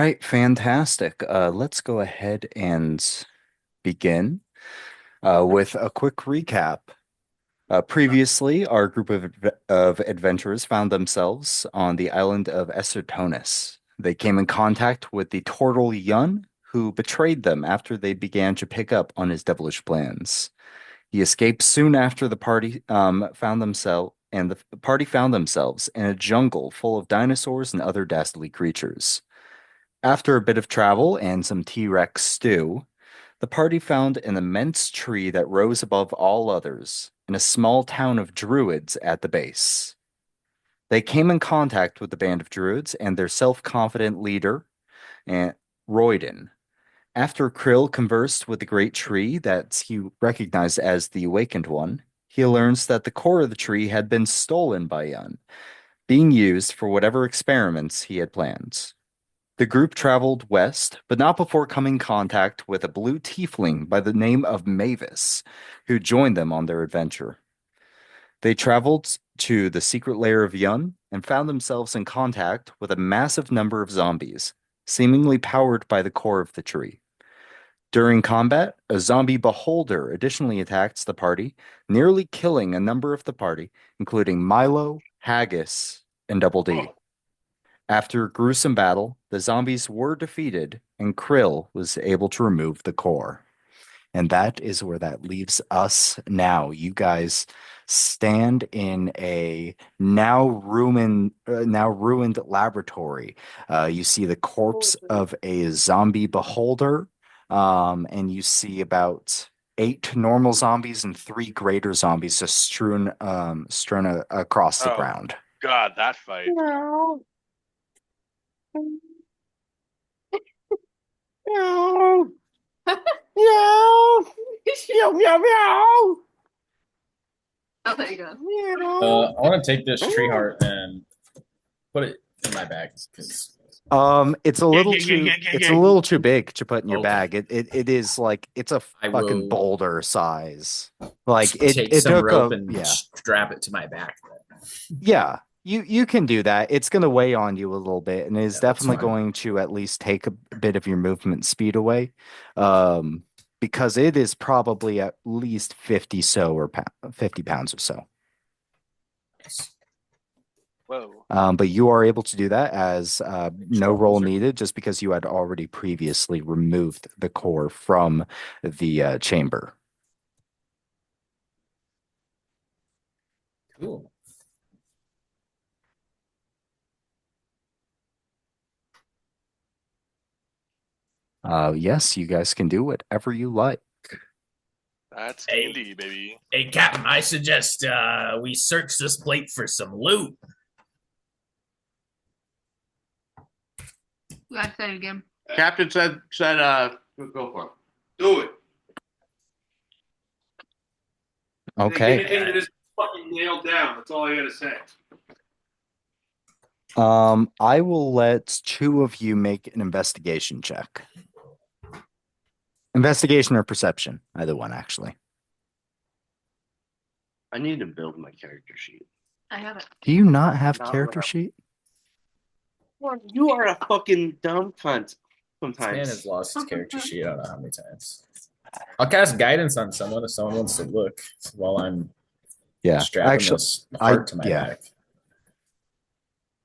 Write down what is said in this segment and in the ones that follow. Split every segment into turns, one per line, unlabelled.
right, fantastic. Let's go ahead and begin with a quick recap. Previously, our group of adventurers found themselves on the island of Esertonis. They came in contact with the turtle Yun, who betrayed them after they began to pick up on his devilish plans. He escaped soon after the party found themselves, and the party found themselves in a jungle full of dinosaurs and other dastardly creatures. After a bit of travel and some T-Rex stew, the party found an immense tree that rose above all others in a small town of druids at the base. They came in contact with the band of druids and their self-confident leader, and Royden. After Krill conversed with the great tree that he recognized as the Awakened One, he learns that the core of the tree had been stolen by Yun, being used for whatever experiments he had planned. The group traveled west, but not before coming in contact with a blue tiefling by the name of Mavis, who joined them on their adventure. They traveled to the secret lair of Yun and found themselves in contact with a massive number of zombies, seemingly powered by the core of the tree. During combat, a zombie beholder additionally attacks the party, nearly killing a number of the party, including Milo, Haggis, and Double D. After a gruesome battle, the zombies were defeated, and Krill was able to remove the core. And that is where that leaves us now. You guys stand in a now ruined laboratory. You see the corpse of a zombie beholder, and you see about eight normal zombies and three greater zombies just strewn across the
Oh
ground.
God, that fight.
No. Meow. Meow. Meow, meow, meow.
Oh, there you go.
Meow.
I want to take this tree heart and put it in my bag because
It's a
Yeah,
little
yeah, yeah,
too
yeah, yeah,
it's
yeah.
a little too big to put in your
Okay.
bag. It is like it's a
I
fucking
will
boulder size. Like it
take
it
some
took
rope
a
and
yeah.
strap it to my back.
Yeah. You can do that. It's going to weigh on you a little bit and is
Yeah, that's
definitely
fine.
going to at least take a bit of your movement speed away. Because it is probably at least 50 pounds or so.
Whoa.
But you are able to do that as no roll
Closer.
needed, just because you had already previously removed the core from the chamber.
Cool.
Yes, you guys can do whatever you like.
That's
Hey.
D&D, baby.
Hey, Captain, I suggest we search this plate for some loot.
You gotta say it again.
Captain said, go for it. Do it.
Okay.
Get into this fucking nailed down. That's all I gotta say.
I will let two of you make an investigation check. Investigation or perception, either one, actually.
I need to build my character sheet.
I have it.
Do you not have
Not
character
right.
sheet?
You are a fucking dumb cunt
This man
sometimes.
has lost his character sheet. I don't know how many times. I'll cast guidance on someone if someone wants to look while I'm
Yeah,
strapping
actually,
this heart to my back.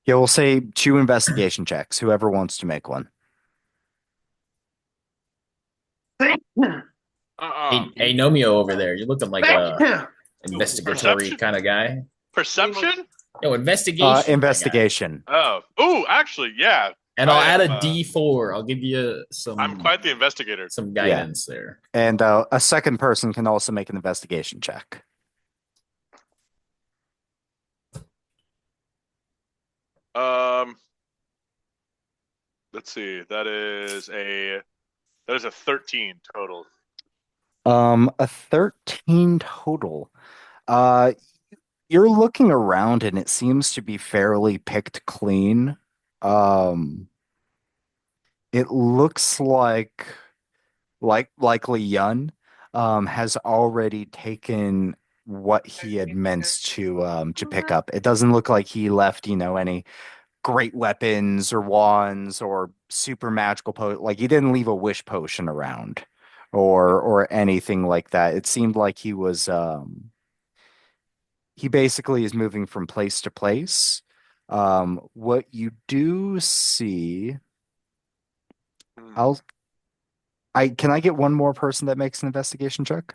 Yeah, we'll say two investigation checks. Whoever wants to make one.
Hey, Nomeo over there, you're looking like a investigatory
Perception?
kind of guy.
Perception?
Yo, investigation.
Investigation.
Oh. Ooh, actually, yeah.
And I'll
I
add
am,
a D4. I'll give you some.
I'm quite the investigator.
Some guidance there.
And a second person can also make an investigation check.
Let's see. That is a 13 total.
A 13 total. Uh, you're looking around and it seems to be fairly picked clean. It looks like likely Yun has already taken what he had meant to pick up. It doesn't look like he left, any great weapons or wands or super magical like he didn't leave a wish potion around or anything like that. It seemed like he basically is moving from place to place. What you do see,
Hmm.
I'll I can I get one more person that makes an investigation check?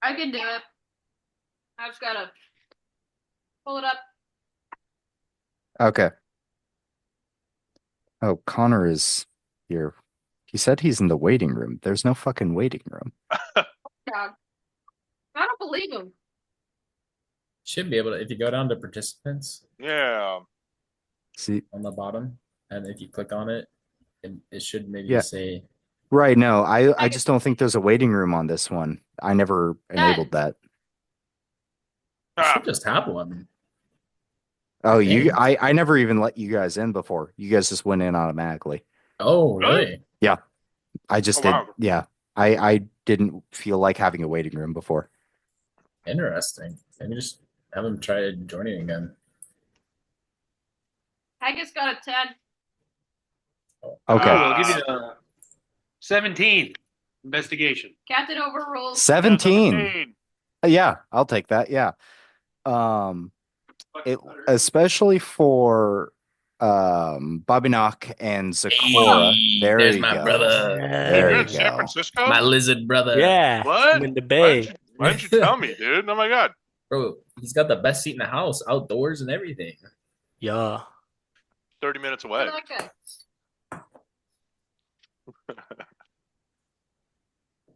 I can do it. I just gotta pull it up.
Okay. Oh, Connor is here. He said he's in the waiting room. There's no fucking waiting room.
God, I don't believe him.
Should be able to, if you go down to participants
Yeah.
See,
on the bottom, and if you click on it, it should maybe
yeah,
say,
right. No, I
I
just don't think there's a waiting room on this one. I never enabled
done.
that.
you
Ah,
should just have one, I
Oh,
think.
I never even let you guys in before. You guys just went in automatically.
Oh,
really?
really?
Yeah, I
Oh
just did.
wow.
Yeah, I didn't feel like having a waiting room before.
Interesting. Maybe just have him try joining again.
Haggis got a 10.
Okay,
Ooh, I'll give you
Ah,
a 17 investigation.
Captain overrules.
17.
17.
Yeah, I'll take that. Yeah. Um, it especially for Babinok and Zakora.
Hey,
There
there's
you
my
go.
Wait,
There
you're
you
in San
Yeah.
go.
Francisco?
my lizard brother.
Yeah. I'm
What?
in the Bay.
Why didn't you tell me, dude? Oh my god.
Bro, he's got the best seat in the house, outdoors and everything.
Yeah.
30 minutes
For
away.
that guy.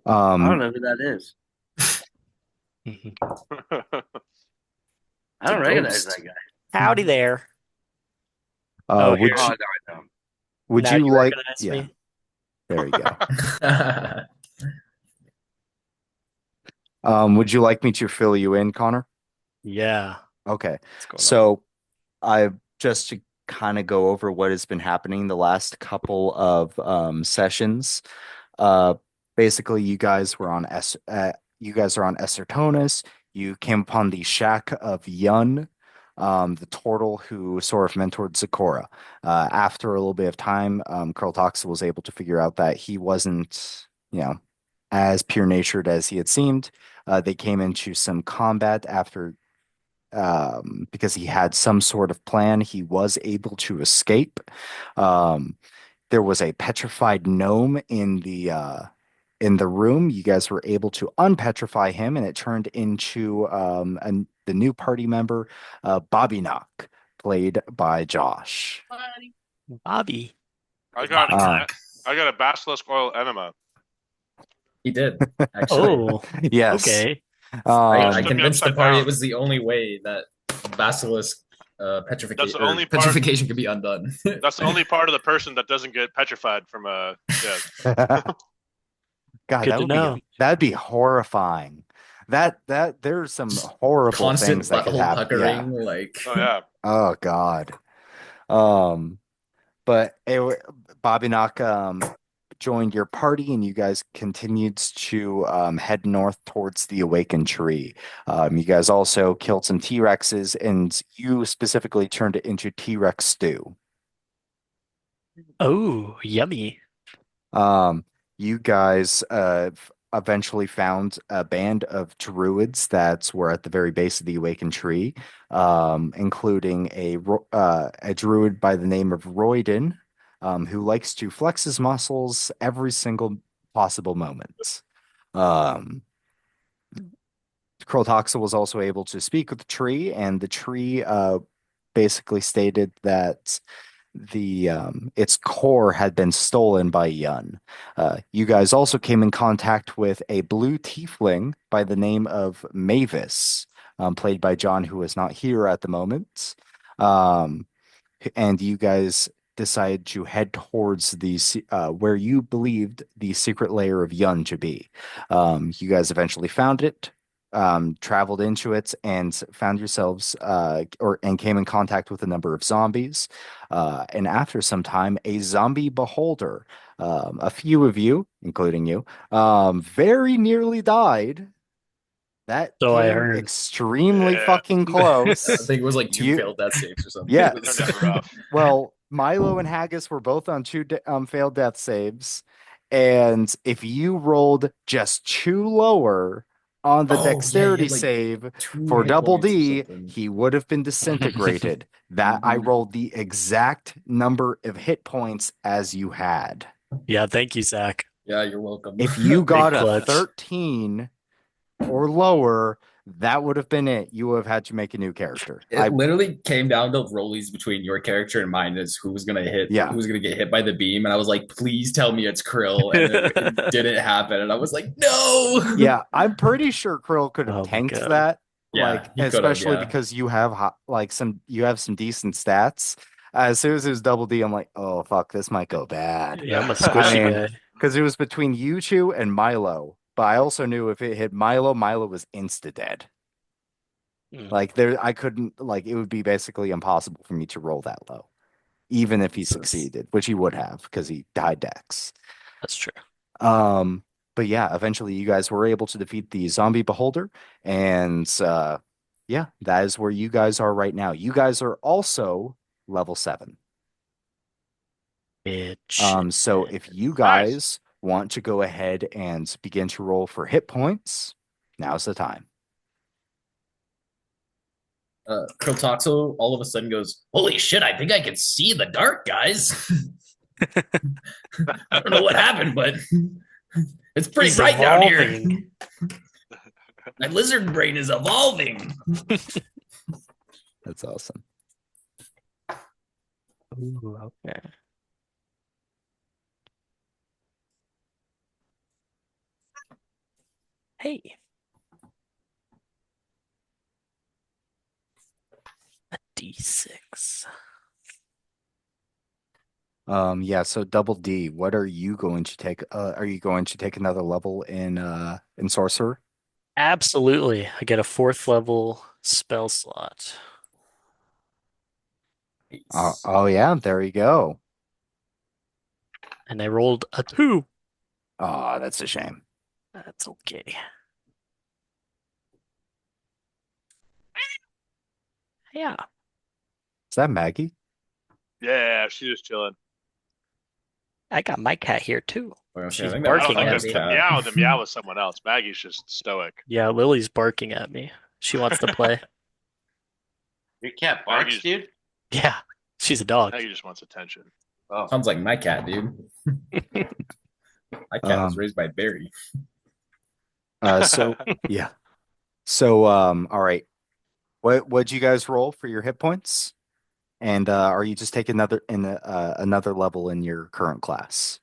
I don't
Um,
know who that is.
Mhm.
I
It's a
don't recognize
ghost.
that guy.
Howdy there. Oh,
would
Oh,
here.
you
no, I don't.
would
Now
you
you
like?
recognize
Yeah,
me?
there you go. Would you like me to fill you in, Connor?
Yeah.
Okay.
What's going on?
So I just to kind of go over what has been happening the last couple of sessions. Uh, basically, you guys are on Essertonus. You came upon the shack of Yun, the turtle who sort of mentored Zecora. After a little bit of time, Kurltox was able to figure out that he wasn't, as pure natured as he had seemed. They came into some combat after because he had some sort of plan. He was able to escape. Um, there was a petrified gnome in the room. You guys were able to unpetrify him, and it turned into the new party member, Bobby Knock, played by Josh.
Buddy.
Bobby.
I got
Bobby
Uh,
cock.
I got a basilisk oil enema.
He did, actually.
Oh,
yes.
okay.
It
I
just took me
convinced the
upside
party it
down.
was the only way that basilisk
That's
petrification
the
or
only part.
petrification could be undone.
That's the only part of the person that doesn't get petrified from yeah.
God,
Good to know.
that'd be horrifying. That there's some horrible things
Constant
that could
butthole
happen. Yeah.
puckering, like
Oh yeah.
Oh God. Um, but Bobby Knock joined your party, and you guys continued to head north towards the awakened tree. You guys also killed some T-Rexes, and you specifically turned it into T-Rex stew.
Oh, yummy.
Um, you guys eventually found a band of druids that were at the very base of the awakened tree, including a druid by the name of Royden, who likes to flex his muscles every single possible moment. Um, Kroltoxa was also able to speak with the tree, and the tree basically stated that the its core had been stolen by Yun. You guys also came in contact with a blue tiefling by the name of Mavis, played by John, who is not here at the moment. Um, and you guys decided to head towards where you believed the secret lair of Yun to be. You guys eventually found it, traveled into it, and found yourselves and came in contact with a number of zombies. And after some time, a zombie beholder, a few of you, including you, very nearly died. That
So I
came
heard.
extremely
Yeah.
fucking
I
close.
think it was like two
You-
failed death saves or something.
Yeah.
It was-
Turned out rough.
Well, Milo and Haggis were both on failed death saves, and if you rolled just two lower on the
Oh, yeah, he
dexterity
had like
save
2
for
hit
double
points or
D,
something.
he would have been disintegrated. That I
Mhm.
rolled the exact number of hit points as you had.
Yeah, thank you, Zach.
Yeah, you're welcome.
If you got a
clutch.
13 or lower, that would have been it. You would have had to make a new character.
It literally came down to rollies between your character and mine as who was gonna hit,
Yeah.
who was gonna get hit by the beam, and I was like, please tell me it's Krill, and it didn't happen, and I was like, no.
Yeah, I'm pretty sure Krill could have
Oh my
tanked
God.
that.
Yeah,
Like,
he could have,
especially
yeah.
because you have you have some decent stats. As soon as it was double D, I'm like, oh fuck, this might go bad.
Yeah, I'm a
I
squishy
mean,
guy.
because it was between you two and Milo. But I also knew if it hit Milo, Milo was insta dead.
Mm,
Like there, I couldn't like it would be basically impossible for me to roll that low, even if he succeeded, which he would have because he died Dex.
that's true.
But yeah, eventually you guys were able to defeat the zombie beholder, and yeah, that is where you guys are right now. You guys are also level 7.
Bitch.
So if you
Nice.
guys want to go ahead and begin to roll for hit points, now's the time.
Krotoxo all of a sudden goes, holy shit, I think I can see in the dark, guys. I don't know what happened, but it's pretty
He's
bright down here.
evolving.
My lizard brain is evolving.
That's awesome.
Ooh, okay. Hey. A D6.
Yeah, so double D, what are you going to take? Are you going to take another level in sorcerer?
Absolutely. I get a 4th level spell slot.
Oh yeah, there you go.
And I rolled a 2.
Oh, that's a shame.
That's okay. Yeah.
Is that Maggie?
Yeah, she's just chilling.
I got my cat here too.
I
She's
think that was
I don't
barking
think
at
the,
me.
the meow was someone else. Maggie's just stoic.
Yeah, Lily's barking at me. She wants to play.
Your cat barks,
Maggie's-
dude.
Yeah, she's a dog.
Maggie just wants attention.
Oh,
Sounds like my cat, dude. My cat was raised by Barry.
So yeah. So all right. What'd you guys roll for your hit points? And are you just taking another level in your current class?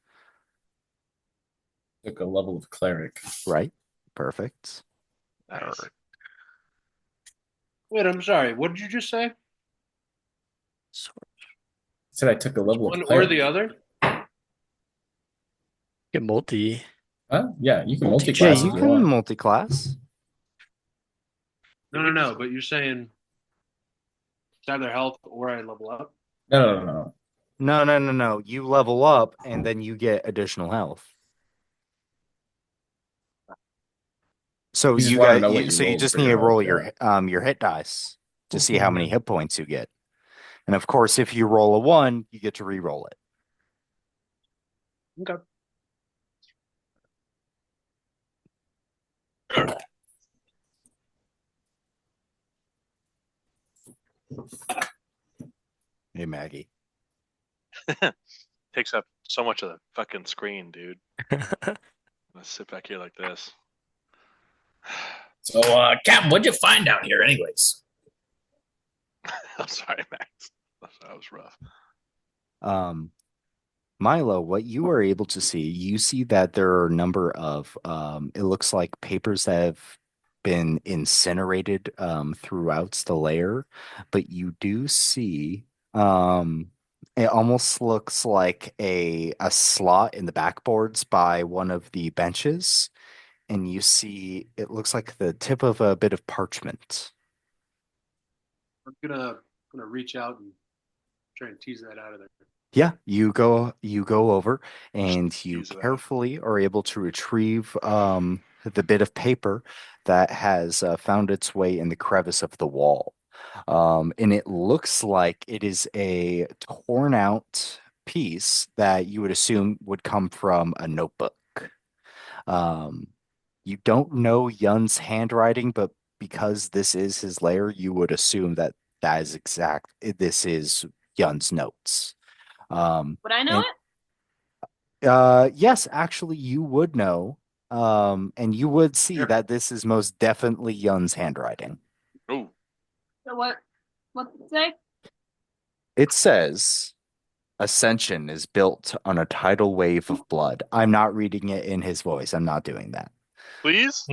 Took a level of cleric.
Right? Perfect.
Nice.
wait, I'm sorry. What did you just say?
So
Said I took a level
One
of
or
cleric.
the other?
get multi.
Huh? Yeah, you can
Multi-
multi-class
Yeah, you
if you
can
want.
multi-class.
No. But you're saying it's either health or I level up.
No.
No. You level up and then you get additional health. So
You just
you
wanna
got
know what
you,
you
so you
rolled
just
for
need
your
to roll
health,
your hit dice to see how many hit points you get. And of course, if you roll a 1, you get to re-roll it.
Okay.
Hey, Maggie.
Takes up so much of the fucking screen, dude. Let's sit back here like this.
So, Captain, what'd you find down here, anyways?
I'm sorry, Max. That was rough.
Milo, what you are able to see, you see that there are a number of it looks like papers that have been incinerated throughout the layer, but you do see it almost looks like a slot in the backboards by one of the benches, and you see it looks like the tip of a bit of parchment.
I'm gonna reach out and try and tease that out of there.
Yeah, you go over and you
Use that.
carefully are able to retrieve the bit of paper that has found its way in the crevice of the wall. And it looks like it is a torn out piece that you would assume would come from a notebook. Um, you don't know Yun's handwriting, but because this is his lair, you would assume that this is Yun's notes.
Would I know
And
it?
yes, actually, you would know. And you would see
Here.
that this is most definitely Yun's handwriting.
Oh,
So what? What's it say?
It says, Ascension is built on a tidal wave of blood. I'm not reading it in his voice. I'm not doing that.
please,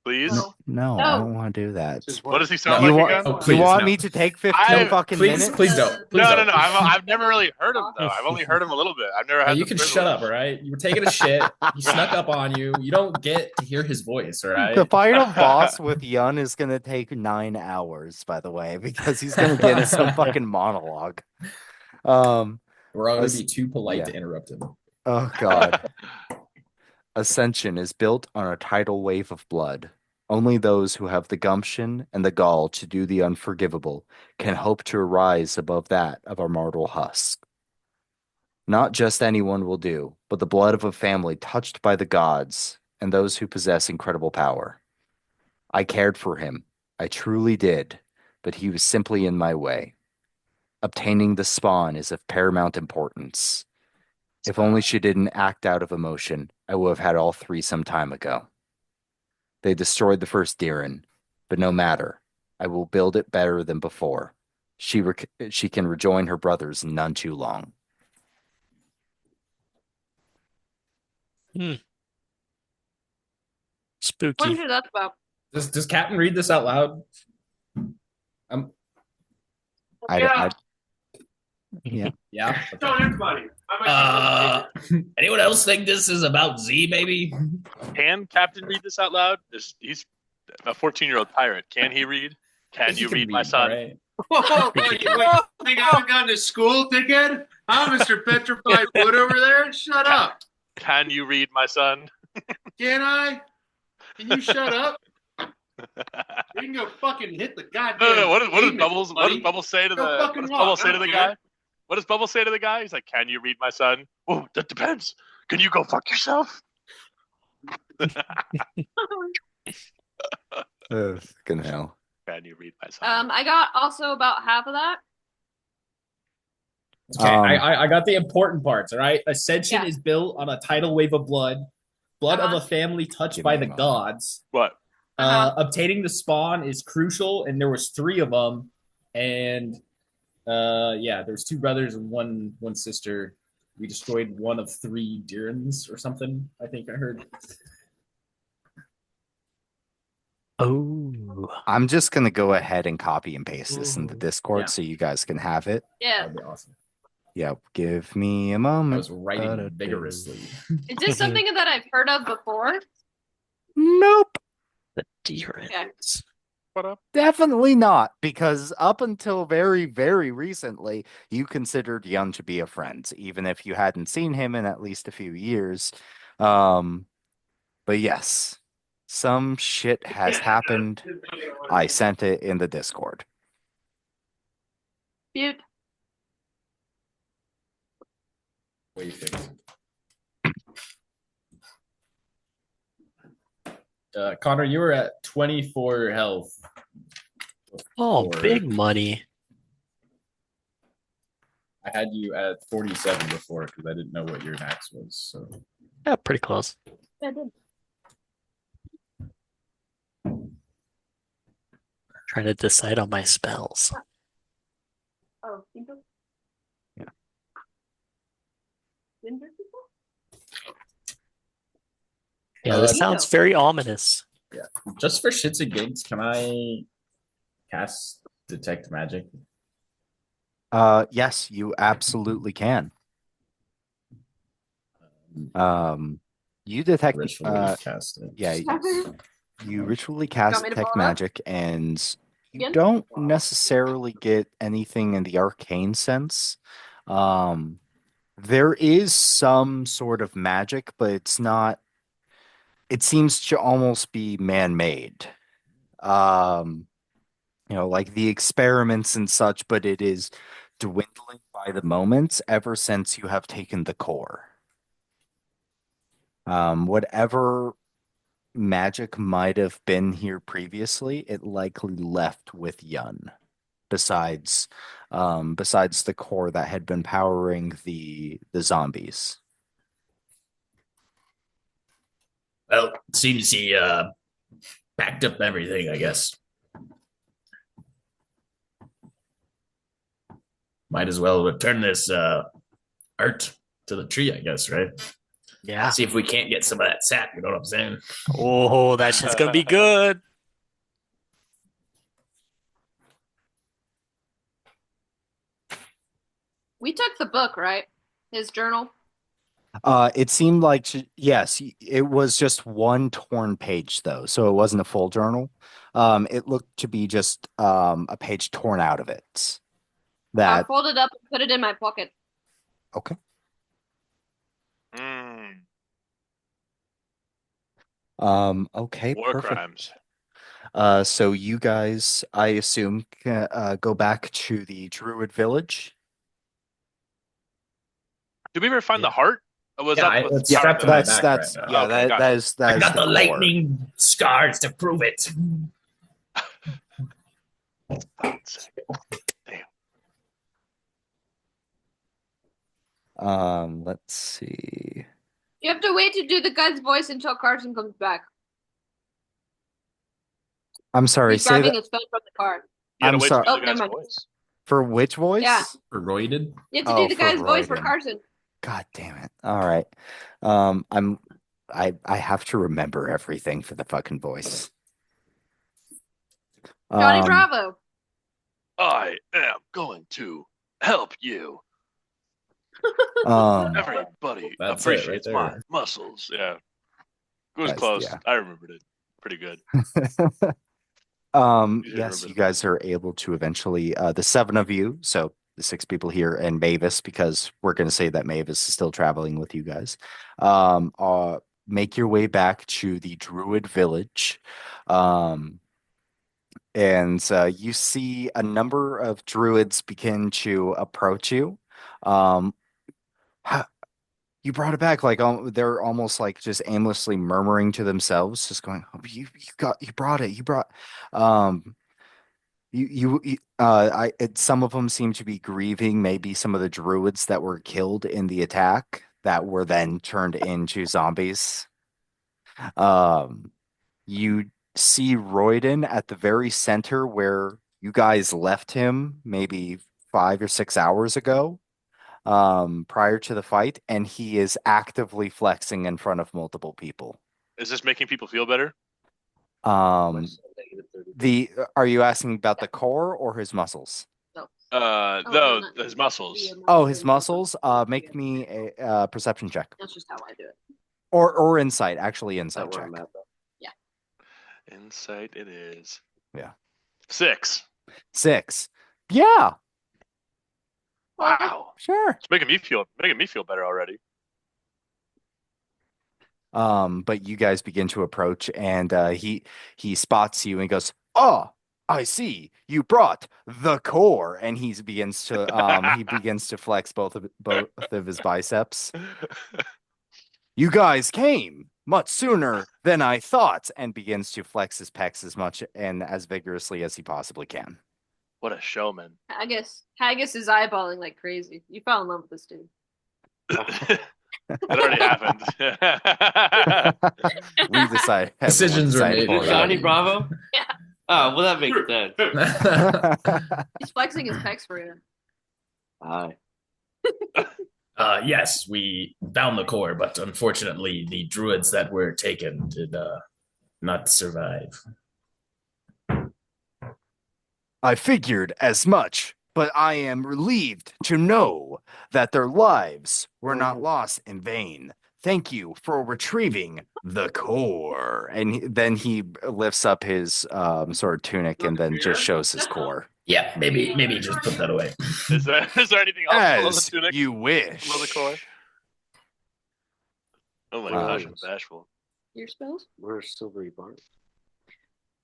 please.
No,
No.
no, I
No.
don't want to do that.
What does he
You
sound
You
like
want
again?
Oh,
you
please,
want
no.
me to take 15
I-
fucking
Please,
minutes?
please don't. Please
No,
don't.
I've never really heard him though. I've only heard him a little bit. I've never
Hey,
had
you
the
can
privilege.
shut up, all right? You were taking a shit. He snuck up on you. You don't get to hear his voice, all
The
right?
final boss with Yun is gonna take 9 hours, by the way, because he's gonna get in some fucking monologue. Um,
We're all going to
As-
be too polite
yeah.
to interrupt him.
oh God. Ascension is built on a tidal wave of blood. Only those who have the gumption and the gall to do the unforgivable can hope to rise above that of our mortal husk. Not just anyone will do, but the blood of a family touched by the gods and those who possess incredible power. I cared for him. I truly did, but he was simply in my way. Obtaining the spawn is of paramount importance. If only she didn't act out of emotion, I would have had all three some time ago. They destroyed the first Diran, but no matter. I will build it better than before. She can rejoin her brothers in none too long.
Hmm.
What
Spooky.
is that about?
Does Captain read this out loud? Um,
I yeah.
yeah.
Tell everybody. I might
Anyone else think this is about Z, maybe?
Can Captain read this out loud? He's a 14-year-old pirate. Can he read? Can
He
you
can
read my son?
all right?
Whoa, you think I haven't gone to school, dickhead? Huh, Mr. Petrified Wood over there? Shut up.
Can you read my son?
Can I? Can you shut up? You can go fucking hit the goddamn.
No. What does
pavement,
Bubbles? What
buddy.
does Bubbles say to
Go
the?
fucking
What does
walk.
Bubbles
I
say to
don't
the
care.
guy? What does Bubbles say to the guy? He's like, "Can you read my son?" Oh, that depends. Can you go fuck yourself?
Fucking hell.
Can you read my son?
I got also about half of that.
Okay,
Um,
I got the important parts, all right? Ascension
Yeah.
is built on a tidal wave of blood, blood of
Uh-huh.
a family touched
Give
by
me a
the
moment.
gods.
What?
Obtaining the spawn is crucial, and there was 3 of them, and yeah, there's 2 brothers and one sister. We destroyed one of 3 Dirans or something. I think I heard.
Oh.
I'm just gonna go ahead and copy and paste this in the
Ooh.
Discord
Yeah.
so you guys can have it.
Yeah.
That'd be awesome.
Yep, give me a
I
moment.
was writing vigorously.
Is this something that I've heard of before?
Nope,
The Dirans.
What up?
definitely not, because up until very, very recently, you considered Yun to be a friend, even if you hadn't seen him in at least a few years. But yes, some shit has happened. I sent it in the Discord.
Butte.
Wait, fix. Connor, you were at 24 health.
Oh,
before.
big money.
I had you at 47 before because I didn't know what your max was. So
Yeah, pretty close.
I did.
Trying to decide on my spells.
Oh, people?
Yeah.
Ginger people?
Yeah, this
You
sounds
know.
very ominous.
just for shits and gigs, can I cast detect magic?
Yes, you absolutely can. You detect
Ritually cast it.
yeah, you ritually
Want
cast
me to
detect
pull it up?
magic and You
Again?
don't necessarily get anything in the arcane sense. Um, there is some sort of magic, but it's not, it seems to almost be man-made. Um, like the experiments and such, but it is dwindling by the moment ever since you have taken the core. Whatever magic might have been here previously, it likely left with Yun. Besides the core that had been powering the zombies.
Well, seems he packed up everything, I guess. Might as well return this art to the tree, I guess, right?
Yeah.
See if we can't get some of that sap, you know what I'm saying?
Oh, that shit's gonna be good.
We took the book, right? His journal.
It seemed like, yes, it was just one torn page though, so it wasn't a full journal. It looked to be just a page torn out of it.
I'll
That
fold it up and put it in my pocket.
okay.
Mm,
Okay,
war
perfect.
crimes.
So you guys, I assume, go back to the Druid village.
Did we ever find
Yeah.
the heart? Or was
Yeah,
that what's
it's
Yeah,
strapped to
powering
my
the?
back
that's
right now.
yeah,
Okay,
that
gotcha.
that
I
is
got
the
the
core.
lightning scars to prove it.
Fuck's sake.
Let's see.
You have to wait to do the guy's voice until Carson comes back.
I'm sorry,
He's
say
grabbing
that.
his phone from the car.
You gotta
I'm
wait to
sorry.
do
Oh,
the
never
guy's
mind.
voice.
For which voice?
Yeah.
Roided?
You have to
Oh,
do the
for
guy's voice for
Royden.
Carson.
God damn it. All right. I have to remember everything for the fucking voice.
Johnny
Um,
Bravo.
I am going to help you.
um,
Everybody
That's it right
appreciates my
there.
muscles. Yeah, it was close.
yeah.
I remembered it pretty good. You should
Yes,
remember
you
the
guys are able to eventually, the seven of you, so the six people here and Mavis, because we're going to say that Mavis is still traveling with you guys, make your way back to the Druid village. Um, and you see a number of druids begin to approach you. Um, "Ha- you brought it back, like they're almost like just aimlessly murmuring to themselves, just going, "Oh, you brought it, you brought." Um, some of them seem to be grieving maybe some of the druids that were killed in the attack that were then turned into zombies. Um, you see Royden at the very center where you guys left him maybe 5 or 6 hours ago, prior to the fight, and he is actively flexing in front of multiple people.
Is this making people feel better?
Um, are you asking about the core or his muscles?
No, his muscles.
Oh, his muscles. Make me a perception check
That's just how I do it.
or insight. Actually, insight check.
Yeah.
Insight it is.
Yeah.
6.
6. Yeah,
Wow.
sure.
It's making me feel better already.
But you guys begin to approach, and he spots you and goes, "Oh, I see. You brought the core." And he begins to flex both of his biceps. "You guys came much sooner than I thought," and begins to flex his pecs as much and as vigorously as he possibly can.
What a showman.
Haggis is eyeballing like crazy. You fell in love with this dude.
That already happened.
We decide.
Decisions were made.
For
Johnny
you.
Bravo?
Yeah.
Oh, well, that makes sense.
He's flexing his pecs for you.
Hi.
Yes, we found the core, but unfortunately, the druids that were taken did not survive.
I figured as much, but I am relieved to know that their lives were not lost in vain. thank you for retrieving the core. And then he lifts up his sort of tunic and then just shows his core.
Yeah, maybe just put that away.
Is there anything else below the
As
tunic?
you
Below the core?
wish.
Oh my
Wow.
gosh, I'm bashful.
Your spells?
Where's Silvery Bart?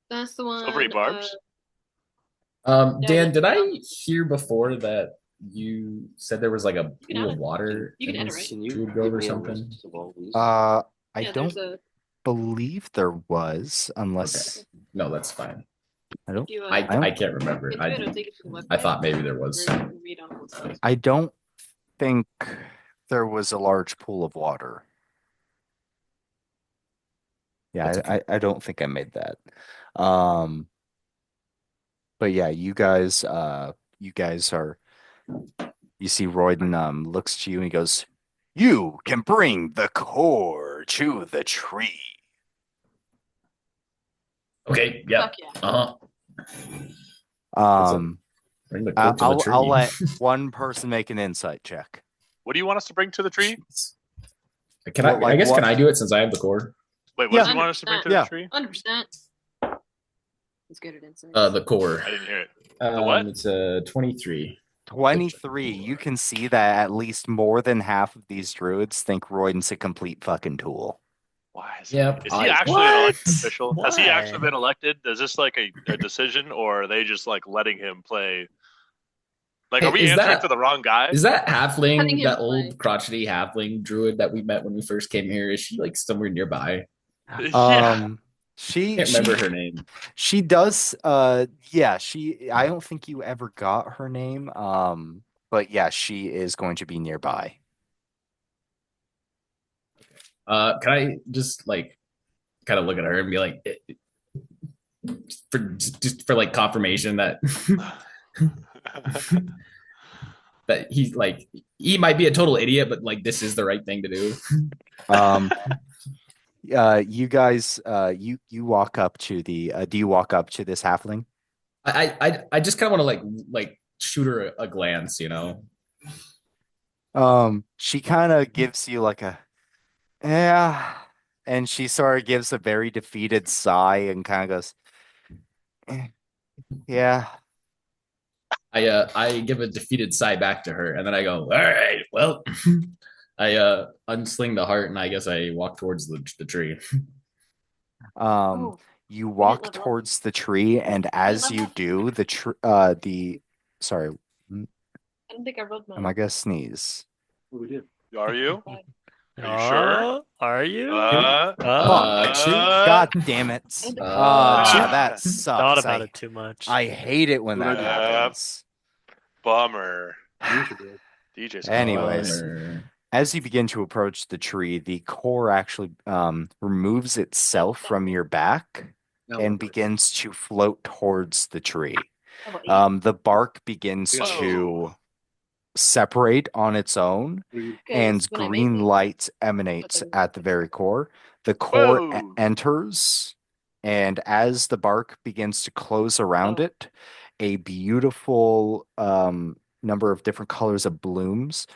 That's the one.
Silvery barbs?
Dan, did I
Yeah.
hear before that you said there was like a
can
pool
add
of
it.
water
You can
in
add it,
this
right?
Can you
Druid
give
Grove or
me a
something?
list of all these?
I
Yeah,
don't
there's a.
believe there was, unless
No, that's fine.
I don't.
If you,
I
don't-
can't remember.
get to it, it'll take you to the website
I thought maybe there was.
where you can read on both sides.
I don't think there was a large pool of water. Yeah,
That's okay.
I don't think I made that. Um, but yeah, you guys are. You see, Royden looks to you and he goes, "You can bring the core to the tree."
Okay, yeah.
Fuck yeah.
Um,
Bring the core to the
I'll
tree.
let one person make an insight check.
What do you want us to bring to the tree?
Can
Well, like
I guess
what?
can I do it since I have the core?
Wait, what
Yeah.
does he want us to bring to
Yeah.
the tree?
100%. Let's get it inside.
The core.
I didn't hear it.
What? It's a 23.
23. You can see that at least more than half of these druids think Royden's a complete fucking tool.
Why is
Yep.
he? Is he actually an elected official? Has he
Why?
actually been elected? Is this like a decision, or are they just like letting him play? Like,
Hey,
are we
is
answering
that-
to the wrong guy?
Is that
Letting
halfling,
him
that
play.
old crotchety halfling druid that we met when we first came here? Is she like somewhere nearby?
Yeah.
She
I can't remember her name.
She does yeah, I don't think you ever got her name. But yeah, she is going to be nearby.
Can I just like kind of look at her and be like, for like confirmation that that he's like he might be a total idiot, but like this is the right thing to do.
Um you guys you walk up to the do you walk up to this halfling?
I just kind of want to like shoot her a glance, you know.
She kind of gives you like a yeah, and she sort of gives a very defeated sigh and kind of goes, "Eh, yeah."
I give a defeated sigh back to her, and then I go, all right, well, I unsling the heart, and I guess I walk towards the tree.
Oh,
You
didn't
walk
level up.
towards the tree, and as
level
you
up.
do, sorry,
I don't think I rolled
am
my.
I gonna sneeze?
We did.
Are you? Are you sure?
Are you?
Two.
God damn it. That
Thought
sucks.
about it too much.
I hate it when that
Yep.
happens.
Bummer.
You should do it.
DJ's
Anyways,
Bummer.
as you begin to approach the tree, the core actually removes itself from your back and begins to float towards the tree.
How about you?
The bark begins
Whoa.
to separate on its own, and
'Cause when I
green
made
light emanates
But
at the very core. The core
Whoa.
enters, and as the bark begins to close around
Oh.
it, a beautiful number of different colors of blooms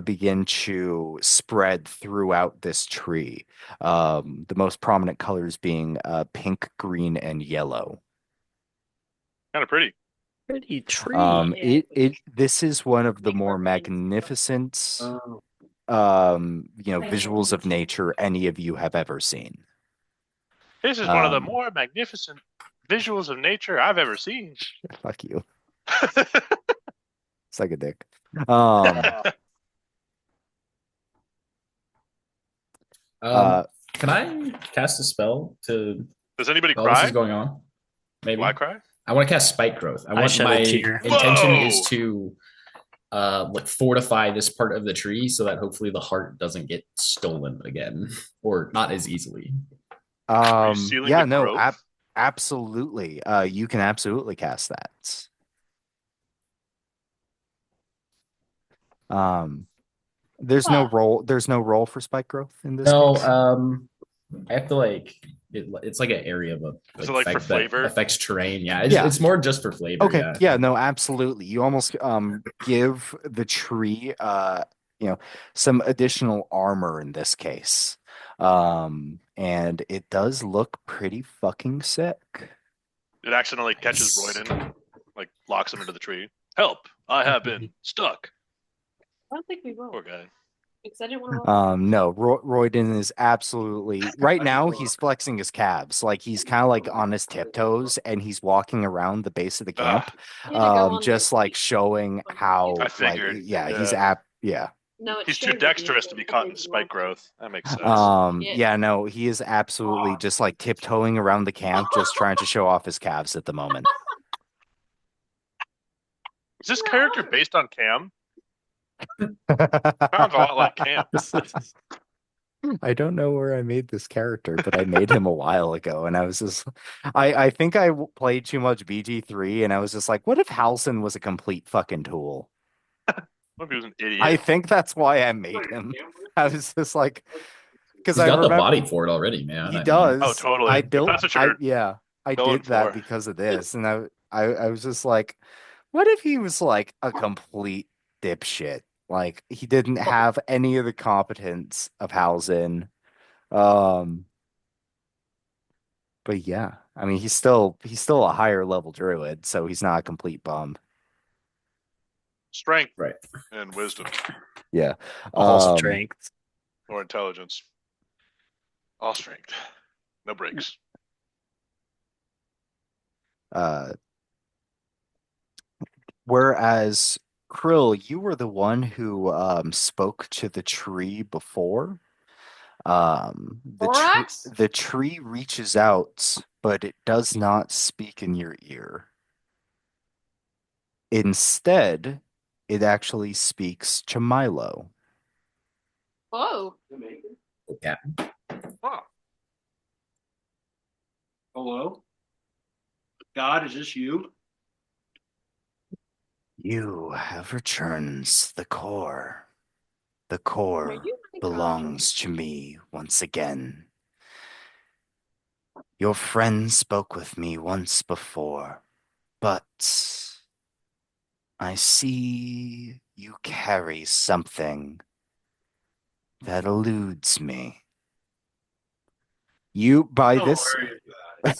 begin to spread throughout this tree. The most prominent colors being pink, green, and yellow.
kind of pretty.
Pretty tree.
This is one of the
Make
more
more planes.
magnificent
Oh,
visuals of nature any of you have ever seen.
This is one of the
Um,
more magnificent visuals of nature I've ever seen.
Fuck you. It's like a dick.
Can I cast a spell to
Does anybody
while this
cry?
is going on? Maybe.
Do I cry?
I want to cast spike growth.
shed a
my
tear.
intention
Whoa!
is to like fortify this part of the tree so that hopefully the heart doesn't get stolen again or not as easily.
Are you sealing
Yeah,
the
no,
growth?
absolutely. You can absolutely cast that. There's no roll for spike growth in this
No,
case.
I have to like it's like an area of a
Is it like for
effect that
flavor?
affects terrain. Yeah,
Yeah.
it's more just for flavor.
Okay,
Yeah.
yeah, no, absolutely. You almost give the tree some additional armor in this case. And it does look pretty fucking sick.
It accidentally catches Royden, like locks him into the tree. Help! I have been stuck.
I don't think we will.
Poor guy.
Because I didn't want to.
No, Royden is absolutely right now. He's flexing his calves, like he's kind of like on his tiptoes, and he's walking around the base of the camp, just like showing how,
I
like,
figured.
yeah,
Yeah.
he's yeah.
No,
He's too dexterous to be caught in spike growth. That makes sense.
Yeah, no, he is absolutely just like tiptoeing around the camp, just trying to show off his calves at the moment.
Is this character based on Cam? Sounds a lot like Cam.
I don't know where I made this character, but I made him a while ago, and I was just, I think I played too much BG3, and I was just like, what if Halson was a complete fucking tool?
Maybe he was an idiot.
I think that's why I made him. I was just like, because
He's
I
got the
remember
body for it already, man.
he
I mean,
does.
Oh, totally.
I
If
built,
that's what you're
yeah, I
going
did that
for.
because of this, and I was just like, what if he was like a complete dipshit? Like he didn't have any of the competence of Halson. Um, but yeah, I mean, he's still a higher level druid, so he's not a complete bum.
Strength
right.
and wisdom
Yeah.
All
Um,
strength.
or intelligence. All strength. No breaks.
uh, whereas Krill, you were the one who spoke to the tree before.
Thorax?
The tree reaches out, but it does not speak in your ear. Instead, it actually speaks to Milo.
Whoa.
Okay.
Huh.
Hello? God, is this you?
You have returned the core. The
Are
core
you my
belongs to me once again. Your friend spoke with me once before, but I see you carry something that eludes me. You,
Don't worry about it.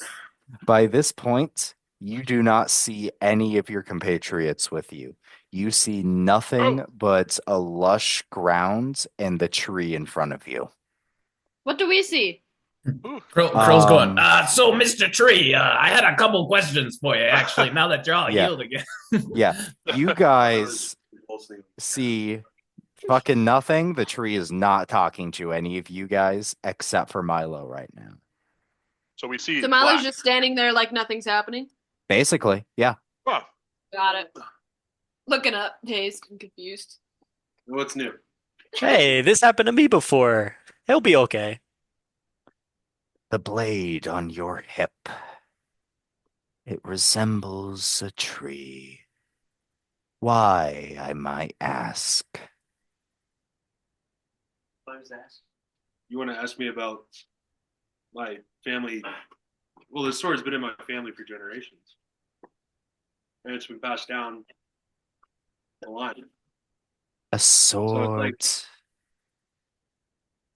by this point, you do not see any of your compatriots with you. You see nothing
Oh,
but a lush ground and the tree in front of you.
What do we see?
ooh.
Krill's going,
Um,
so Mr. Tree, I had a couple questions for you, actually, now that you're all
Yeah.
healed again.
yeah, you guys see fucking nothing. The tree is not talking to any of you guys except for Milo right now.
So we see
So Milo's
black.
just standing there like nothing's happening.
Basically, yeah.
Huh.
Got it. Looking up, dazed and confused.
What's new?
Hey, this happened to me before. He'll be okay.
The blade on your hip. It resembles a tree. Why, I might ask.
You want to ask me about my family? Well, this sword's been in my family for generations, and it's been passed down the line.
A sword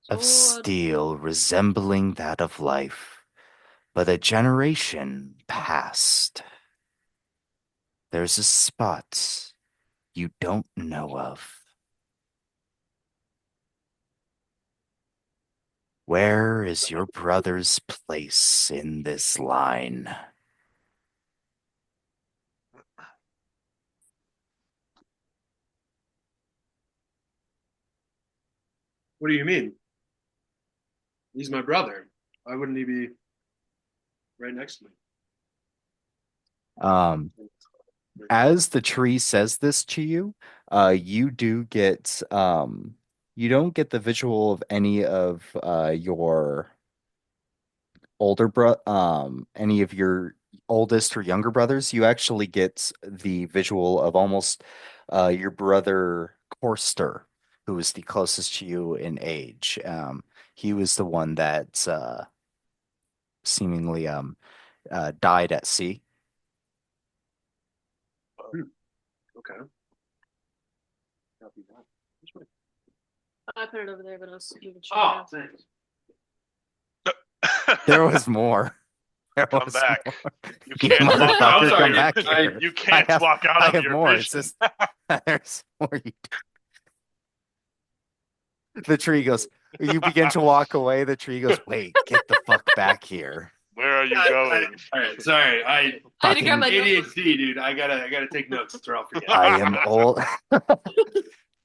of
Sword.
steel resembling that of life, but a generation past. There's a spot you don't know of. Where is your brother's place in this line?
What do you mean? He's my brother. Why wouldn't he be right next to me?
Um, as the tree says this to you, you do get you don't get the visual of any of your any of your oldest or younger brothers. You actually get the visual of almost your brother Corster, who is the closest to you in age. He was the one that seemingly died at sea.
Okay. Copy that.
I put it over there, but I was moving shit
Oh,
around.
thanks.
There was more. There
Come
was
back.
more.
You
You
can't walk out
motherfucker,
of
come
your
back
mission.
here.
You can't walk out
I
of
have
your
more.
mission.
It's just there's more. The tree goes. You begin to walk away. The tree goes. Wait, get the fuck back here.
Where are you going?
All right, sorry. I
I had to grab my
Fucking
notebook.
ADHD, dude. I gotta take notes or I'll forget.
I am old.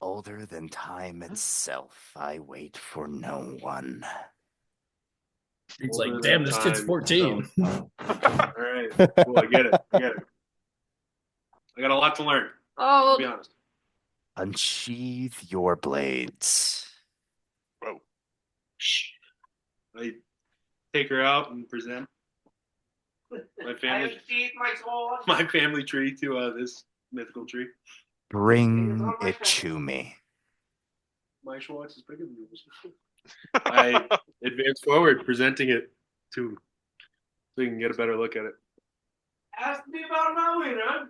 Older than time itself. I wait for no one.
It's
Older
like,
than
damn, this kid's
time,
14.
All right, cool. I get it. I got a lot to learn.
Oh,
To be honest.
Unsheathe your blades.
Whoa.
I take her out and present my family, my family tree to this mythical tree.
Bring it to me.
My Schwartz is bigger than yours. I advance forward, presenting it to him so you can get a better look at it. Ask me about my winner.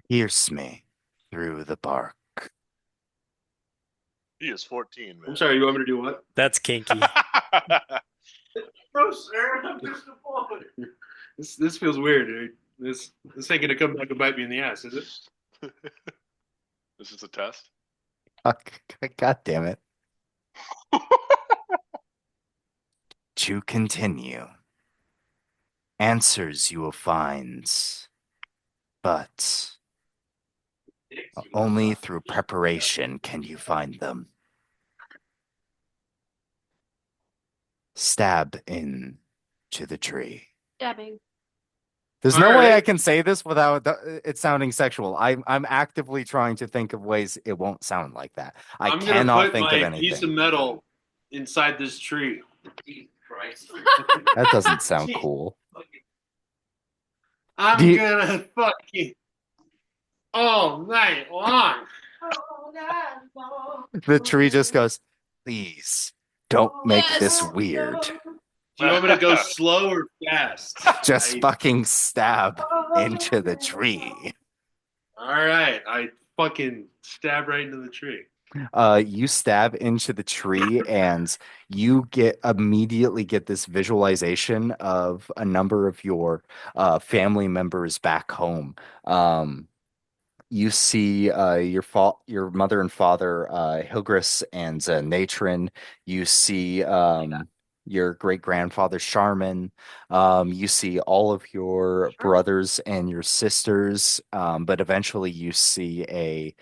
Pierce me through the bark.
He is 14, man.
I'm sorry, you want me to do what?
That's kinky.
No, sir, I'm just a boy. This feels weird, dude. This ain't gonna come back and bite me in the ass, is it?
This is a test.
God damn it. To continue. Answers you will find, but only through preparation can you find them. Stab in to the tree.
dabbing.
There's no
All
way I
right.
can say this without it sounding sexual. I'm actively trying to think of ways it won't sound like that.
I'm gonna
cannot
put
think of
my piece of
anything.
metal inside this tree.
That doesn't sound cool.
I'm
Do you-
gonna fucking all night long.
The tree just goes, please don't make this weird.
Do you want me to go slow or fast?
Just fucking stab into the tree.
All right, I fucking stab right into the tree.
You stab into the tree and you immediately get this visualization of a number of your family members back home. You see your mother and father, Hilgris and Natron. You see your great grandfather Charmin. You see all of your brothers and your sisters. But eventually you see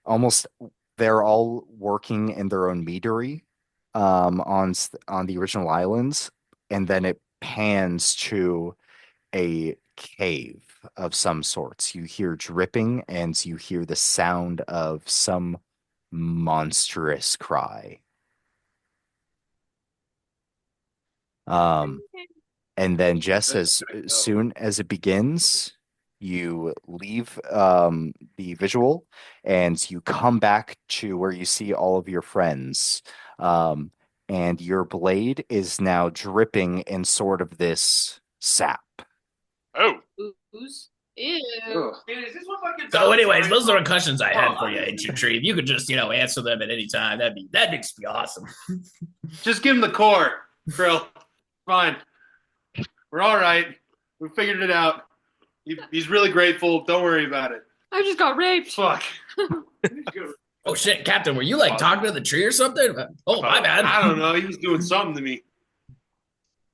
almost they're all working in their own meadery on the original islands, and then it pans to a cave of some sorts. You hear dripping and you hear the sound of some monstrous cry. And then just as soon as it begins, you leave the visual and you come back to where you see all of your friends. And your blade is now dripping in sort of this sap.
Oh,
Ooze. Ew.
So, anyways, those are the questions I had for you, Ancient Tree. If you could just, answer them at any time, that makes me awesome.
Just give him the core, Krill. Fine. We're all right. We figured it out. He's really grateful. Don't worry about it.
I just got raped.
Fuck.
Oh shit, Captain, were you talking to the tree or something? Oh, my bad.
I don't know. He was doing something to me.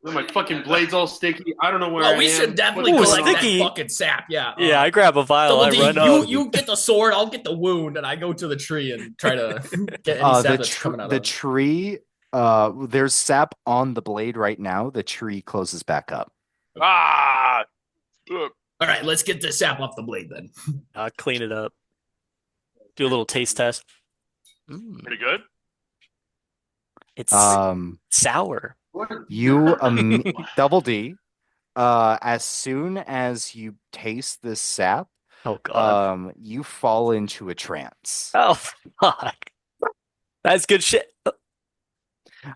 My fucking blade's all sticky. I don't know where I
Well, we
am.
should definitely
Ooh,
collect
sticky.
that fucking sap. Yeah.
Yeah, I grab a vial.
Double
I
D,
run up.
you get the sword, I'll get the wound, and I go to the tree and try to get any sap that's coming out
The
of it.
tree, there's sap on the blade right now. The tree closes back up.
ah, ugh.
All right, let's get the sap off the blade then.
I'll clean it up. Do a little taste test.
Pretty good.
It's sour.
You Double D, as soon as you taste this sap,
Oh god.
you fall into a trance.
Oh fuck. That's good shit.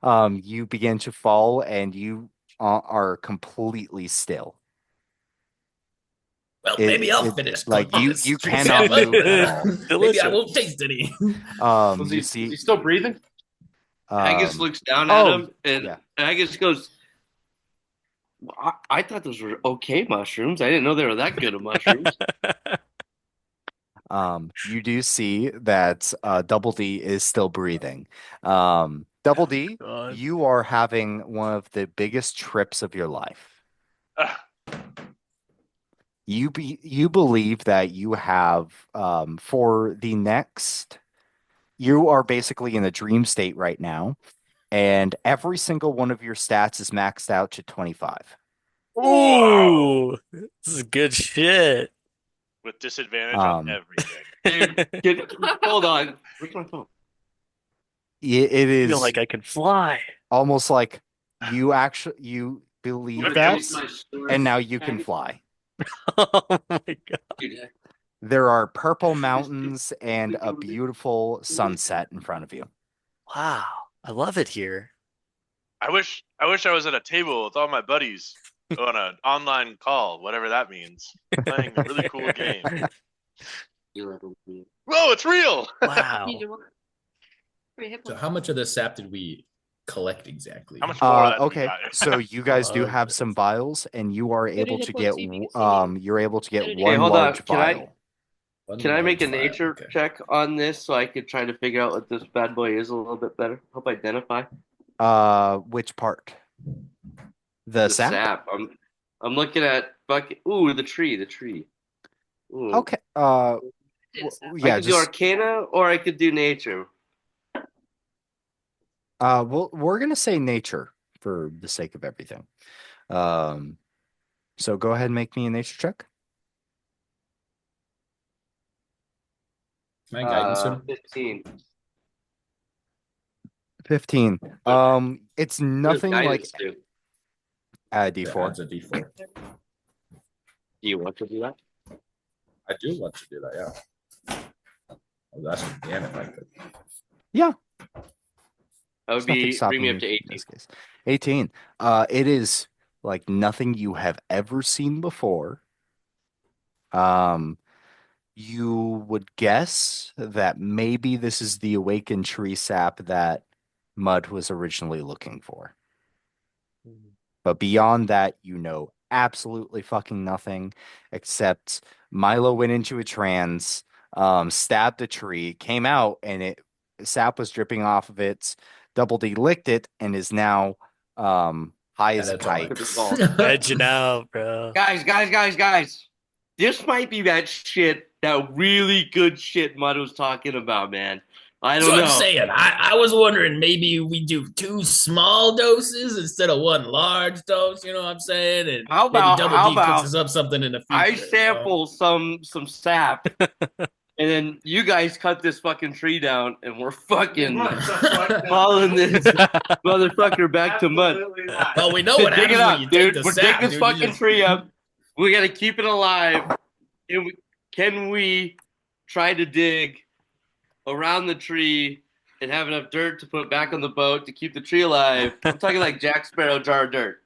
You begin to fall and you are completely still.
Well, maybe I'll
it
finish.
like you
this
you
tree
cannot
sap.
move at all.
Maybe I
Delicious.
won't taste any.
Was
You
he
see,
still breathing?
Agus
um,
looks down at
oh
him, and
yeah,
Agus goes, I thought those were okay mushrooms. I didn't know they were that good of mushrooms.
you do see that Double D is still breathing. Double D,
God.
you are having one of the biggest trips of your life. You believe that you have for the next you are basically in a dream state right now, and every single one of your stats is maxed out to 25.
Ooh, this is good shit.
With disadvantage on
Um,
everything.
Hold on. Where's my phone?
it
I
is
feel like I can fly.
almost like you believe
What
that,
is my story?
and now you can fly.
Oh my God.
Dude,
There are purple mountains and a beautiful sunset in front of you.
Wow. I love it here.
I wish I was at a table with all my buddies on an online call, whatever that means, playing a really cool game. Whoa, it's real!
Wow.
Need to work. Pretty hip
So
one.
how much of the sap did we collect exactly?
How much more of that do we
Okay,
got?
so you guys do
Oh,
have some vials, and you are able
hit
to
points
get
you can see.
you're able to get
Okay,
one
hold on.
large
Can I-
vial.
One
Can I make a
large vial,
nature
okay.
check on this so I could try to figure out what this bad boy is a little bit better? Help identify
Which part? The sap?
sap. I'm looking at fucking. Ooh, the tree. Ooh.
Okay.
It's
I
Yeah,
could do
just
Arcana or I could do Nature.
well, we're gonna say nature for the sake of everything. So go ahead and make me a nature check.
Can I guidance him?
15.
15. It's nothing like
Guidance, dude.
add a
Yeah,
D4.
adds a D4.
Do you want to do that?
I do want to do that, yeah. I was asking Dan if I could.
Yeah,
That would
there's nothing
be
stopping
bring me
you
up to
in
18.
this case. 18. It is like nothing you have ever seen before. You would guess that maybe this is the awakened tree sap that Mud was originally looking for. But beyond that, you know absolutely fucking nothing except Milo went into a trance, stabbed a tree, came out, and sap was dripping off of it. Double D licked it and is now high as a
That's all I
kite.
could-
Edging out, bro.
Guys. This might be that shit, that really good shit Mud was talking about, man. I
That's
don't
what
know.
I'm saying. I was wondering maybe we do 2 small doses instead of 1 large dose. You know what I'm saying? And
How
maybe
about-
Double
how
D cooks
about
us up something in the future.
I
you know?
sample some sap, and then you guys cut this fucking tree down, and we're fucking following this motherfucker back to Mud.
Absolutely not.
Well, we know what
Dig
happens
it
when
up,
you
dude.
take the
We're
sap.
digging this
dude. You
fucking
just-
tree up. We gotta keep it alive. Can we try to dig around the tree and have enough dirt to put back on the boat to keep the tree alive? I'm talking like Jack Sparrow jar of dirt.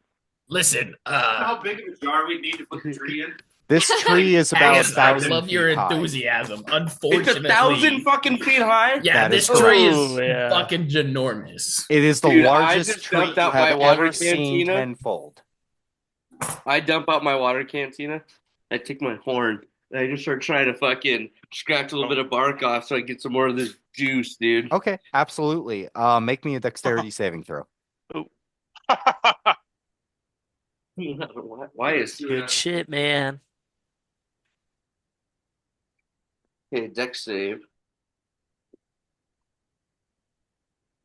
Listen,
How big of a jar we need to put the tree in?
This tree is about
Agus, I
1,000
love your
feet high.
enthusiasm.
It's
Unfortunately,
1,000 fucking feet high.
Yeah,
That
this
is
tree
correct.
is
Oh, yeah.
fucking ginormous.
It is the
Dude, I
largest
just
tree
dumped
you
out
have
my water
ever seen
cantina.
tenfold.
I dump out my water cantina. I take my horn and I just start trying to fucking scratch a little bit of bark off so I get some more of this juice, dude.
Okay, absolutely. Make me a dexterity saving throw.
Why is
Good shit, man.
okay? Dex save.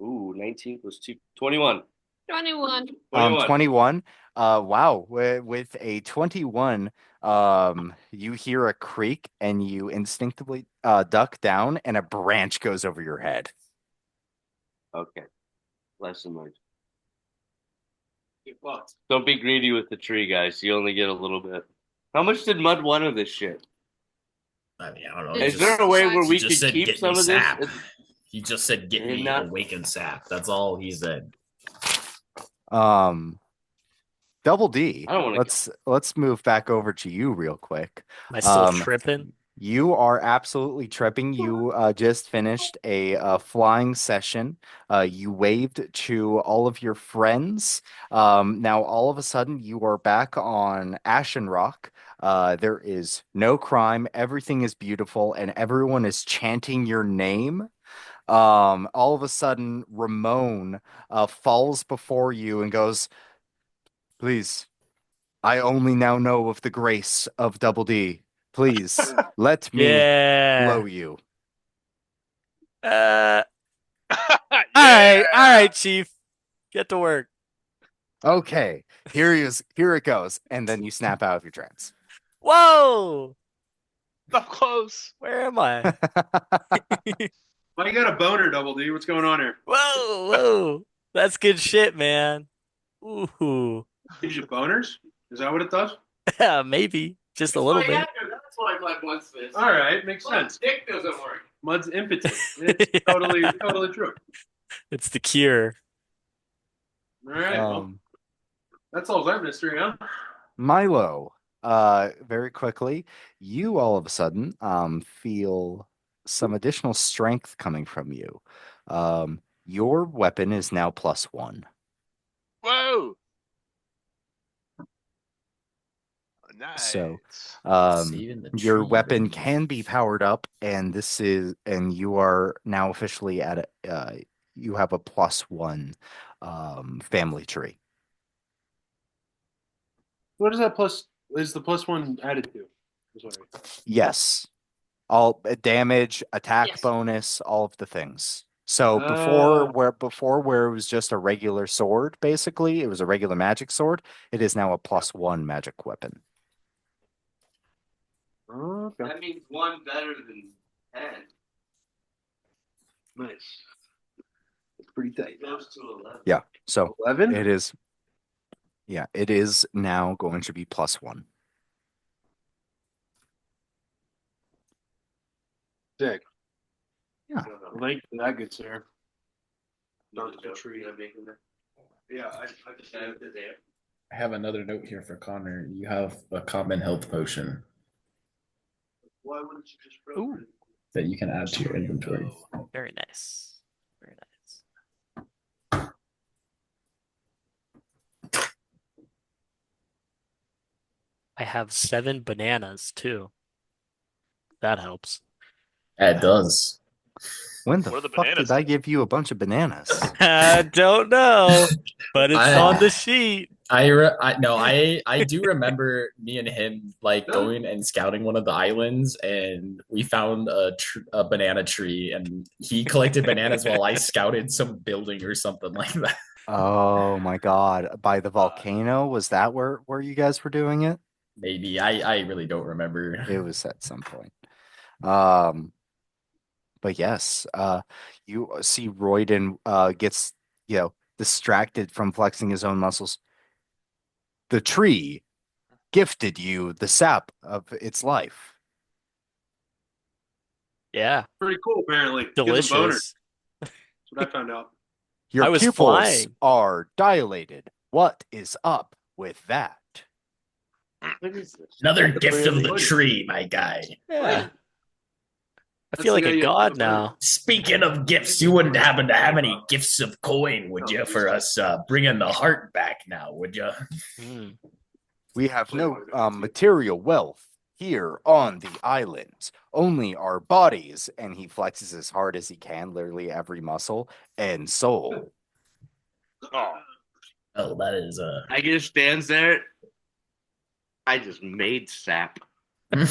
Ooh, 19 plus 2, 21.
21.
21. Wow. With a 21, you hear a creak and you instinctively duck down and a branch goes over your head.
Okay. Lesson learned.
Get fucked.
Don't be greedy with the tree, guys. You only get a little bit. How much did Mud want of this shit?
I mean, I don't know.
Is there a way where
he
we
just
could
said,
keep
"Get
some
me
of this?
sap." He just said, "Get me
Not-
awakened sap." That's all he said.
Um, Double D.
I don't wanna
Let's move back over to you real quick.
Am I still
Um,
tripping?
You are absolutely tripping. You just finished a flying session. You waved to all of your friends. Now, all of a sudden, you are back on Ashen Rock. There is no crime. Everything is beautiful, and everyone is chanting your name. All of a sudden, Ramon falls before you and goes, "Please, I only now know of the grace of Double D. Please, let me blow
Yeah.
you."
Uh,
Yeah.
all right, Chief. Get to work.
Okay, here it goes, and then you snap out of your trance.
Whoa!
Up close.
Where am I?
Why you got a boner, Double D? What's going on here?
Whoa, whoa. That's good shit, man. Ooh.
Gives you boners? Is that what it does?
Yeah, maybe. Just a little bit.
That's why my blood's this.
All right, makes sense.
Dick doesn't work.
Mud's impotent. It's totally true.
It's the cure.
All right, well, that solves that mystery, huh?
Milo, very quickly, you all of a sudden feel some additional strength coming from you. Your weapon is now +1.
Whoa. Nice.
So,
Saving the
your
tree,
weapon
baby.
can be powered up, and you are now officially at you have a +1 family tree.
What is that plus? Is the +1 added to? Sorry.
Yes, all damage, attack
Yes.
bonus, all of the things. So
Oh.
before where it was just a regular sword, basically, it was a regular magic sword. It is now a +1 magic weapon.
Okay.
That means one better than 10.
Nice. It's pretty tight.
Goes to 11.
Yeah. So
11?
it is. Yeah, it is now going to be +1.
Sick.
Yeah.
Well, thank you for that, good sir. Not the tree.
Yeah, I just added it there.
I have another note here for Connor. You have a common health potion
Why wouldn't you just
Ooh.
that you can add to your inventory.
Very nice. Very nice. I have 7 bananas too. That helps.
It does.
When the
What are the
fuck
bananas
did I
do?
give you a bunch of bananas?
I don't know, but it's
I-
on the sheet.
I do remember me and him like going and scouting one of the islands, and we found a banana tree, and he collected bananas while I scouted some building or something like that.
Oh my God. By the volcano, was that where you guys were doing it?
Maybe I really don't remember.
It was at some point. Um, but yes, you see Royden gets, distracted from flexing his own muscles. The tree gifted you the sap of its life.
Yeah,
Pretty cool, apparently. Gives them boners.
delicious.
That's what I found out.
Your
I was
pupils
flying.
are dilated. What is up with that?
Another
That's
gift of
really
the
funny.
tree, my guy.
Yeah. I
That's
feel like
the
a
guy you
god
have to
now.
Speaking of gifts, you wouldn't happen to have any gifts of coin, would you, for us bringing the heart back now, would you?
Mm.
We have no material wealth here on the island, only our bodies. And he flexes as hard as he can, literally every muscle and soul.
Oh.
Oh, that is
I just stands there. I just made sap.
did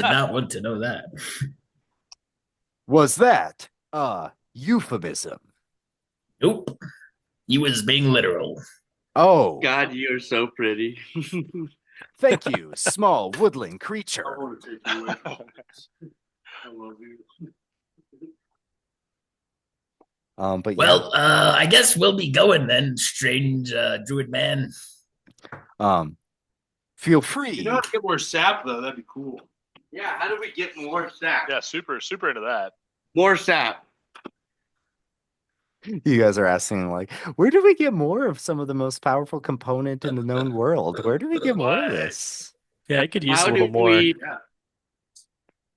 not want to know that.
Was that a euphemism?
Nope. He was being literal.
Oh,
God, you're so pretty.
thank you, small woodland
I
creature.
want to take you away from this. I love you.
But
Well, I guess we'll be going then, strange druid man.
feel
You
free.
know how to get more sap, though? That'd be cool.
Yeah, how do we get more sap?
Yeah, super into that.
More sap.
You guys are asking like, where do we get more of some of the most powerful component in the known world? Where do we get more of
What?
this?
Yeah, I could use a
How
little
did
more.
we?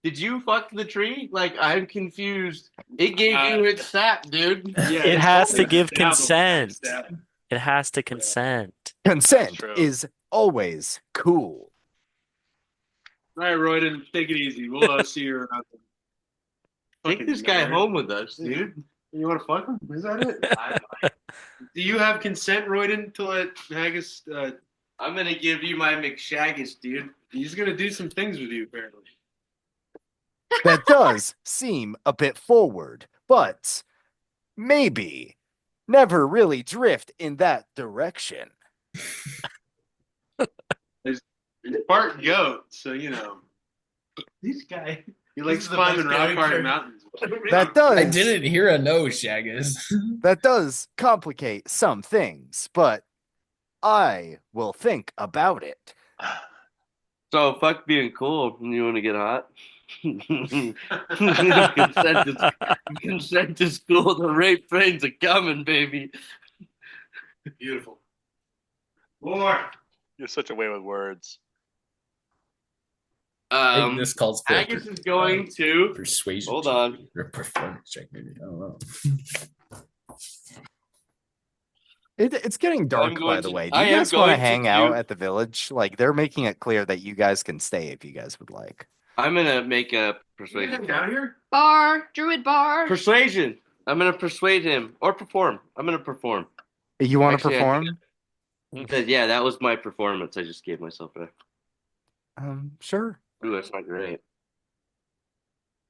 Did you fuck the tree? Like I'm confused. It gave you its sap, dude.
Yeah,
It
it's
has to
always
give
stab 'em,
consent.
stab 'em.
It has to consent.
Consent
true.
is always cool.
All right, Royden, take it easy. We'll see you around.
Take this guy home with us, dude.
You want to fuck him? Is that it? Do you have consent, Royden, to let Haggis?
I'm gonna give you my McShaggus, dude.
He's gonna do some things with you, apparently.
That does seem a bit forward, but maybe never really drift in that direction.
He's part goat, so
This guy.
he likes
This is the
climbing
best
rock hard
character.
mountains.
That does
I didn't hear a no, Shaggus.
that does complicate some things, but I will think about it.
So fuck being cool. You want to get hot? Consent to school. The rape trains are coming, baby.
Beautiful. More.
You're such a way with words.
This calls for
Haggis is going to.
persuasion.
Hold
check,
on.
or performance check, maybe. I don't know.
It's getting dark,
going
by the
to-
way. Do
I
you
am
guys want to
going to
hang out
do-
at the village? Like, they're making it clear that you guys can stay if you guys would like.
I'm gonna make a
You
persuasion.
out here?
Bar, druid bar.
Persuasion. I'm gonna persuade him or perform. I'm gonna perform.
You want to
Actually, I
perform?
Yeah, that was my performance. I just gave myself a.
Sure.
Ooh, that's not great.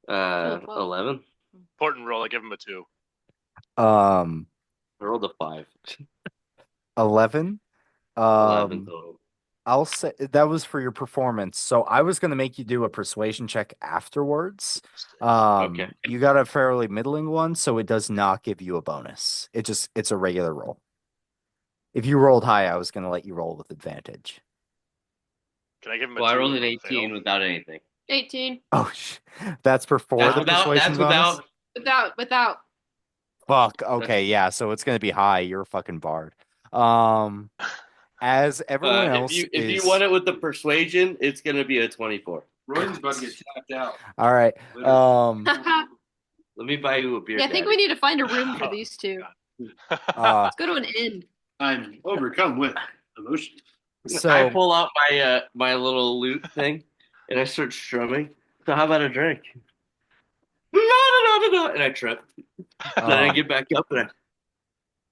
Oh, well.
11.
Important roll. I give him a 2.
Um,
I rolled a 5.
11.
11 total.
I'll say that was for your performance. So I was going to make you do a persuasion check afterwards.
Okay.
You got a fairly middling one, so it does not give you a bonus. It's a regular roll. If you rolled high, I was going to let you roll with advantage.
Can I give him a
Well,
2?
I rolled an
and
18
fail?
without anything.
18.
Oh, that's before
That's
the
without.
persuasion
That's
bonus?
without.
Without.
Fuck. Okay, yeah. So it's going to be high. You're a fucking bard. As everyone else
If you
is
want it with the persuasion, it's gonna be a 24.
Royden's about to get tapped out.
all right.
Let me buy you a beer.
Yeah, I think
Daddy.
we need to find a room for these two.
Uh,
Let's go to an inn.
I'm overcome with emotion.
I
so
pull out my my little lute thing, and I start strumming. So how about a drink? No, no, no, no, no. And I trip. Then I
um,
get back up and I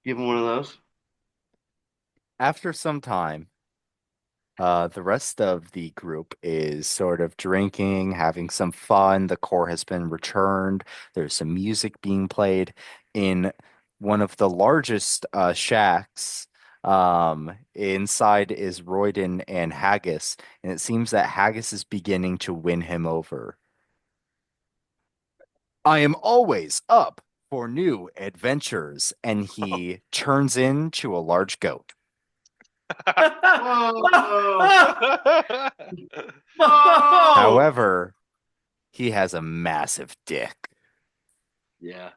give him one of those.
after some time, the rest of the group is sort of drinking, having some fun. The core has been returned. There's some music being played in one of the largest shacks. Inside is Royden and Haggis, and it seems that Haggis is beginning to win him over. I am always up for new adventures, and he turns into a large goat. However, he has a massive dick.
Yeah.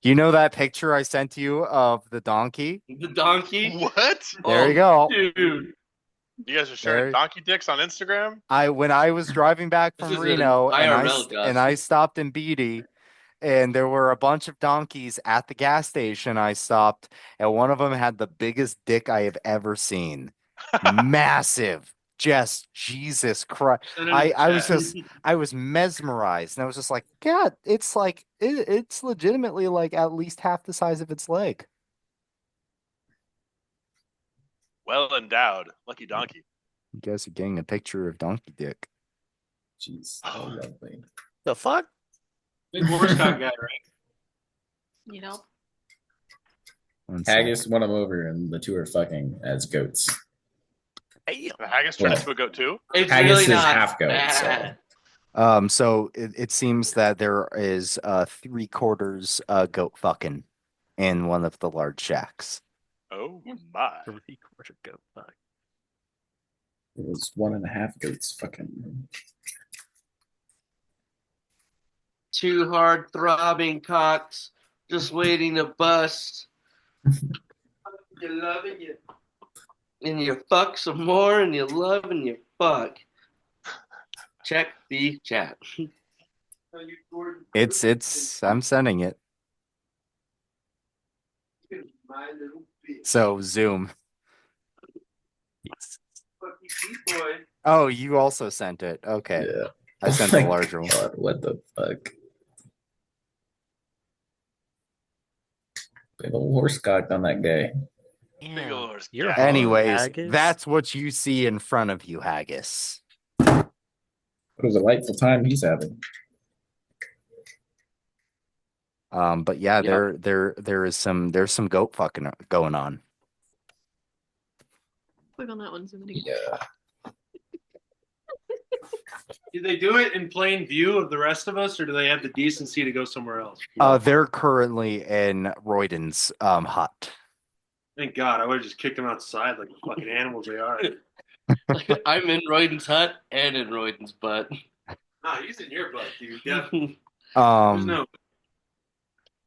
You know that picture I sent you of the donkey?
The donkey.
What?
There you go.
Dude.
You guys are sharing
There-
donkey dicks on Instagram?
When I was driving back
This
from
is an
Reno
IRL, Gus.
and I stopped in Beatty, and there were a bunch of donkeys at the gas station. I stopped, and one of them had the biggest dick I have ever seen. Massive. Just Jesus Christ. I was mesmerized, and I was just like, God, it's like it's legitimately like at least half the size of its leg.
Well endowed. Lucky donkey.
You guys are getting a picture of donkey dick.
Jeez, oh, lovely.
The fuck?
Big horsecock guy, right?
You know?
One sec.
Haggis won him over, and the two are fucking as goats.
The haggis turned into a goat too?
It's
Haggis
really
is
not
half goat, so
bad.
So it seems that there is 3/4 goat fucking in one of the large shacks.
Oh my.
3/4 goat. Fuck.
it was 1.5 goats. Fucking.
Two hard throbbing cocks just waiting to bust. You love and you fuck some more, and you love and you fuck. Check the chat.
I'm sending it. So Zoom. Oh, you also sent it. Okay.
Yeah.
I sent the larger one.
God, what the fuck? Big old horse cock on that guy.
Big
Damn,
ol' horse
you're
cock.
hung,
Anyways,
Haggis?
that's what you see in front of you, Haggis.
What a delightful time he's having.
But yeah,
Yep.
there's some goat fucking going on.
Click on that one. Zoom it again.
Yeah.
Do they do it in plain view of the rest of us, or do they have the decency to go somewhere else?
They're currently in Royden's hut.
Thank God, I would have just kicked them outside like the fucking animals they are.
I'm in Royden's hut and in Royden's butt.
Nah, he's in your butt, dude. Yeah. There's
Um,
no.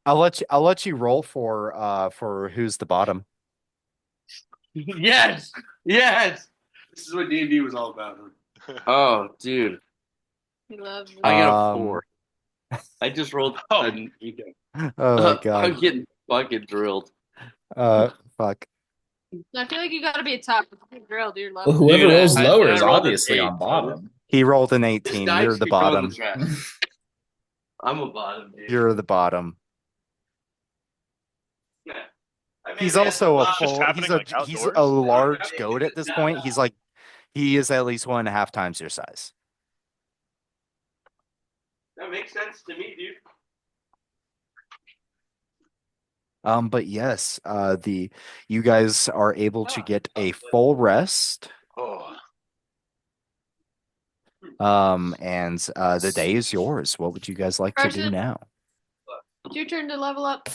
I'll let you roll for who's the bottom.
Yes. Yes.
This is what D&D was all about. Huh?
Oh, dude.
He loves it.
I got a
Um,
4. I just rolled.
Oh.
An,
Oh my
I'm
God.
getting fucking drilled.
Fuck.
I feel like you gotta be a top drill, dude.
Well,
Love.
whoever
Dude,
rolls lower
I
is
rolled an
obviously
8,
on bottom.
He rolled an
This
18.
dice
You're the
could go in
bottom.
the trash. I'm a bottom, dude.
You're the bottom.
Yeah. I mean,
He's
man,
also a
This is just
full.
happening, like,
He's
outdoors?
a large goat at this point. He is at least 1.5 times your size.
That makes sense to me, dude.
But yes, you guys are able to get a full rest.
Oh,
And the day is yours. What would you guys like to do
Carson?
now?
It's your turn to level up.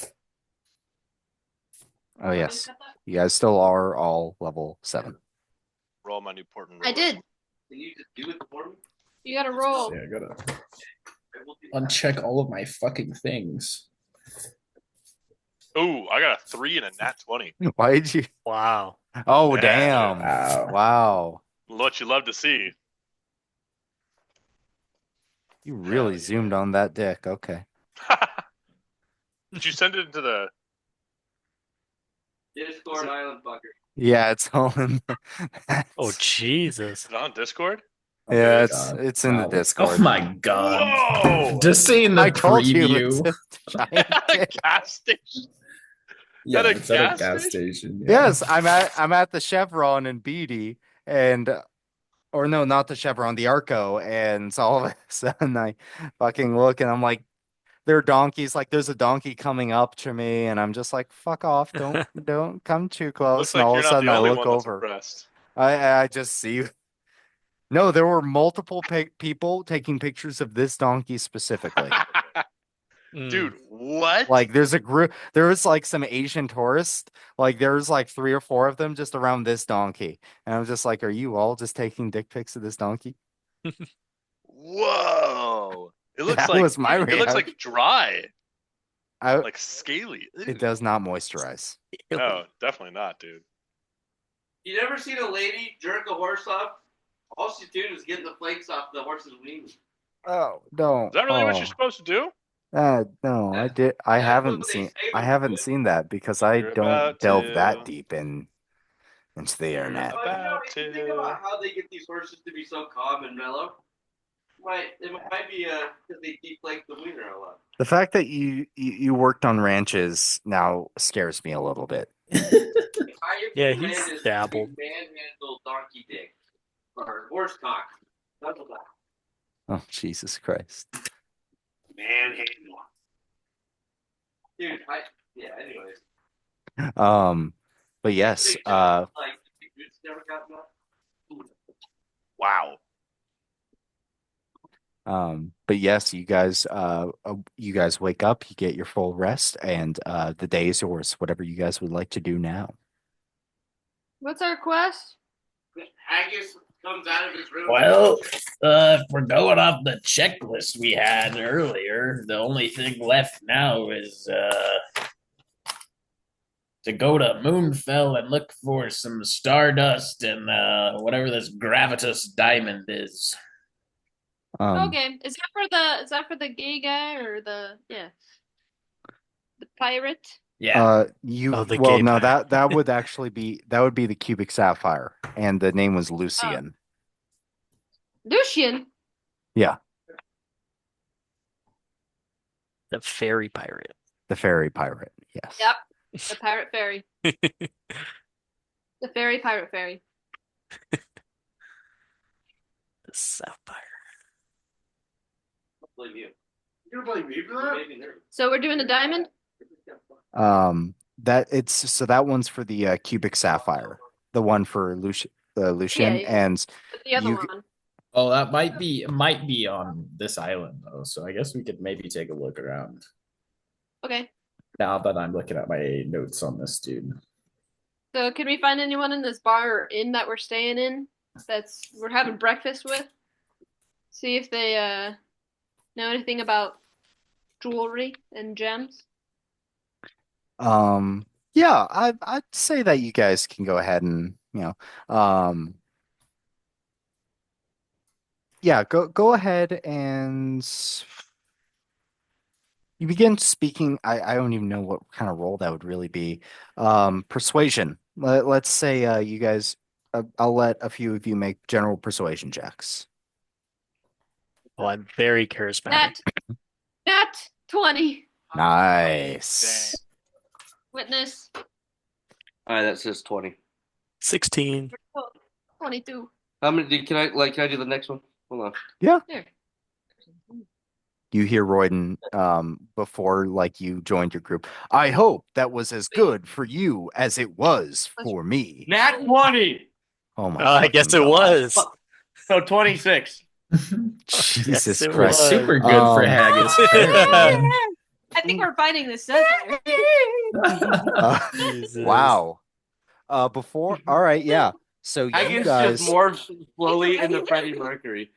Oh yes, you guys still are all level 7.
roll my new port and
I
roll.
did.
Can you just do it for me?
You gotta roll.
Yeah, I gotta uncheck all of my fucking things.
Ooh, I got a 3 and a nat 20.
Why did you?
Wow.
Oh
Yeah.
damn!
Wow.
Wow,
What you love to see.
you really
Hell
zoomed on that dick. Okay.
Did you send it into the?
Discord Island fucker.
Yeah, it's all in.
Oh, Jesus.
Is it on Discord?
Yeah,
Oh,
it's
God.
it's in the
Wow.
Discord.
Oh my God.
Whoa!
Just seeing the
I told you it's
preview.
a giant
At a
dick.
gas station.
Yeah,
At a
it's at a
gas
gas
station?
station. Yeah.
Yes, I'm at the Chevron in Beatty, and or no, not the Chevron, the Arco, and so all of a sudden I fucking look and I'm like, there are donkeys. Like there's a donkey coming up to me, and I'm just like, fuck off, don't come too close.
Looks
And
like
all
you're
of a
not
sudden
the
I
only
look
one that's
over.
impressed.
I just see. No, there were multiple people taking pictures of this donkey specifically.
Dude, what?
Like there's a group, there was like some Asian tourists, like there's like 3 or 4 of them just around this donkey. And I'm just like, are you all just taking dick pics of this donkey?
Whoa! It looks
That
like
was my
it looks
reaction.
like dry,
I,
like scaly.
it does not moisturize.
No, definitely not, dude.
You never seen a lady jerk a horse off? All she's doing is getting the flakes off the horse's wings.
Oh, no.
Is that really what you're supposed to do?
No, I
That's
haven't
what they
seen,
say
I
when
haven't
you do it.
seen that because I
You're
don't
about
delve
to.
that deep into the
You're
internet.
Well,
about
if you
to.
think about how they get these horses to be so calm and mellow, it might be because they deflate the wiener a lot.
The fact that you worked on ranches now scares me a little bit.
Yeah, he's dabbled.
Manhandle donkey dick or horse cock. That's what that.
Oh, Jesus Christ.
Manhandle.
Dude, anyways.
But yes,
Like, it's never gotten that.
Wow.
but yes, you guys wake up, you get your full rest, and the day is yours. Whatever you guys would like to do now.
What's our quest?
Haggis Comes out of his room.
Well, if we're going off the checklist we had earlier, the only thing left now is to go to Moonfell and look for some stardust and whatever this gravitas diamond is.
Okay. Is that for the gay guy or the pirate?
Yeah.
Oh, the
well,
gay
no,
pirate.
that would actually be the cubic sapphire, and the name was Lucian.
Lucian.
Yeah,
The fairy pirate.
the fairy pirate. Yes.
Yep. The pirate fairy. The fairy pirate fairy.
The sapphire.
Blame you.
You're gonna blame me for that?
So we're doing the diamond?
That one's for the cubic sapphire, the one for Lucian,
Yeah.
and
But the other
you
one.
Oh, that might be on this island though. So I guess we could maybe take a look around.
Okay.
Now that I'm looking at my notes on this dude.
So can we find anyone in this bar or inn that we're staying in we're having breakfast with? See if they know anything about jewelry and gems.
Yeah, I'd say that you guys can go ahead and yeah, go ahead and you begin speaking. I don't even know what kind of role that would really be. Persuasion. Let's say you guys. I'll let a few of you make general persuasion checks.
Oh, I'm very charismatic.
Nat 20.
Nice.
Witness.
All right, that says 20.
16.
22.
How many? Can I do the next one? Hold on.
Here.
You hear Royden before you joined your group. I hope that was as good for you as it was for me.
Nat 20.
Oh my
I guess
fucking
it
God.
was.
So 26.
Jesus
Yes, it
Christ.
was.
Super good for haggis. apparently.
I think we're fighting the Sith.
Jesus.
Wow. All right, yeah. So
I
you
guess
guys
just more slowly into Freddie Mercury.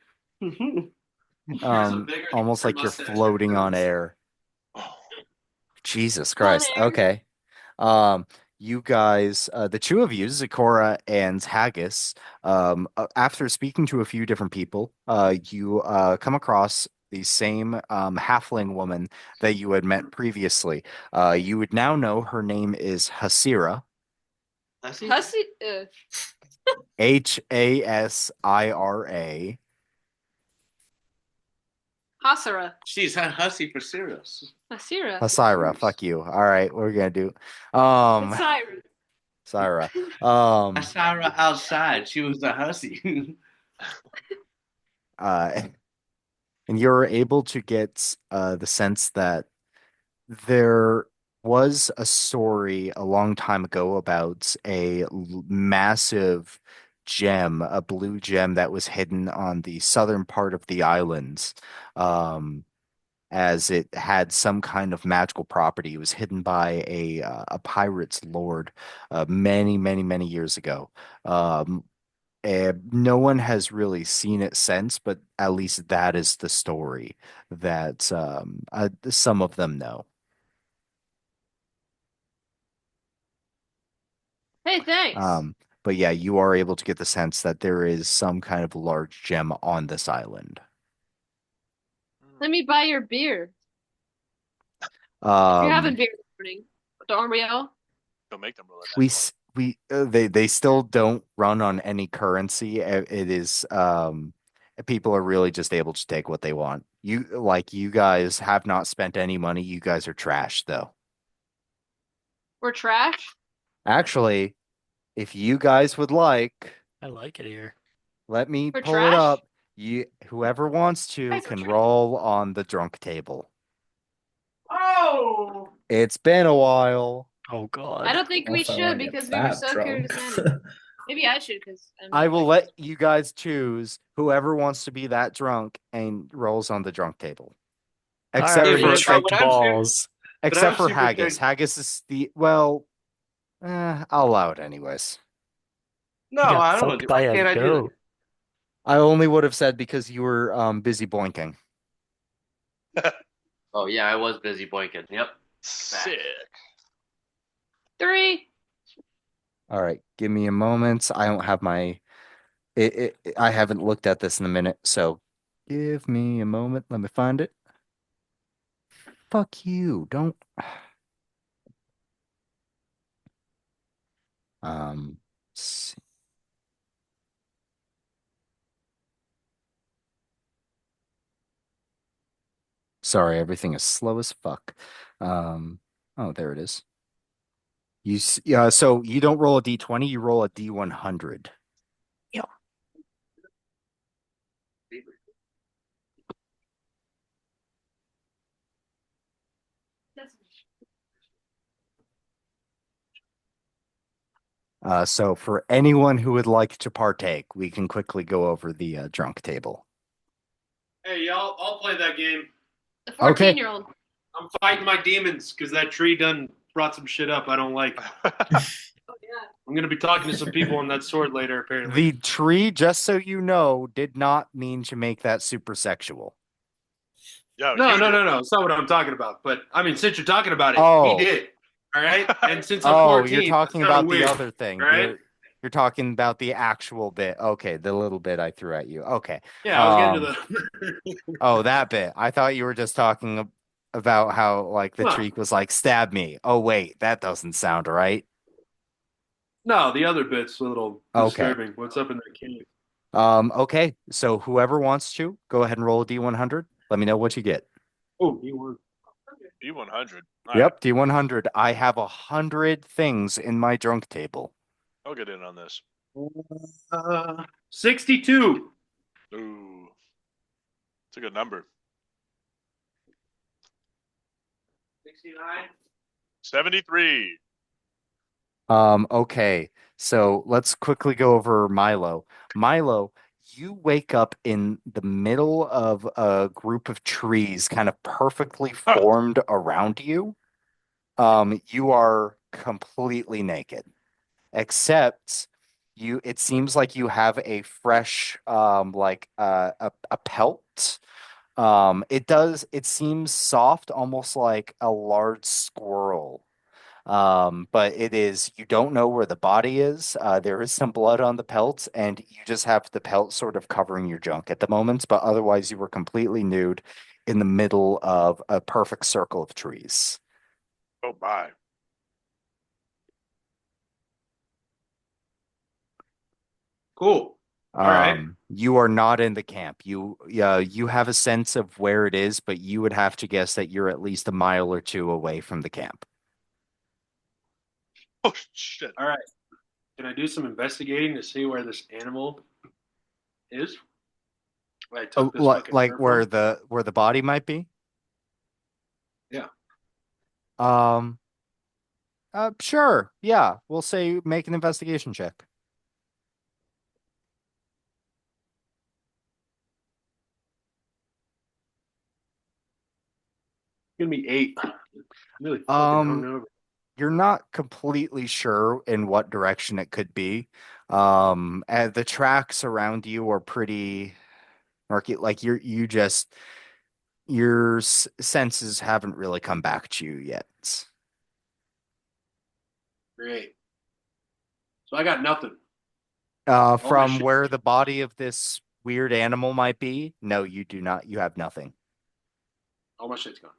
almost like you're floating on air. Jesus
On
Christ.
air.
Okay. You guys, the two of you, Zikora and Haggis, after speaking to a few different people, you come across the same halfling woman that you had met previously. You would now know her name is Hasira,
Hussy,
Hasira.
Hasara.
She's a hussy for serious.
Hasira.
Hasira, fuck you. All right, what we're gonna do.
Hasira.
Syra.
I saw her outside. She was a hussy.
And you're able to get the sense that there was a story a long time ago about massive gem, a blue gem that was hidden on the southern part of the islands, as it had some kind of magical property. It was hidden by a pirate's lord many, many, many years ago. Um, no one has really seen it since, but at least that is the story that some of them know.
Hey, thanks.
But yeah, you are able to get the sense that there is some kind of large gem on this island.
Let me buy your beer. You're having
Um,
beer this morning. Don't we all?
Don't make them roll it.
we they still don't run on any currency. It is people are really just able to take what they want. You guys have not spent any money. You guys are trash though.
We're trash.
Actually, if you guys would like,
I like it here.
let me
We're
pull it
trash?
up. Whoever wants to can roll on the drunk table.
Oh!
It's been a while.
Oh God.
I don't think we
If I
should
wanna get
because we were
that
so
drunk.
charismatic. Maybe I should because
I will let you guys choose whoever wants to be that drunk and rolls on the drunk table.
I
Except
already
for
tripped
but I'm
balls.
except for
super
Haggis.
charismatic.
Haggis is I'll allow it anyways.
No,
He got
I don't want
fucked
to.
by
Why
a
can't I do that?
goat.
I only would have said because you were busy boinking.
Oh yeah, I was busy boinking. Yep.
Sick.
3.
All right, give me a moment. I don't have my I haven't looked at this in a minute, so give me a moment. Let me find it. Fuck you. Don't s- sorry, everything is slow as fuck. Oh, there it is. Yeah, so you don't roll a D20, you roll a D100. So for anyone who would like to partake, we can quickly go over the drunk table.
Hey, y'all, I'll play that game.
The
Okay.
14-year-old.
I'm fighting my demons because that tree done brought some shit up I don't like. I'm gonna be talking to some people on that sword later, apparently.
The tree, just so you know, did not mean to make that super sexual.
Yo,
No,
you
no,
did.
no, no. It's not what I'm talking about. But I mean, since you're talking about it, he
Oh,
did. All right. And since I'm
oh, you're
14, that's
talking
kind of
about the
weird.
other
All
thing.
right.
You're talking about the actual bit. Okay, the little bit I threw at you. Okay.
Yeah, I was getting to
Um,
the.
oh, that bit. I thought you were just talking about how like the
Well,
tree was like, stab me. Oh, wait, that doesn't sound right.
no, the other bit's a little
Okay.
disturbing. What's up in that cave?
Okay. So whoever wants to, go ahead and roll a D100. Let me know what you get.
Oh, he won.
D100. All right,
Yep, D100. I have 100 things in my drunk table.
I'll get in on this.
62.
Ooh, it's a good number.
69.
73.
Okay, so let's quickly go over Milo. Milo, you wake up in the middle of a group of trees kind of perfectly
Huh.
formed around you. You are completely naked, except it seems like you have a fresh, like a pelt. It seems soft, almost like a large squirrel. But you don't know where the body is. There is some blood on the pelt, and you just have the pelt sort of covering your junk at the moment, but otherwise you were completely nude in the middle of a perfect circle of trees.
Oh, bye.
Cool. All right.
You are not in the camp. You have a sense of where it is, but you would have to guess that you're at least a mile or two away from the camp.
Oh, shit.
All right. Can I do some investigating to see where this animal is? Where I took this fucking
Like
fur from?
where the body might be.
Yeah.
Um, sure. Yeah, we'll say make an investigation check.
It's gonna be 8. I'm really fucking
Um,
hungover.
you're not completely sure in what direction it could be. And the tracks around you are pretty murky. Like your senses haven't really come back to you yet.
Great. So I got nothing. All my
From
shit.
where the body of this weird animal might be, no, you do not. You have nothing.
All my shit's gone.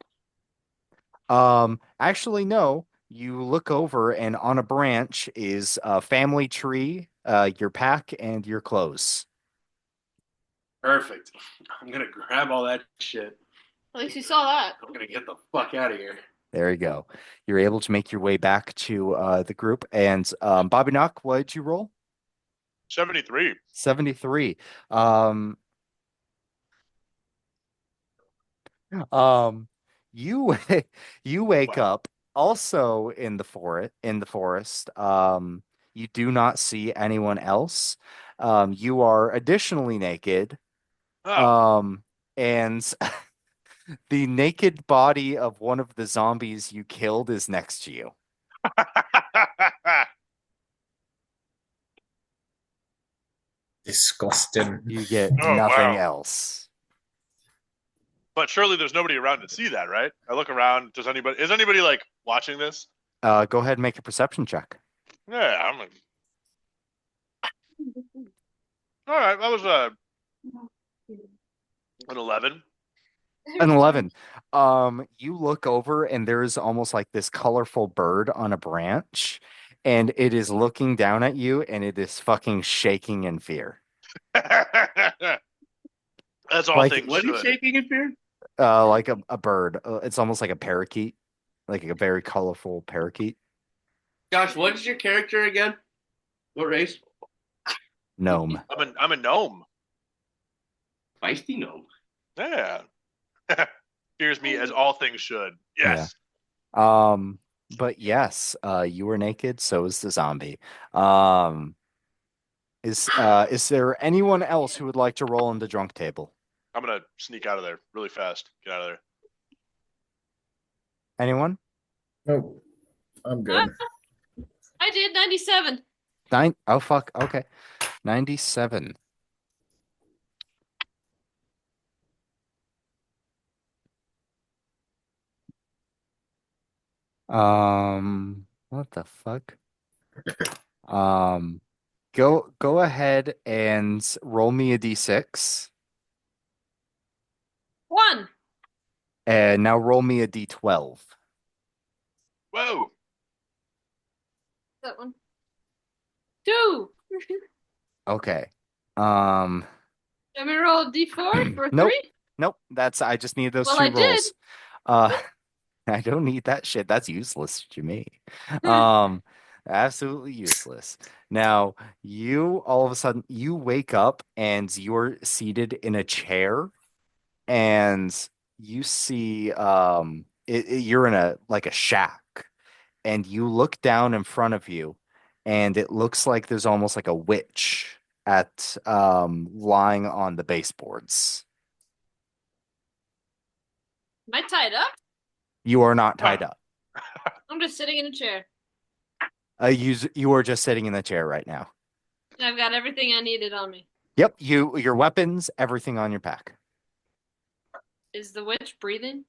Actually, no. You look over, and on a branch is a family tree, your pack, and your clothes.
Perfect. I'm gonna grab all that shit.
At least you saw that.
I'm gonna get the fuck out of here.
There you go. You're able to make your way back to the group. And Bobby Knock, what did you roll?
73.
73. Um, um, you you wake
Wow.
up also in the forest. You do not see anyone else. You are additionally naked.
Oh.
Um, and the naked body of one of the zombies you killed is next to you.
Disgusting.
You get
Oh,
nothing
wow.
else.
But surely there's nobody around to see that, right? I look around. Is anybody like watching this?
Go ahead and make a perception check.
Yeah, I'm like, all right. That was an 11.
An 11. You look over and there's almost like this colorful bird on a branch, and it is looking down at you and it is fucking shaking in fear.
As all
Like
things
What are you
should.
shaking in fear?
like a bird. It's almost like a parakeet, like a very colorful parakeet.
Josh, what is your character again? What race?
Gnome.
I'm a gnome.
Feisty gnome.
Yeah. Fears me as all things should.
Yeah.
Yes.
But yes, you were naked, so is the zombie. Um, is there anyone else who would like to roll in the drunk table?
I'm gonna sneak out of there really fast. Get out of there.
Anyone?
Nope. I'm good.
I did 97.
Nine? Oh fuck. Okay. 97. What the fuck? Um, go ahead and roll me a d6,
1.
and now roll me a d12.
Whoa.
That one. 2.
Okay. Um,
Let me roll a d4 for
nope,
3.
nope. I just need those
Well,
two
I did.
rolls. Uh, I don't need that shit. That's useless to me. Um, Absolutely useless. Now, you all of a sudden you wake up and you're seated in a chair and you see you're in a like a shack and you look down in front of you and it looks like there's almost like a witch at lying on the baseboards.
Am I tied up?
You are not tied
Wow.
up.
I'm just sitting in a chair.
You are just sitting in the chair right now.
I've got everything I needed on me.
Yep, your weapons, everything on your pack.
Is the witch breathing?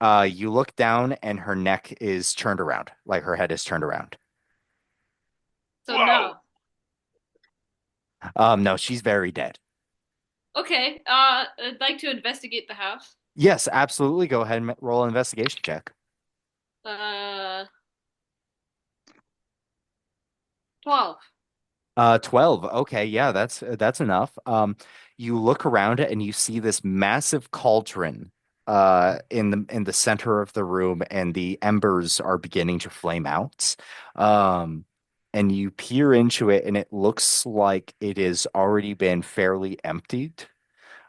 You look down and her neck is turned around, like her head is turned around.
So
Whoa.
no.
No, she's very dead.
Okay. I'd like to investigate the house.
Yes, absolutely. Go ahead and roll an investigation check.
12.
12. Okay, yeah, that's enough. You look around it and you see this massive cauldron in the center of the room, and the embers are beginning to flame out. Um, and you peer into it, and it looks like it has already been fairly emptied.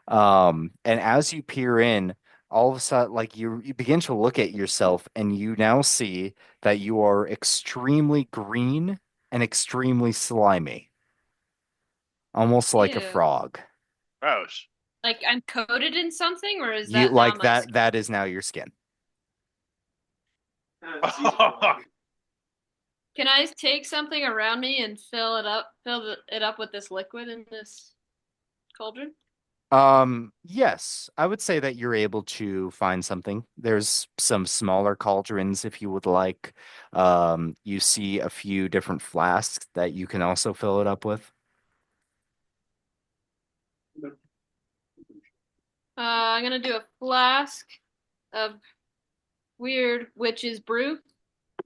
And as you peer in, all of a sudden, like you begin to look at yourself, and you now see that you are extremely green and extremely slimy, almost like a
Ew.
frog.
Gross.
Like I'm coated in something, or is
You
that now
like
my
that
skin?
that is now your skin.
Can I take something around me and fill it up with this liquid in this cauldron?
Yes, I would say that you're able to find something. There's some smaller cauldrons if you would like. You see a few different flasks that you can also fill it up with.
I'm gonna do a flask of weird witch's brew.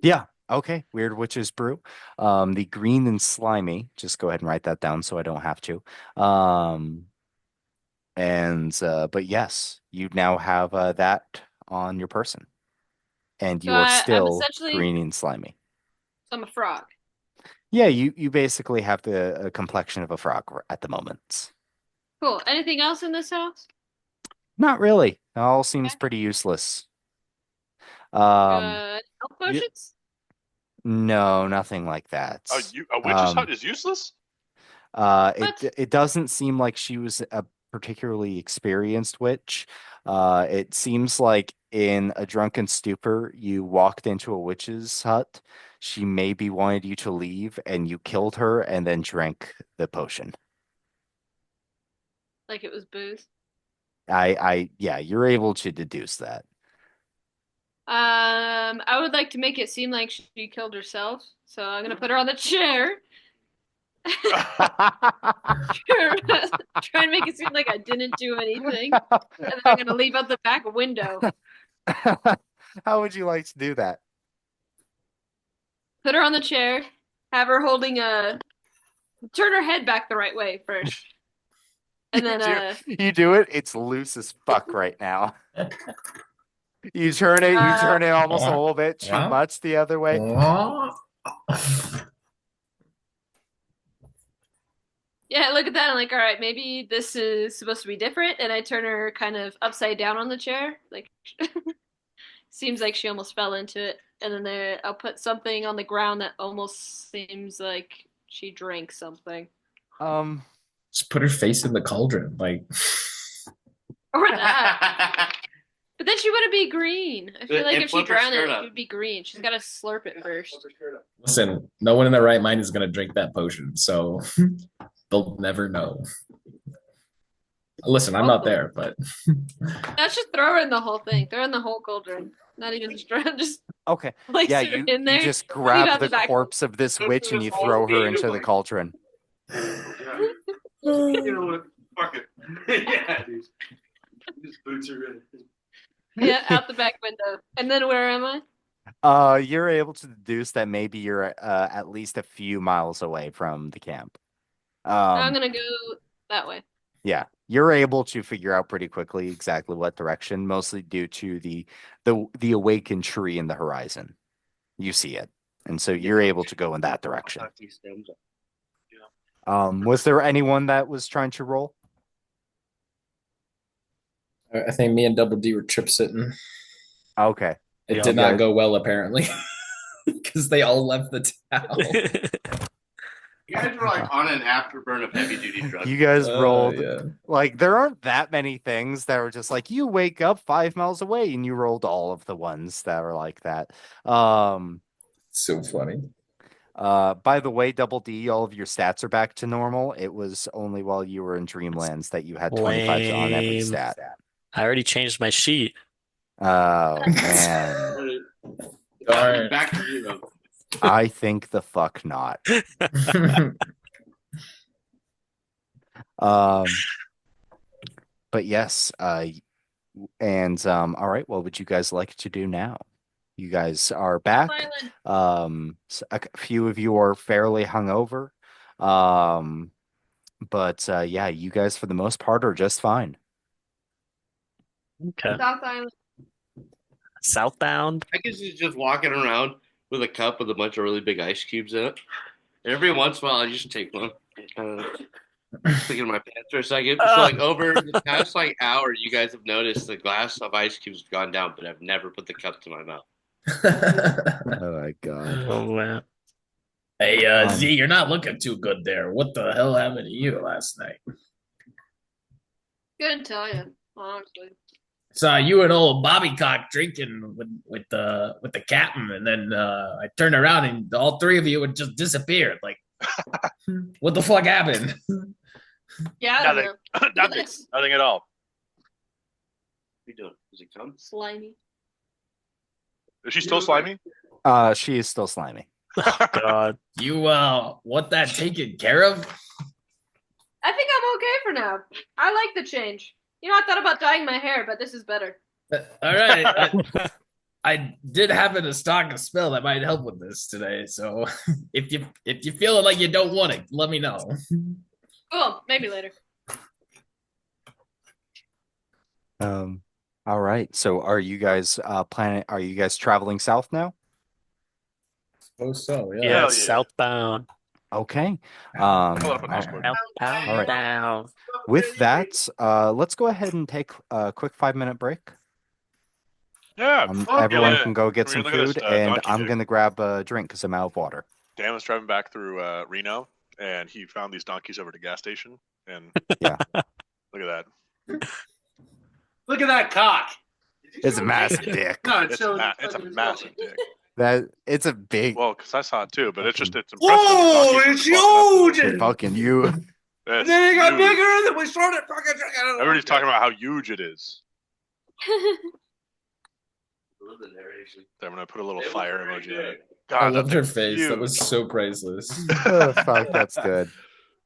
Yeah. Okay. Weird Witch's Brew. The green and slimy. Just go ahead and write that down so I don't have to. Um, but yes, you now have that on your person, and
So
you are
I'm
still
essentially
green and slimy.
I'm a frog.
Yeah, you basically have the complexion of a frog at the moment.
Cool. Anything else in this house?
Not really. It all seems
Okay.
pretty useless. Um,
Health
you,
potions?
no, nothing like that.
A witch's hut
Um,
is useless?
What?
it doesn't seem like she was a particularly experienced witch. It seems like in a drunken stupor, you walked into a witch's hut. She maybe wanted you to leave, and you killed her and then drank the potion.
like it was booze.
Yeah, you're able to deduce that.
I would like to make it seem like she killed herself, so I'm gonna put her on the chair. Try and make it seem like I didn't do anything, and then I'm gonna leave out the back window.
How would you like to do that?
Put her on the chair. Have her holding a. Turn her head back the right way first, and then
You do it. It's loose as fuck right now. You turn it almost a little bit too much the other way.
Yeah, look at that. I'm like, all right, maybe this is supposed to be different. And I turn her kind of upside down on the chair. Like, seems like she almost fell into it. And then I'll put something on the ground that almost seems like she drank something.
Just put her face in the cauldron, like.
Or that. But then she wouldn't be green. I feel like if she drowned it, she would be green. She's got to slurp it first.
Listen, no one in their right mind is going to drink that potion, so they'll never know. Listen, I'm not there, but
Let's just throw her in the whole thing. Throw her in the whole cauldron. Not even just drown. Just
okay.
place
Yeah,
her in there.
You just grab the
back.
corpse of this witch and you throw her into the cauldron.
You know what? Fuck it. Yeah, dude. His boots are in.
Yeah, out the back window. And then where am I?
You're able to deduce that maybe you're at least a few miles away from the camp.
I'm gonna go that way.
Yeah, you're able to figure out pretty quickly exactly what direction, mostly due to the awakened tree in the horizon. You see it, and so you're able to go in that direction. Was there anyone that was trying to roll?
I think me and Double D were trip sitting.
Okay.
It did not go well, apparently, because they all left the town.
You guys were like on an afterburn of heavy duty drugs.
You guys rolled
yeah.
like there aren't that many things that were just like you wake up 5 miles away and you rolled all of the ones that were like that.
So funny.
By the way, Double D, all of your stats are back to normal. It was only while you were in Dreamlands that you had 25 on every stat.
I already changed my sheet.
Oh man.
Darn. Back to zero.
I think the fuck not. But yes, and all right, what would you guys like to do now? You guys are back. So a few of you are fairly hungover. But yeah, you guys for the most part are just fine.
Okay.
South Island.
Southbound.
I guess he's just walking around with a cup with a bunch of really big ice cubes in it. Every once in a while, I just take one. Stick it in my pants for a second. So, like, over the past, like, hour, you guys have noticed the glass of ice cubes have gone down, but I've never put the cup to my mouth.
Oh, my God.
Oh, wow.
Hey, Z, you're not looking too good there. What the hell happened to you last night?
Couldn't tell you, honestly.
Saw you and old Bobbycock drinking with the captain, and then I turned around and all three of you had just disappeared. Like, what the fuck happened?
Yeah, I don't know.
Nothing at all.
What are you doing? Does it come?
Slimy.
Is she still slimy?
She is still slimy.
Oh, God.
You want that taken care of?
I think I'm okay for now. I like the change. You know, I thought about dyeing my hair, but this is better.
All right. I did happen to stock a spell that might help with this today. So if you feel like you don't want it, let me know.
Cool. Maybe later.
All right. So are you guys are you guys traveling south now?
Suppose so, yeah.
Yeah,
yeah.
southbound.
Okay.
Pull up on Discord.
Southbound.
All right.
Down.
With that, let's go ahead and take a quick 5-minute break.
Yeah.
Everyone can go get
Can we
some
look at this,
food, and
donkey
I'm
dick?
going to grab a drink because I'm out of water.
Dan was driving back through Reno, and he found these donkeys over at a gas station. And
Yeah.
look at that.
Look at that cock.
It's a massive dick.
No,
It's a massive dick.
It's a big
Well, because I saw it too, but it's impressive.
Whoa,
Donkeys
it's
just walking up to
huge!
fucking you.
And then it got
huge.
bigger, and then we started fucking drinking.
Everybody's talking about how huge it is. I'm gonna put a little fire emoji in it. God,
I
that
loved her
thing's
face. That
huge.
was so priceless.
Oh, fuck, that's good.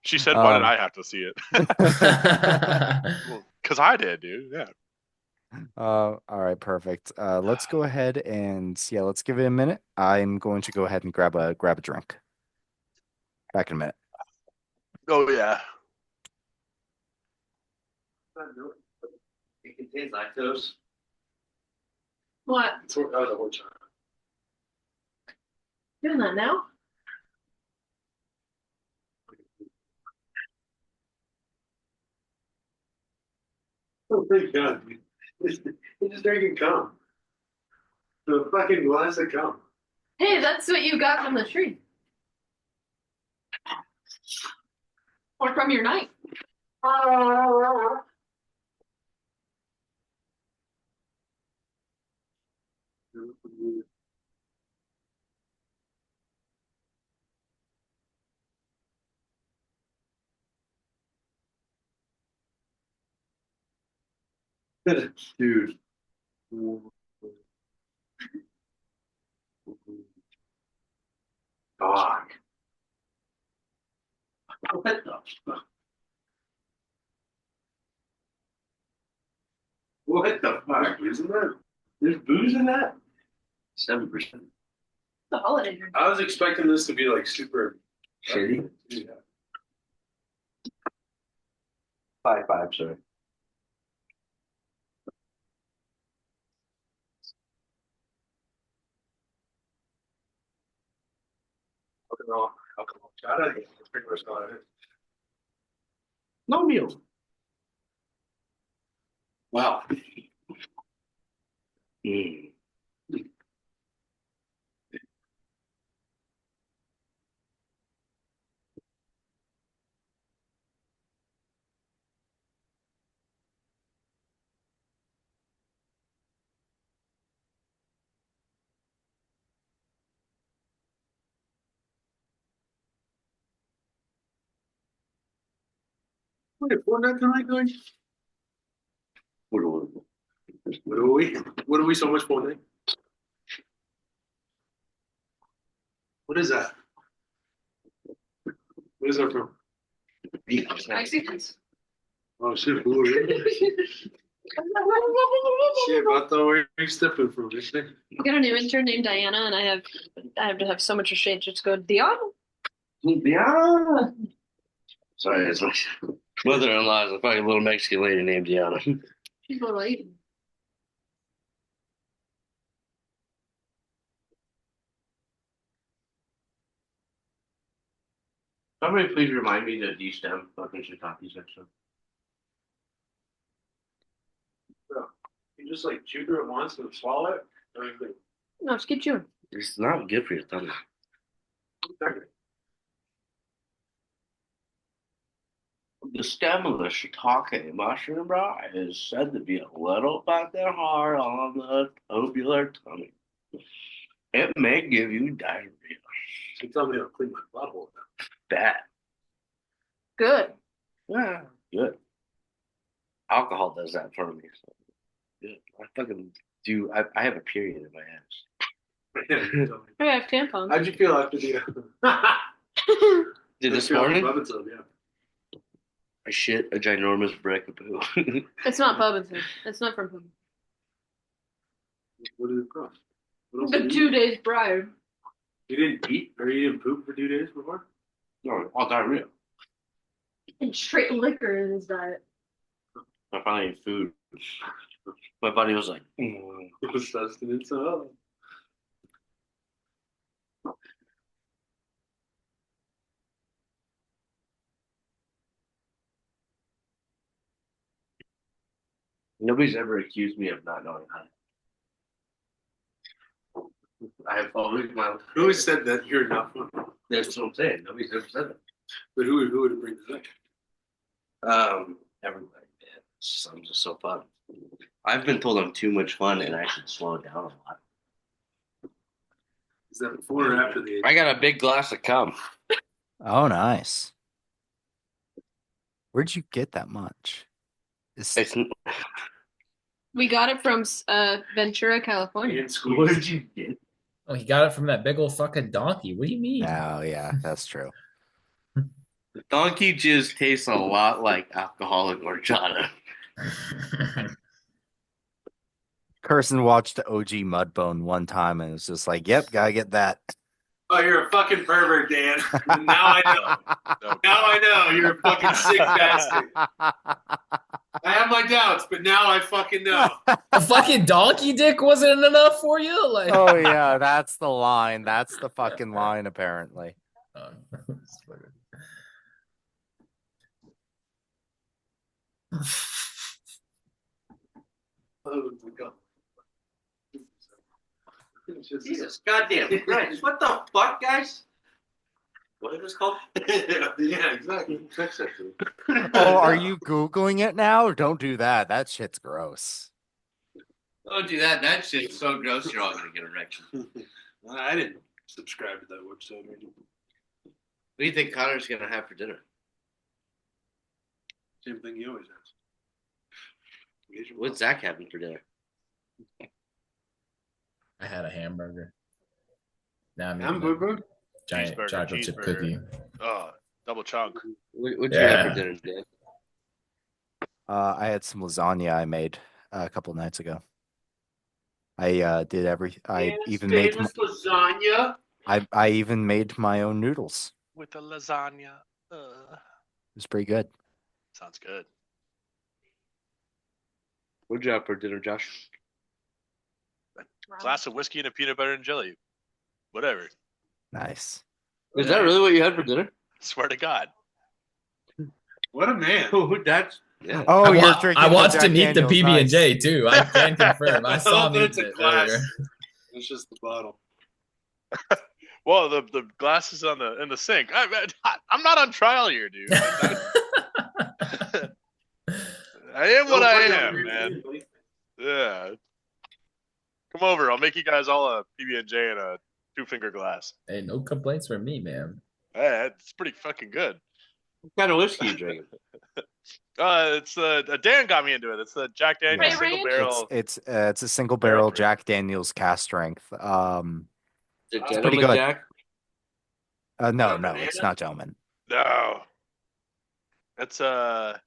She said, "Why did
Um,
I have to see it?" Because I did, dude. Yeah.
all right, perfect. Let's go ahead and yeah, let's give it a minute. I'm going to go ahead and grab a drink. Back in a minute.
Oh yeah.
It contains lactose.
What?
That was a whole time.
Doing that now?
Oh, thank God. He's just drinking cum. The fucking glass of cum.
Hey, that's what you got from the tree. Or from your night.
Dude. Dog. What the fuck? What the fuck? Isn't that? There's booze in that?
7%.
The holiday drink.
I was expecting this to be like super
Shitty.
Yeah.
5.5, sorry.
Alcohol. God, I think that's pretty much all it is.
No meal.
Wow.
Mm.
Wait, Fortnite tonight, guys? What are we? What are we so much Fortnite? What is that? What is that from?
Mexicans.
Oh shit, who are you? Shit, I thought where are you stepping from? This thing?
I got a new intern named Diana, and I have to have so much restraint just to go, Diana.
Diana. Sorry, it's my mother-in-law is a fucking little Mexican lady named Diana.
She's little Asian.
Somebody please remind me to de-stem fucking shiitakes next time.
You just like chew through it once and swallow it?
No, just keep chewing.
It's not good for your tummy. The stem of the shiitake mushroom, bro, is said to be a little fucking hard on the tubular tummy. It may give you diarrhea.
You tell me to clean my butthole.
Bad.
Good.
Yeah, good. Alcohol does that for me. So good. I fucking do. I have a period in my ass.
I have tampons.
How'd you feel after the?
Did this morning?
Yeah.
I shit a ginormous brick of poo.
It's not Bubba's. It's not from him.
What did it cost? What else
The
did you
2 days prior.
You didn't eat or you didn't poop for 2 days before?
No, all diarrhea.
And straight liquor in his diet.
I finally ate food. My buddy was like,
It was sustenance. Oh.
nobody's ever accused me of not knowing how. I have always my.
Who said that you're not fun?
That's what I'm saying. Nobody's ever said
But who would bring this up?
that. Everybody, man. I'm just so fun. I've been told I'm too much fun and I should slow it down a lot.
Is that before or after the?
I got a big glass of cum.
Oh, nice. Where'd you get that much? It's,
It's,
We got it from Ventura, California.
What did you get?
Oh, he got it from that big old fucking donkey. What do you mean?
oh yeah, that's true.
donkey jizz tastes a lot like alcoholic horchata.
Carson watched OG Mudbone one time and was just like, "Yep, gotta get that."
Oh, you're a fucking pervert, Dan. Now I know.
No,
Now I know you're a fucking sick bastard. I have my doubts, but now I fucking know.
A fucking donkey dick wasn't enough for you? Like,
Oh yeah, that's the line. That's the fucking line, apparently.
Oh my god.
Jesus goddamn Christ. What the fuck, guys? What is this called?
Yeah, exactly.
Oh, are you Googling it now? Don't do that. That shit's gross.
Don't do that. That shit's so gross, you're all going to get erection.
I didn't subscribe to that website.
What do you think Connor's going to have for dinner?
Same thing you always ask.
What's Zach having for dinner?
I had a hamburger. Now I'm eating
Hamburger?
a giant
Cheeseburger,
chocolate chip
cheeseburger.
cookie.
Oh, double chunk.
What'd you
Yeah.
have for dinner, Dan?
I had some lasagna I made a couple nights ago. I did I even made
lasagna.
I even made my own noodles.
With the lasagna.
It was pretty good.
Sounds good.
What'd you have for dinner, Josh?
Glass of whiskey and a peanut butter and jelly. Whatever.
Nice.
Is that really what you had for dinner?
Swear to God.
What a man.
That's yeah.
Oh,
I,
you're
wa-
drinking
I
the
watched
Jack
him eat the
Daniels,
PB and J
nice.
too. I can confirm. I saw him
But
eat
it's a
it
glass.
earlier.
It's just the bottle.
Well, the glass is in the sink. I'm not on trial here, dude. I am what I am, man. Yeah. Come over. I'll make you guys all a PB&J and a 2-finger glass.
Hey, no complaints from me, man.
Hey, it's pretty fucking good.
What kind of whiskey you drinking?
It's Dan got me into it. It's the Jack Daniel's
Ray
single
Ranch?
barrel.
It's a single barrel
Barrel
Jack Daniel's cast strength.
The
It's pretty
gentleman
good.
Jack?
No, it's not gentleman.
No, it's one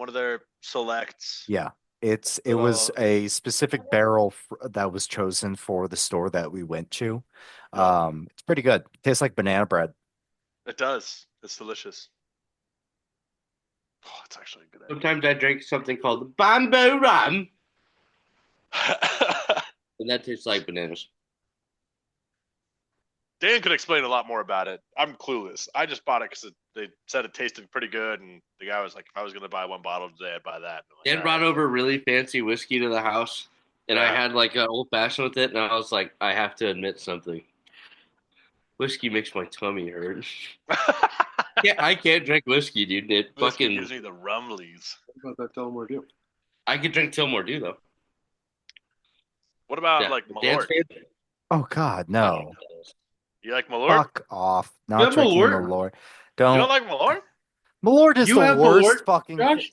of their selects.
Yeah, it was a specific barrel that was chosen for the store that we went to. It's pretty good. Tastes like banana bread.
It does. It's delicious. Oh, it's actually a good idea.
Sometimes I drink something called bamboo rum, and that tastes like bananas.
Dan could explain a lot more about it. I'm clueless. I just bought it because they said it tasted pretty good, and the guy was like, if I was going to buy one bottle today, I'd buy that.
Dan brought over really fancy whiskey to the house, and I had like an old fashioned with it, and I was like, I have to admit something. Whiskey makes my tummy hurt. Yeah, I can't drink whiskey, dude. It
Whiskey
fucking.
gives me the rumblies.
What about that Tullamore Dew?
I could drink Tilmore Dew though.
What about
Yeah.
like
Dan's
Malort?
favorite.
Oh God, no!
You like Malort?
Fuck off! Not
You have
drinking
Malort?
Malort.
You
Don't.
don't like Malort?
Malort is
You
the
have
worst
Malort,
fucking.
Josh?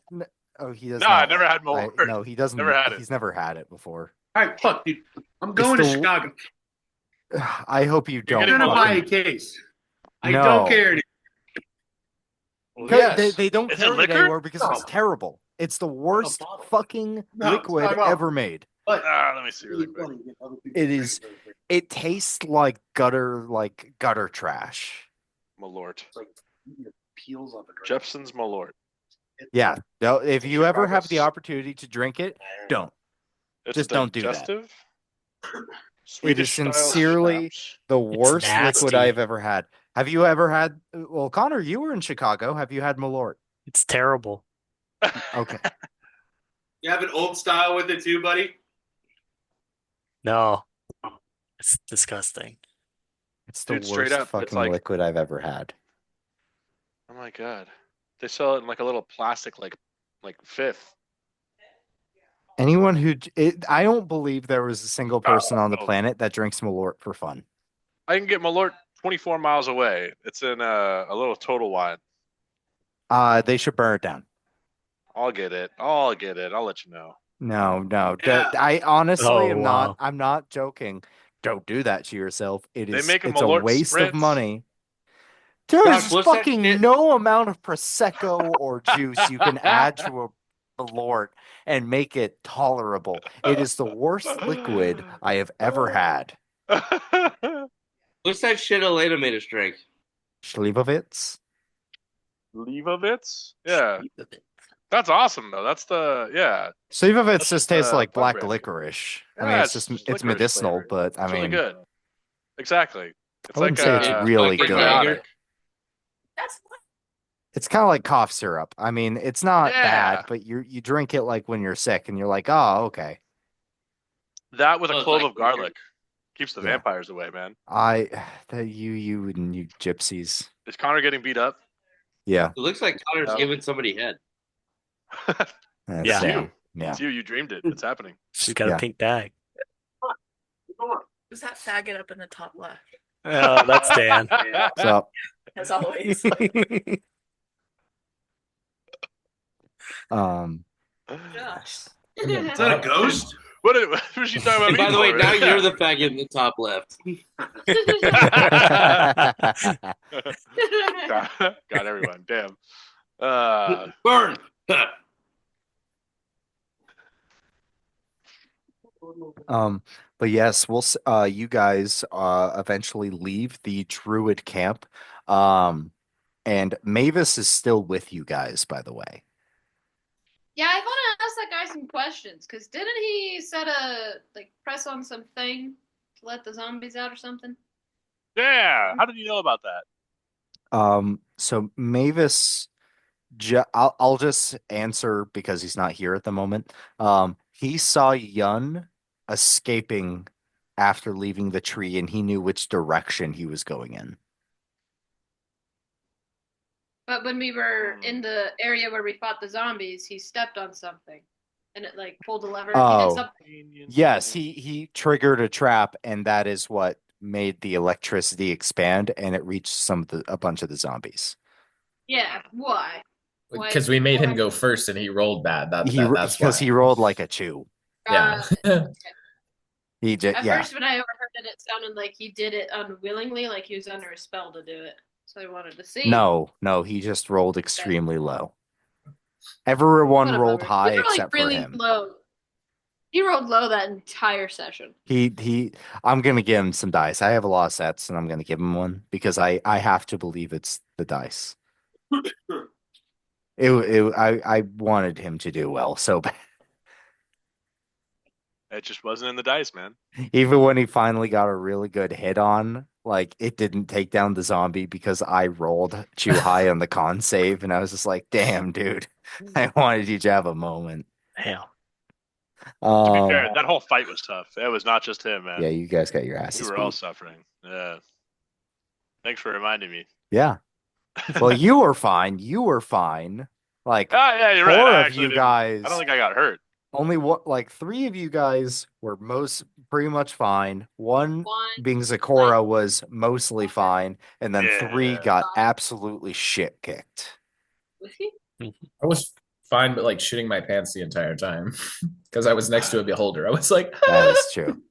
Oh, he does
No,
not.
I never had Malort.
No, he doesn't.
Never had it.
He's never had it before.
All right, fuck, dude. I'm going to
the-
Chicago.
I hope you don't.
I'm
getting
gonna buy a
fucking-
case. I
No.
don't care anymore.
They don't
Is it
carry it
liquor?
anymore because it's
No.
terrible. It's the worst
bottle.
fucking
No,
liquid
time out.
ever made.
But
Let me see really quick.
It is. It tastes like gutter trash.
Malort.
peels off a drink.
Jepson's Malort.
Yeah. No, if you ever have the
Chicago's-
opportunity to drink it, don't.
It's
Just don't do that.
digestive.
It is
Swedish-style
sincerely
schnapps.
the worst liquid
nasty.
I've ever had. Have you ever had? Well, Connor, you were in Chicago. Have you had Malort?
It's terrible.
Okay.
You have an old style with it too, buddy?
No, it's disgusting.
It's the
Dude, straight
worst
up, it's
fucking
like-
liquid I've ever had.
Oh my god. They sell it in like a little plastic like fifth.
Anyone I don't believe there was a single person on the
Oh.
planet that drinks Malort for fun.
I can get Malort 24 miles away. It's in a little Total Wine.
They should burn it down.
I'll get it. I'll get it. I'll let you know.
No.
Yeah.
I honestly
Oh
am not.
wow.
I'm not joking. Don't do that to yourself.
They make them
It's a
Malort
waste of
spritz.
money. There
Josh,
is
what's that
fucking
shit?
no amount of prosecco or juice you can add to a lort and make it tolerable. It is the worst liquid I have ever had.
What's that shit Elena made us drink?
Slivovitz.
Leibovitz? Yeah. That's awesome though. That's the yeah.
Slivovitz
That's
just tastes like
fun
black
brand.
licorice. I mean,
Yeah,
it's
it's
just
just
it's
licorice
medicinal,
flavored.
but I
It's really
mean,
good. Exactly.
I
It's
wouldn't
like
say it's
It's
really
fucking
good.
Jaeger.
prebiotic.
It's kind of like cough syrup. I mean, it's not bad,
Yeah.
but you drink it like when you're sick and you're like, oh, okay.
That with a
Smells
clove
like
of garlic. Keeps the
Yeah.
vampires away, man.
I that you and you gypsies.
Is Connor getting beat up?
Yeah,
It looks like Connor's
No.
giving somebody head.
that's
Yeah.
Sam.
You.
Yeah.
It's you. You dreamed it. It's happening.
She's got a
Yeah.
pink bag.
Who's that faggot up in the top left?
Oh, that's Dan.
So
As always.
Gosh.
Is that a ghost?
What was she talking about?
And
me
by the way,
for?
now you're the faggot in the top left.
Got everyone. Damn.
Burn.
but yes, you guys eventually leave the Druid camp. And Mavis is still with you guys, by the way.
Yeah, I want to ask that guy some questions because didn't he set a press on something to let the zombies out or something?
Yeah. How did you know about that?
So Mavis, I'll just answer because he's not here at the moment. He saw Yun escaping after leaving the tree, and he knew which direction he was going in.
But when we were in the area where we fought the zombies, he stepped on something, and it pulled a lever. He did
Oh,
something.
yes, he triggered a trap, and that is what made the electricity expand, and it reached a bunch of the zombies.
Yeah. Why?
Because we made him go first and he rolled bad. That's
Because
why.
he rolled like a 2.
Yeah.
He did.
At
Yeah.
first, when I overheard it, it sounded like he did it unwillingly, like he was under a spell to do it. So I wanted to see.
No, he just rolled extremely low. Everyone rolled high except
really
for him.
Low. He rolled low that entire session.
I'm gonna give him some dice. I have a lot of sets, and I'm gonna give him one because I have to believe it's the dice. I wanted him to do well so bad.
It just wasn't in the dice, man.
Even when he finally got a really good hit on, it didn't take down the zombie because I rolled too high on the con save, and I was just like, "Damn, dude, I wanted you to have a moment."
Hell.
To be fair, that whole fight was tough. It was not just him, man.
Yeah, you guys got your asses
We were
beat.
all suffering. Yeah. Thanks for reminding me.
Yeah. Well, you were fine. You were fine.
yeah, you're right.
Four
I
of you guys.
I don't think I got hurt.
Only what, 3 of you guys were pretty much fine. One being Zakora was mostly fine, and then 3 got absolutely shit kicked.
Was he?
I was fine, but shitting my pants the entire time because I was next to a beholder. I was like,
That is true.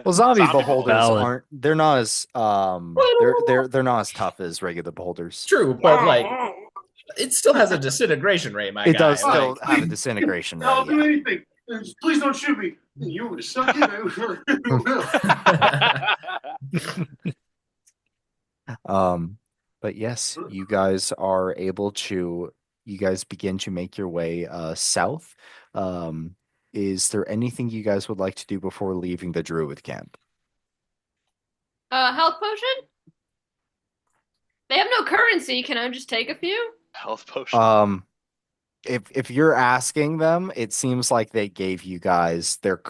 Well, zombie beholders
Valid.
aren't. They're not as they're not as tough as regular beholders.
True, but it still has a disintegration rate, my guy.
It does still have a disintegration rate.
I'll do
Yeah.
anything. Please don't shoot me. You would have sucked it.
But yes, you guys are able to. You guys begin to make your way south. Is there anything you guys would like to do before leaving the Druid camp?
Health potion? They have no currency. Can I just take a few?
Health potion.
If you're asking them, it seems like they gave you guys their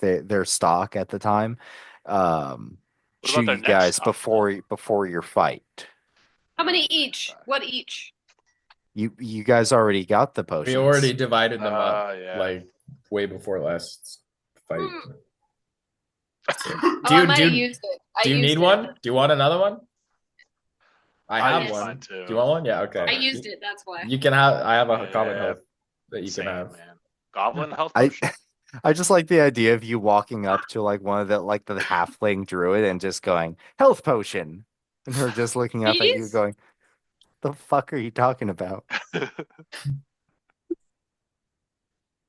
their stock at the time.
What
To
about their
you
next
guys
stock?
before your fight.
How many each? What each?
You guys already got the potions.
We already divided them up
Yeah.
way before last fight.
I might have used it.
Do you need one? Do you want another one? I
I
have
used
one.
mine too.
Do you want one? Yeah, okay.
I used it. That's why.
You can have. I have a
Yeah,
common health that you
same,
can have.
man. Goblin health
I
potion.
I just like the idea of you walking up to like one of the like the halfling druid and just going, health potion. And her just looking up at you
Please?
going, the fuck are you talking about?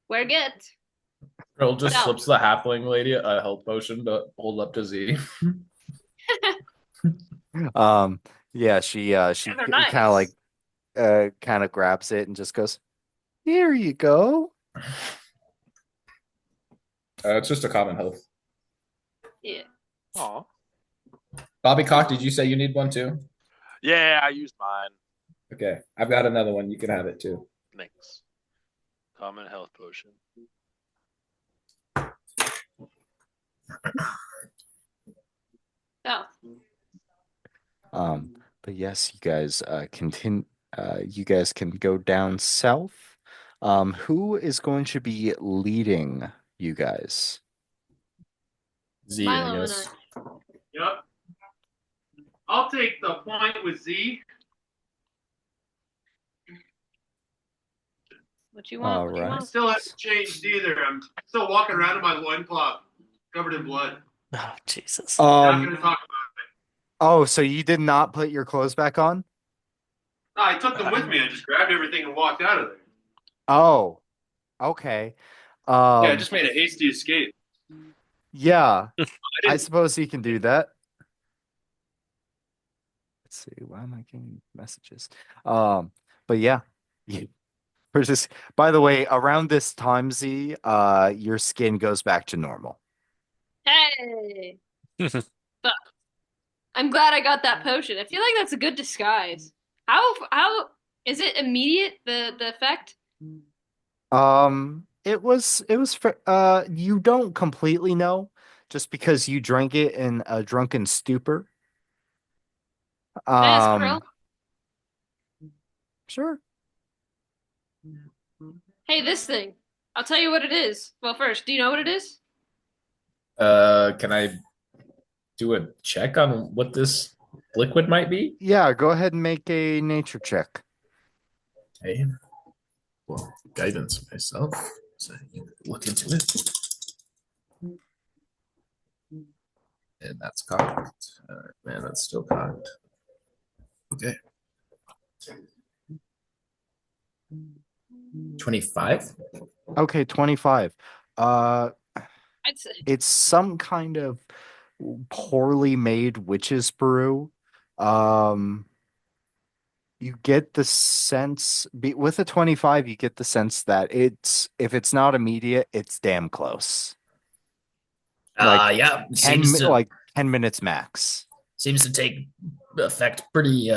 Where get?
Earl just
No.
slips the halfling lady a health potion to hold up to Z.
Um, yeah, she
Yeah, they're
kind of like
nice.
kind of grabs it and just goes, here you go.
It's just a common health.
Yeah.
Aw.
Bobby Cock, did you say you need one too?
Yeah, I used mine.
Okay, I've got another one. You can have it too.
Thanks. Common health potion.
Oh.
But yes, you guys continue you guys can go down south. Who is going to be leading you guys?
Z, I
Milo and I.
guess.
Yep. I'll take the point with Z.
What you want?
All
What do you
right.
want?
Still haven't changed either. I'm still walking around in my loincloth, covered in blood.
Oh, Jesus.
Not
Um,
going to talk
oh, so you did not put your clothes back on?
No, I took them with me. I just grabbed everything and walked out of there.
Oh, okay.
Yeah, I
Um,
just made a hasty escape.
yeah,
I
I
didn't.
suppose you can do that. Let's see, why am I getting messages? But yeah, we're just, by the way, around this time, Z, your skin goes back to normal.
Hey. Fuck. I'm glad I got that potion. I feel like that's a good disguise. How is it immediate, the effect?
You don't completely know just because you drank it in a drunken stupor.
Can I ask Krill?
Um, sure.
Hey, this thing. I'll tell you what it is. Well, first, do you know what it is?
Can I do a check on what this liquid might be?
Yeah, go ahead and make a nature check.
Okay. Well, guidance myself. So you look into it. And that's cocked. Man, that's still cocked. Okay. 25.
Okay, 25. Uh,
I'd say.
it's some kind of poorly made witch's brew. Um, you get the sense with a 25, you get the sense that it's if it's not immediate, it's damn close. Like
Yeah,
10
seems to
like 10 minutes max.
take effect pretty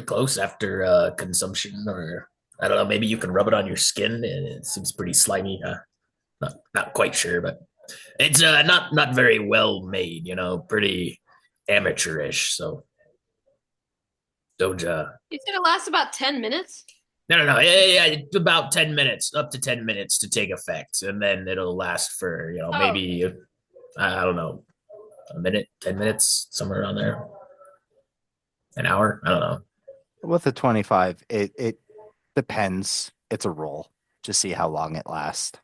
close after consumption, or I don't know, maybe you can rub it on your skin and it seems pretty slimy. Not quite sure, but it's not very well made, pretty amateurish. So don't
You said it lasts about 10 minutes?
no. Yeah, it's about 10 minutes, up to 10 minutes to take effect, and then it'll last for,
Oh.
maybe I don't know, a minute, 10 minutes, somewhere around there. An hour, I don't know.
With a 25, it depends. It's a roll. Just see how long it lasts.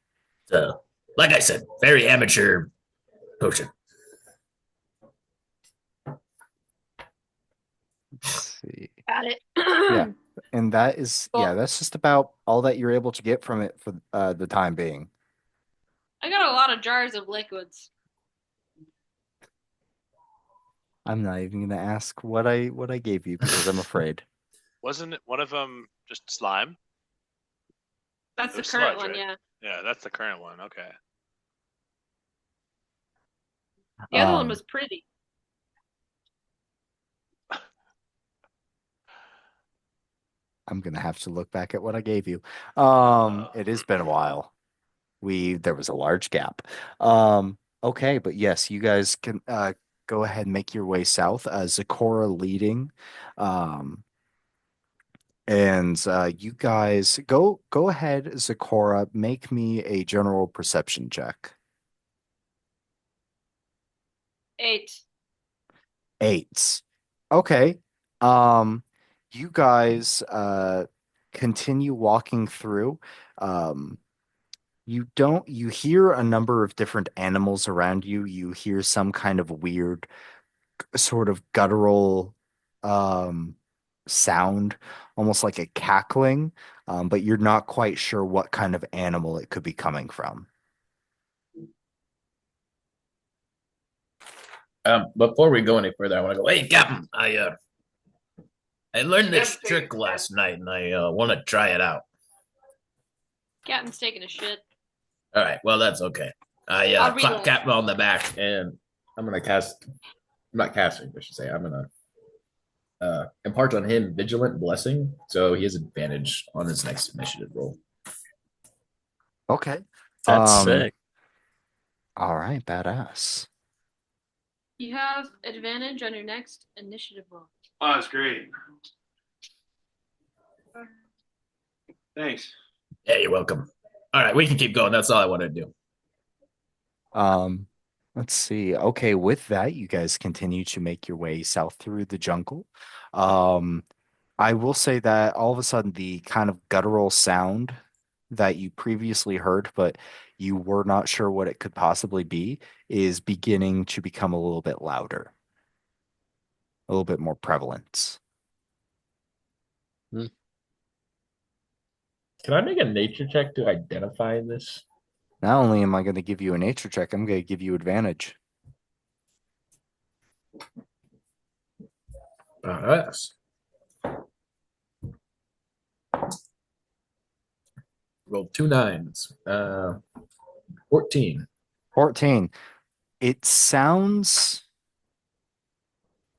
So, like I said, very amateur potion.
Let's see.
Got it.
Yeah. And that is, yeah, that's just about all that you're able to get from it for the time being.
I got a lot of jars of liquids.
I'm not even gonna ask what I gave you because I'm afraid.
Wasn't it one of them just slime?
That's
It
the
was
current
sludge,
one,
right?
yeah.
Yeah, that's the current one. Okay.
The other one
Um,
was pretty.
I'm gonna have to look back at what I gave you. It has been a while. There was a large gap. Okay, but yes, you guys can go ahead and make your way south. Zakora leading. Um, and you guys go ahead, Zakora, make me a general perception check.
8.
8. Okay. Um, you guys continue walking through. Um, you hear a number of different animals around you. You hear some kind of weird sort of guttural um sound, almost like a cackling, but you're not quite sure what kind of animal it could be coming from.
Before we go any further, I want to go. Hey, Captain, I learned this trick last night, and I want to try it out.
Captain's taking a shit.
All right, well that's okay. I
I'll
clap
relay.
Captain on the back, and I'm gonna cast. I'm not casting, I should say. I'm gonna impart on him Vigilant Blessing, so he has advantage on his next initiative roll.
Okay.
That's
Um,
sick.
all right, badass.
You have advantage on your next initiative roll.
Oh, that's great. Thanks.
Yeah, you're welcome. All right, we can keep going. That's all I want to do.
Um, let's see. Okay, with that, you guys continue to make your way south through the jungle. Um, I will say that all of a sudden the kind of guttural sound that you previously heard, but you were not sure what it could possibly be, is beginning to become a little bit louder, a little bit more prevalent.
Can I make a nature check to identify this?
Not only am I going to give you a nature check, I'm going to give you advantage.
Yes. Roll 2 9s. 14.
14. It sounds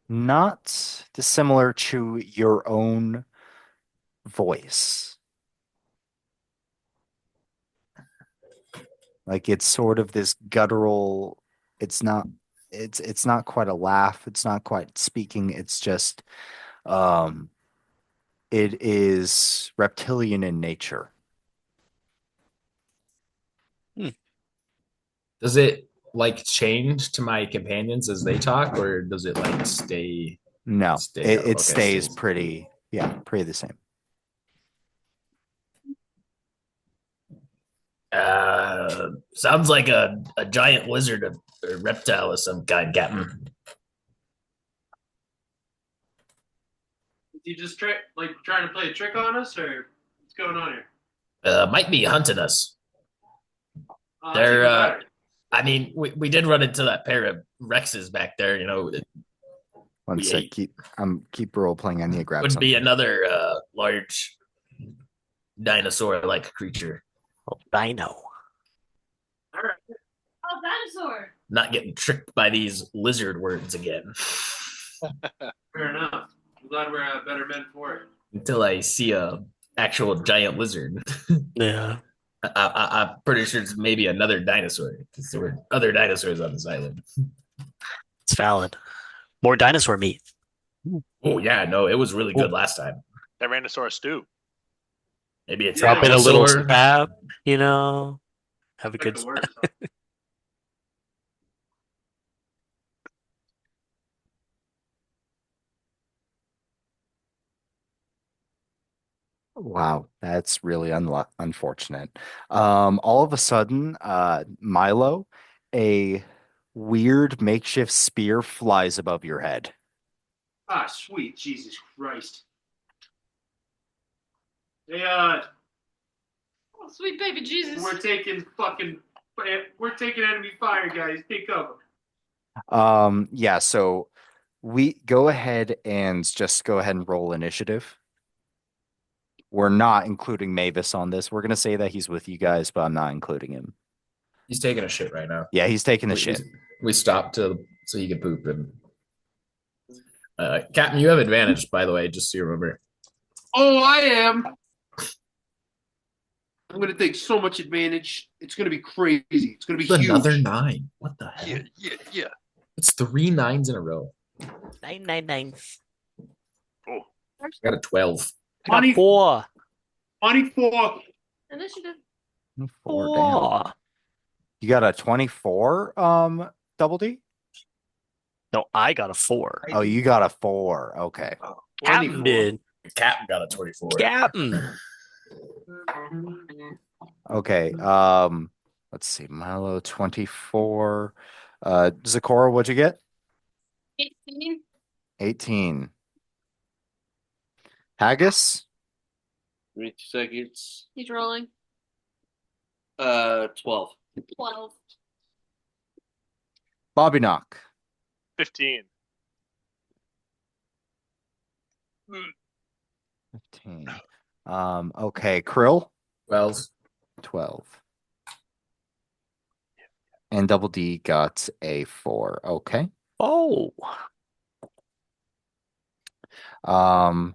not dissimilar to your own voice. Like it's sort of this guttural, it's not it's not quite a laugh, it's not quite speaking, it's just um it is reptilian in nature.
Does it like change to my companions as they talk, or does it like stay?
No,
Stay
it,
out?
it
Okay,
stays
stays.
pretty, yeah, pretty the same.
Sounds like a giant lizard or reptile of some kind, Captain.
Is he just trying to play a trick on us, or what's going on here?
Might be hunting us.
Oh, that's
They're
even better.
I mean, we did run into that pair of Rexes back there. You know,
One
we
sec, keep role playing. I need to grab
would be
something.
another large dinosaur-like creature.
Oh, dino.
All right.
Oh, dinosaur!
Not getting tricked by these lizard words again.
Fair enough. I'm glad we're better men for it.
Until I see a actual giant lizard.
Yeah.
I'm pretty sure it's maybe another dinosaur because there were other dinosaurs on this island.
It's valid. More dinosaur meat.
Oh yeah, no, it was really good
Cool.
last time.
Tyrannosaurus stew.
Maybe it's
Drop in a little
Allosaur.
scrap, you know. Have a
Like
good
the worst.
Wow, that's really unfortunate. All of a sudden, Milo, a weird makeshift spear flies above your head.
Ah, sweet Jesus Christ. Hey,
Oh, sweet baby Jesus.
we're taking enemy fire, guys. Take cover.
Yeah, so we go ahead and just go ahead and roll initiative. We're not including Mavis on this. We're gonna say that he's with you guys, but I'm not including him.
He's taking a shit right now.
Yeah, he's taking a
We,
shit.
we stopped so he could poop. And Captain, you have advantage, by the way, just so you remember.
Oh, I am. I'm gonna take so much advantage. It's gonna be crazy. It's gonna be huge.
Another 9. What the hell?
Yeah.
It's 3 9s in a row.
999.
Oh,
I got a 12.
I got 4.
24.
Initiative.
4, damn.
4.
You got a 24, Double D?
No, I got a 4.
Oh, you got a 4. Okay.
Captain did.
Captain got a 24.
Captain.
Okay. Let's see. Milo 24. Zakora, what'd you get?
18.
18. Haggis?
Give me 2 seconds.
He's rolling.
12.
12.
Bobby Knock.
15.
15. Okay. Krill?
Wells.
12. And Double D got a 4. Okay.
Oh.
All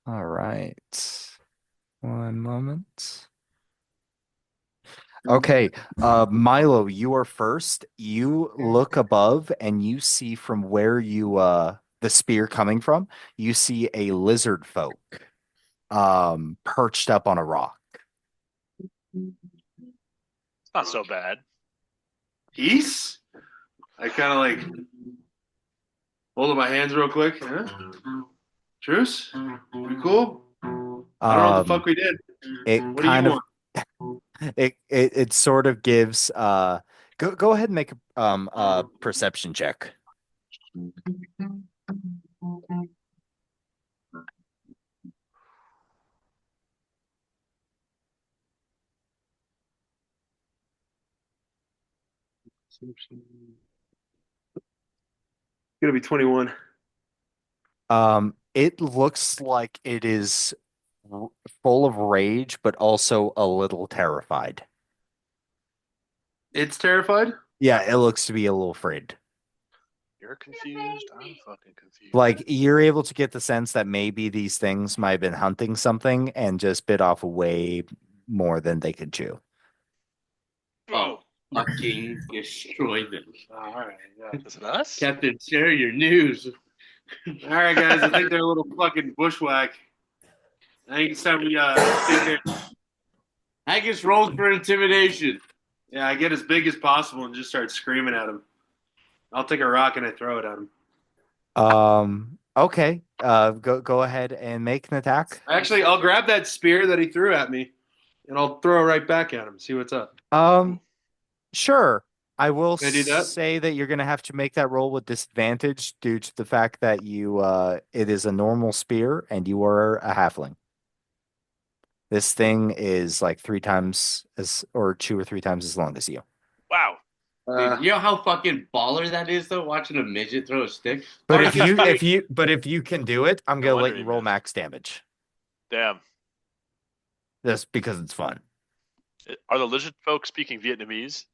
right. One moment. Okay. Milo, you are first. You look above and you see from where you the spear coming from, you see a lizard folk perched up on a rock.
It's not so bad.
Peace? I kind of like hold up my hands real quick. Huh? Truce? We cool? I don't know what the fuck we did.
It
What do
kind
you
of
want?
it sort of gives go ahead and make a perception check.
Gonna be 21.
It looks like it is full of rage, but also a little terrified.
It's terrified?
Yeah, it looks to be a little afraid.
You're confused. I'm fucking confused.
Like you're able to get the sense that maybe these things might have been hunting something and just bit off way more than they could chew.
Oh, fucking destroy them.
All right. Yeah.
Is it us?
Captain, share your news.
All right, guys. I think they're a little fucking bushwhack. I think it's time we think they're.
Haggis rolls for intimidation.
Yeah, I get as big as possible and just start screaming at him. I'll take a rock and I throw it at him.
Okay. Go ahead and make an attack.
Actually, I'll grab that spear that he threw at me and I'll throw it right back at him. See what's up.
Sure. I will
Can I do that?
say that you're gonna have to make that roll with disadvantage due to the fact that you it is a normal spear and you are a halfling. This thing is like 3 times as or 2 or 3 times as long as you.
Wow.
Dude, you know how fucking baller that is, though, watching a midget throw a stick?
But
Or
if you can do it, I'm
No
gonna
wonder
let
he
you roll
missed.
max damage.
Damn.
Just because it's fun.
Are the lizard folk speaking Vietnamese?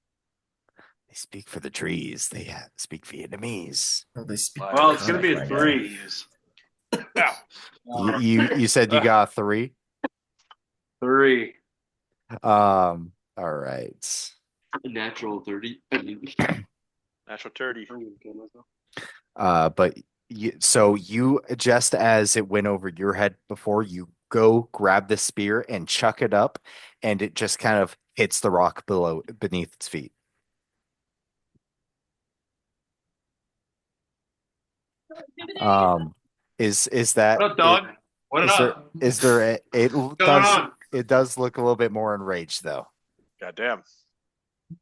They speak for the trees. They speak Vietnamese.
Oh, they speak.
Well, it's gonna be a
right
3.
Wow.
You said you got a 3.
3.
All right.
Natural 30.
Natural 30.
But so you just as it went over your head before, you go grab the spear and chuck it up, and it just kind of hits the rock beneath its feet. Is that
What up, dog? What
is there
up?
is there it
What's going
does
on?
it does look a little bit more enraged though.
God damn.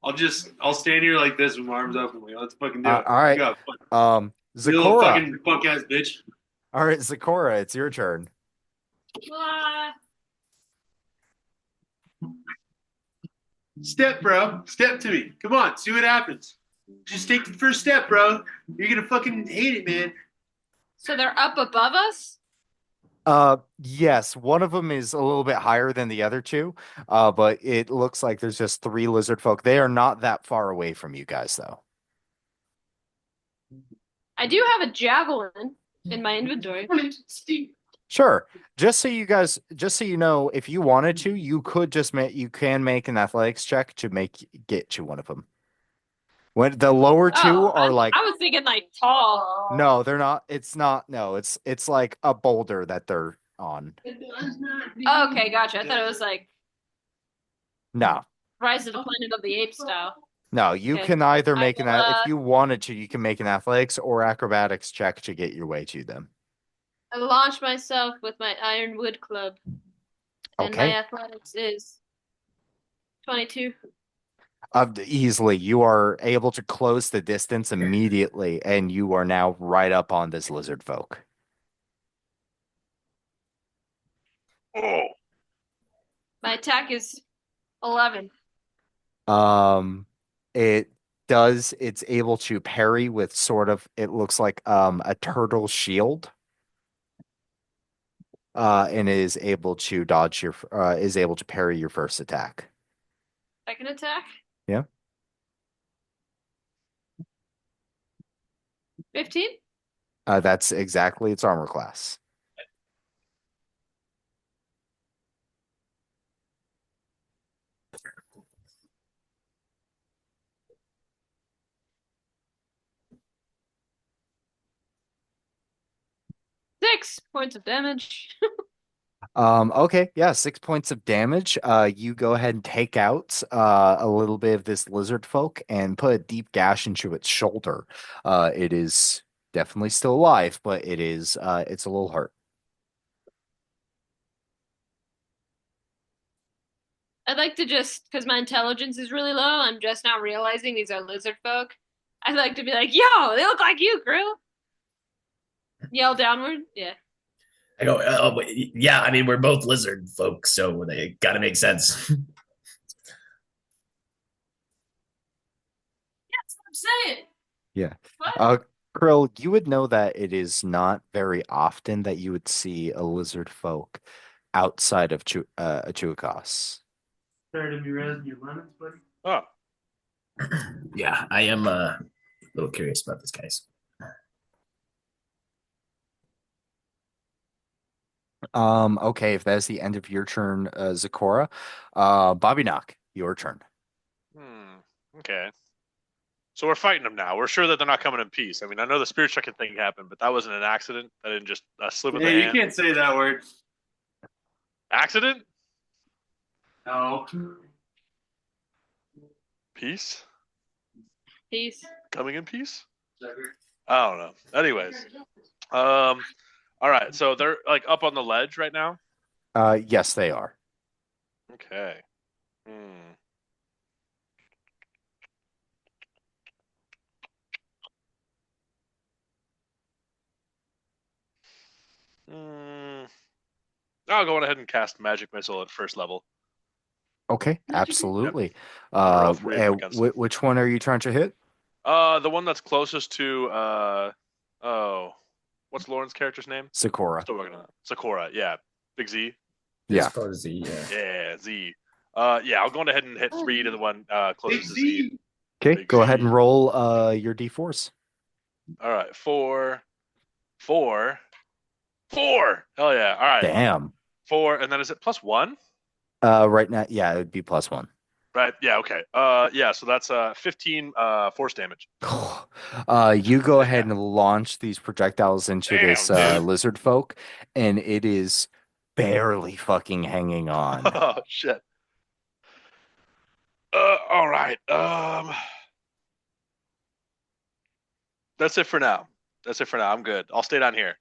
I'll stand here like this with my arms open. Like, let's fucking do it.
All right.
Go. You little
Zakora.
fucking punk ass bitch.
All right, Zakora, it's your turn.
Step, bro. Step to me. Come on, see what happens. Just take the first step, bro. You're gonna fucking hate it, man.
So they're up above us?
Yes, one of them is a little bit higher than the other two, but it looks like there's just 3 lizard folk. They are not that far away from you guys, though.
I do have a javelin in my inventory.
Sure. Just so you know, if you wanted to, you could just you can make an athletics check to get to one of them. When the lower two are like,
I was thinking like tall.
no, they're not. It's not. No, it's like a boulder that they're on.
Okay, gotcha. I thought it was like
No,
Rise of the Planet of the Apes style.
no. You
Okay.
can either make
will,
if you wanted to, you can make an athletics or acrobatics check to get your way to them.
I launch myself with my ironwood club, and my
Okay.
athletics is 22.
Easily, you are able to close the distance immediately, and you are now right up on this lizard folk.
Oh,
My attack is 11.
Um, it it's able to parry with sort of, it looks like a turtle shield, and is able to is able to parry your first attack.
Second attack,
Yeah.
15.
That's exactly its armor class.
6 points of damage.
Okay, yeah, 6 points of damage. You go ahead and take out a little bit of this lizard folk and put a deep gash into its shoulder. It is definitely still alive, but it's a little hurt.
I'd like to just, because my intelligence is really low, I'm just now realizing these are lizard folk. I'd like to be like, yo, they look like you, Krill. Yell downward. Yeah.
I go, yeah, I mean, we're both lizard folk, so they gotta make sense.
That's what I'm saying.
Yeah.
What?
Krill, you would know that it is not very often that you would see a lizard folk outside of Chuakos.
Sorry to be raising your lemons, buddy.
oh,
Yeah, I am a little curious about this, guys.
Okay, if that is the end of your turn, Zakora, Bobby Knock, your turn.
okay. So we're fighting them now. We're sure that they're not coming in peace. I mean, I know the spirit checking thing happened, but that wasn't an accident. That didn't just slip of the
Hey, you
hand.
can't say that word.
Accident?
No.
Peace?
Peace.
Coming in peace? I don't know. Anyways, all right. So they're like up on the ledge right now.
Yes, they are.
Okay. Hmm. Hmm. I'll go on ahead and cast magic missile at first level.
Okay,
Yep.
absolutely.
I'm gonna roll 3 of them against them.
Which one are you trying to hit?
The one that's closest to oh, what's Lauren's character's name?
Sakura.
Still working on it. Sakura, yeah. Big Z.
Yeah.
Yeah, Z. Yeah, I'll go on ahead and hit 3 to the one closest to Z.
Okay,
Big
go ahead
Z.
and roll your D4s.
All right, 4, 4, 4. Hell yeah. All right.
Damn.
4, and then is it +1?
Right now, yeah, it would be +1.
Right. Yeah. Okay. Yeah. So that's 15 force damage.
You go ahead
Yeah.
and launch these projectiles into
Damn,
this
dude.
lizard folk, and it is barely fucking hanging on.
Oh shit. All right. That's it for now. That's it for now. I'm good. I'll stay down here.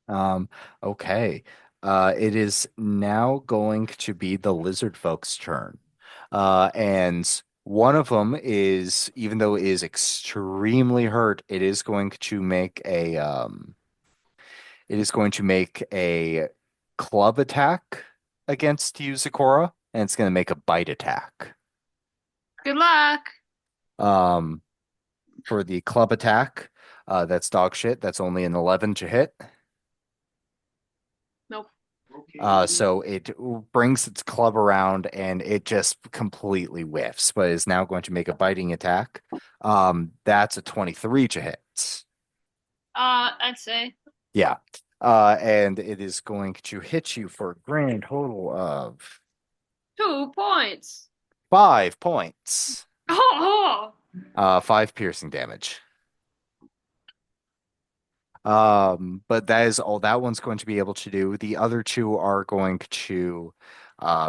Um, okay. It is now going to be the lizard folks' turn. And one of them is, even though it is extremely hurt, it is going to make a club attack against you, Zakora, and it's going to make a bite attack.
Good luck.
Um, for the club attack, that's dog shit. That's only an 11 to hit.
Nope.
So it brings its club around and it just completely whiffs, but is now going to make a biting attack. That's a 23 to hit.
I'd say.
Yeah. And it is going to hit you for a grand total of
2 points.
5 points.
Oh,
5 piercing damage. But that is all that one's going to be able to do. The other two are going to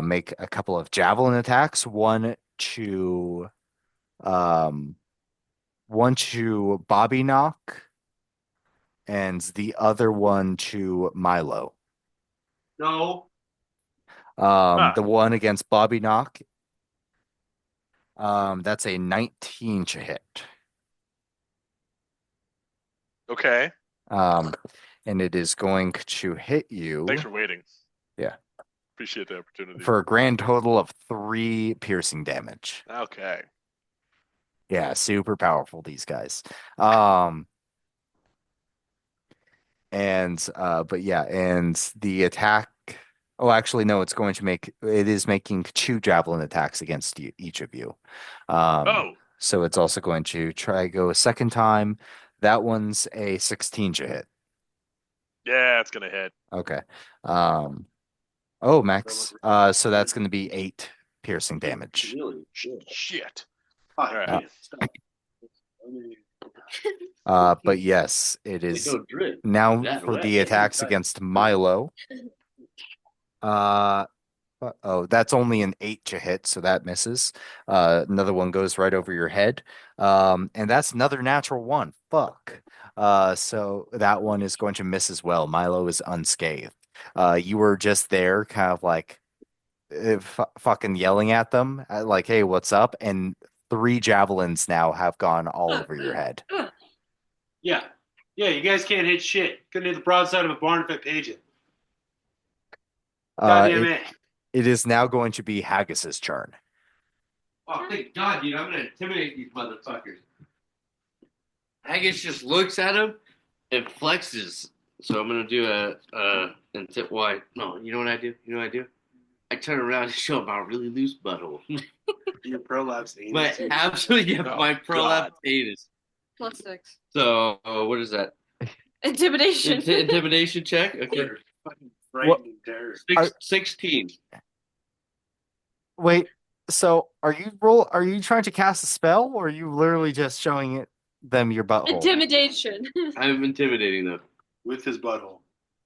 make a couple of javelin attacks. Um, one to Bobby Knock, and the other one to Milo.
No.
The one against Bobby Knock, that's a 19 to hit.
Okay.
And it is going to hit you.
Thanks for waiting.
Yeah.
Appreciate the opportunity.
For a grand total of 3 piercing damage.
Okay.
Yeah, super powerful, these guys. But yeah, and the attack. Oh, actually, no, it is making 2 javelin attacks against each of you.
Oh,
So it's also going to try go a second time. That one's a 16 to hit.
yeah, it's gonna hit.
Okay. Max. So that's going to be 8 piercing damage.
Really?
Shit.
Oh,
All right.
man, stop.
But yes, it is
Go drip.
now
That
for
way.
the attacks against Milo. That's only an 8 to hit, so that misses. Another one goes right over your head. And that's another natural one. Fuck. So that one is going to miss as well. Milo is unscathed. You were just there, kind of like fucking yelling at them, like, "Hey, what's up?" And 3 javelins now have gone all over your head.
Yeah. Yeah, you guys can't hit shit. Couldn't hit the broadside of a barn if I paid you. Goddamn it.
It is now going to be Haggis's turn.
Oh, thank God, dude. I'm going to intimidate these motherfuckers. Haggis just looks at him and flexes. So I'm going to do no, you know what I do? You know what I do? I turn around and show him my really loose butthole.
Your prolapse anus.
My absolutely, yeah,
Oh,
my prolapse
God.
anus.
+6.
So, what is that?
Intimidation.
Intimidation check? Okay.
Fucking frightening terror.
16.
Wait, so are you trying to cast a spell, or are you literally just showing them your butthole?
Intimidation.
I'm intimidating them.
With his butthole.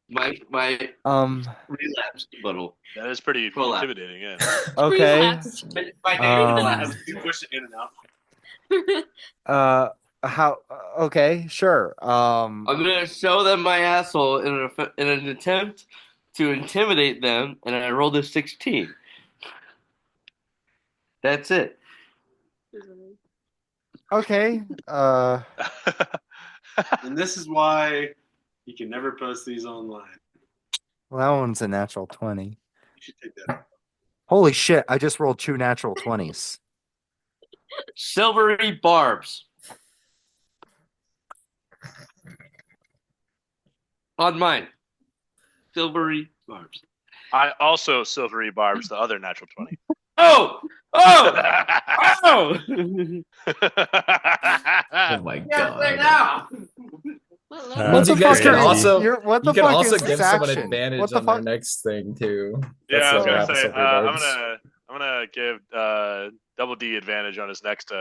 My relapse butthole.
That is pretty
Prolapse.
intimidating. Yeah.
Okay.
Relapse.
My
Um,
You push it in and out.
how? Okay, sure.
I'm gonna show them my asshole in an attempt to intimidate them, and I rolled a 16. That's it.
Okay.
And this is why you can never post these online.
Well, that one's a natural 20.
You should take that out.
Holy shit! I just rolled 2 natural 20s.
Silvery barbs. On mine. Silvery barbs.
I also silvery barbs the other natural 20.
Oh! Oh! Oh!
Oh my
Yes, right
god.
now!
Once you guys can
crazy.
also
What the
you can
fuck
also
is
give
this
someone
action?
advantage
What the
on their
fuck?
next thing too.
Yeah,
That's
I was
what
gonna
happens
say
with silvery
I'm
barbs.
gonna give double D advantage on his next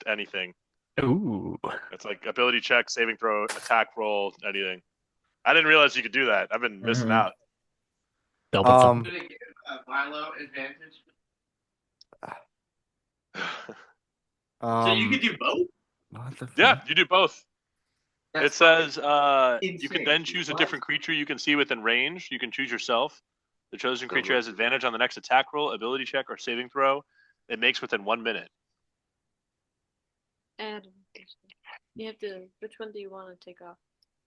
anything.
Ooh.
It's like ability check, saving throw, attack roll, anything. I didn't realize you could do that. I've been missing
Mhm.
out.
Double
I'm gonna give Milo advantage. So you can do both?
What the fuck?
Yeah, you do both. It says you
insane.
can then choose a different creature you can see within range. You can choose yourself. The chosen creature has advantage on the next attack roll, ability check, or saving throw. It makes within 1 minute.
And you have to. Which one do you want to take off?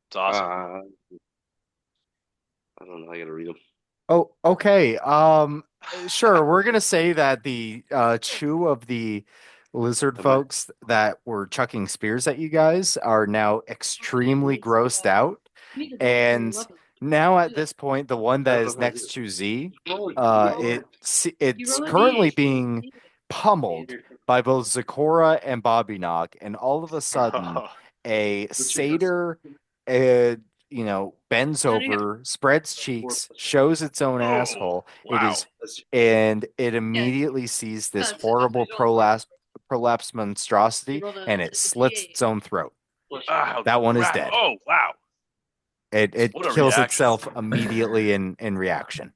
It's awesome.
I don't know. I gotta read them.
Oh, okay. Sure. We're gonna say that the 2 of the lizard folks that were chucking spears at you guys are now extremely grossed out. And now at this point, the one that is next to Z, it's currently being pummeled by both Zakora and Bobby Knock, and all of a sudden, a satyr, bends over, spreads cheeks, shows its own asshole.
Wow.
And it immediately sees this horrible prolapse monstrosity, and it slits its own throat.
Oh,
That one is
crap.
dead.
Oh, wow.
It
What a
kills
reaction.
itself immediately in reaction.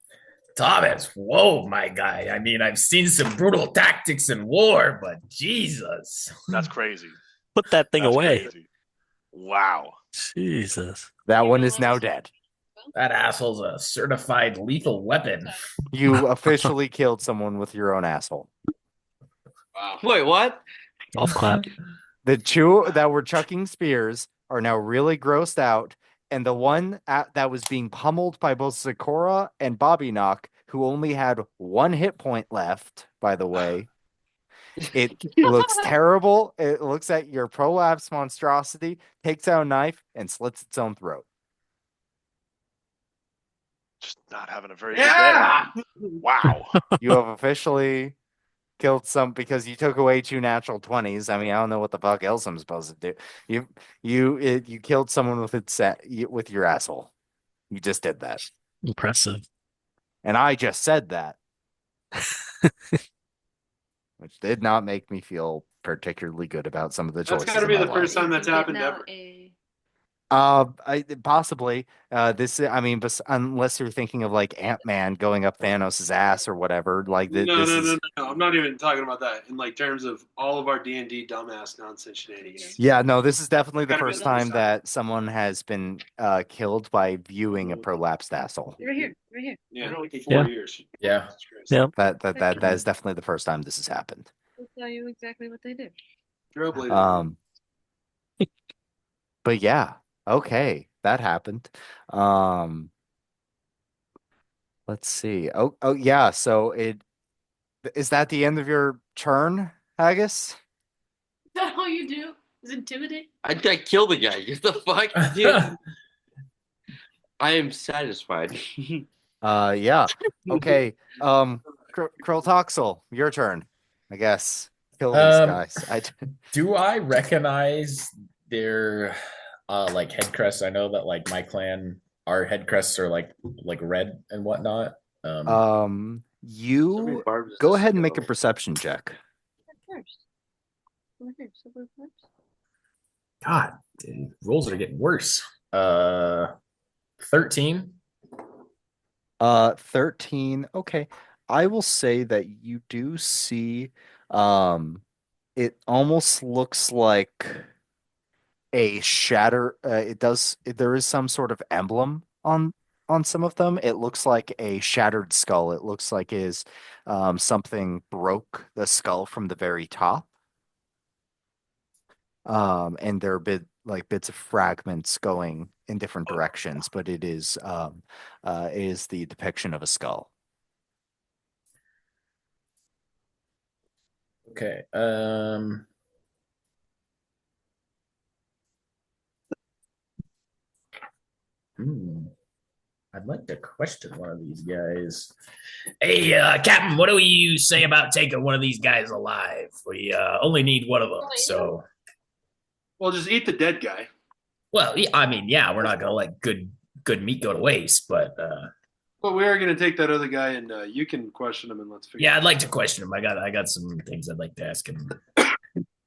Thomas, whoa, my guy. I mean, I've seen some brutal tactics in war, but Jesus.
That's crazy.
Put that thing
That's
away.
crazy. Wow.
Jesus.
That one is now dead.
That asshole's a certified lethal weapon.
You officially killed someone with your own asshole.
Wow.
Wait, what?
Golf clap.
The two that were chucking spears are now really grossed out, and the one that was being pummeled by both Sakura and Bobby Knock, who only had one hit point left, by the way. It looks terrible. It looks at your prolapse monstrosity, takes out a knife, and slits its own throat.
Just not having a very good day. Wow.
You have officially killed some because you took away 2 natural 20s. I mean, I don't know what the fuck else I'm supposed to do. You killed someone with your asshole. You just did that,
Impressive.
and I just said that, which did not make me feel particularly good about some of the
That's
choices
got to
in
be
my
the first
life.
time that's happened ever.
Possibly. I mean, unless you're thinking of like Ant-Man going up Thanos' ass or whatever. Like
No,
this
no,
is.
no, no, no. I'm not even talking about that in like terms of all of our D&D dumbass nonsense shenanigans.
Yeah, no, this is definitely the
Gotta be
first
the
time
first time.
that someone has been killed by viewing a prolapsed asshole.
Right here. Right here.
Yeah, like
Yeah.
4 years.
Yeah.
Jesus Christ.
Yep.
That is definitely the first time this has happened.
I'll tell you exactly what they do.
Trailblazer.
But yeah, okay, that happened. Let's see. Oh yeah. So is that the end of your turn, Haggis?
Is that all you do? Is intimidate?
I killed the guy. What the fuck? Dude, I am satisfied.
Yeah. Okay. Kroltoxel, your turn. I guess. Kill these guys.
Do I recognize their like head crests? I know that like my clan, our head crests are like red and whatnot.
You go ahead and make a perception check.
First. Over here. Silver first.
God, dude, rolls are getting worse. 13.
13. Okay. I will say that you do see it almost looks like a shatter there is some sort of emblem on some of them. It looks like a shattered skull. It looks like is something broke the skull from the very top. And there are bits of fragments going in different directions, but it is the depiction of a skull.
Okay. I'd like to question one of these guys. Hey, Captain, what do you say about taking one of these guys alive? We only need one of them, so.
Well, just eat the dead guy.
Well, I mean, yeah, we're not gonna let good meat go to waste, but
But we are going to take that other guy, and you can question him, and let's figure.
yeah, I'd like to question him. I got some things I'd like to ask him.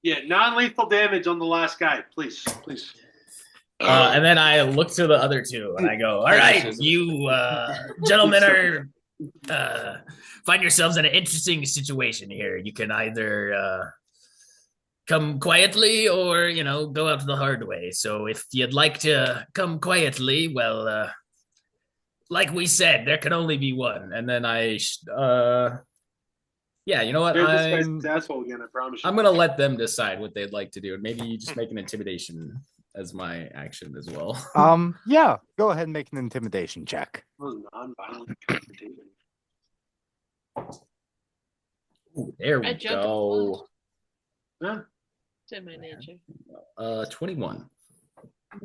Yeah, non-lethal damage on the last guy, please, please.
And then I look to the other two and I go, all right, you gentlemen are find yourselves in an interesting situation here. You can either come quietly or, go out the hard way. So if you'd like to come quietly, well, like we said, there can only be one. And then yeah, you know what?
This guy's asshole again, I promise you.
I'm gonna let them decide what they'd like to do, and maybe you just make an intimidation as my action as well.
Yeah, go ahead and make an intimidation check.
That was non-violent confrontation.
Ooh, there we go.
Yeah.
It's in my nature.
21.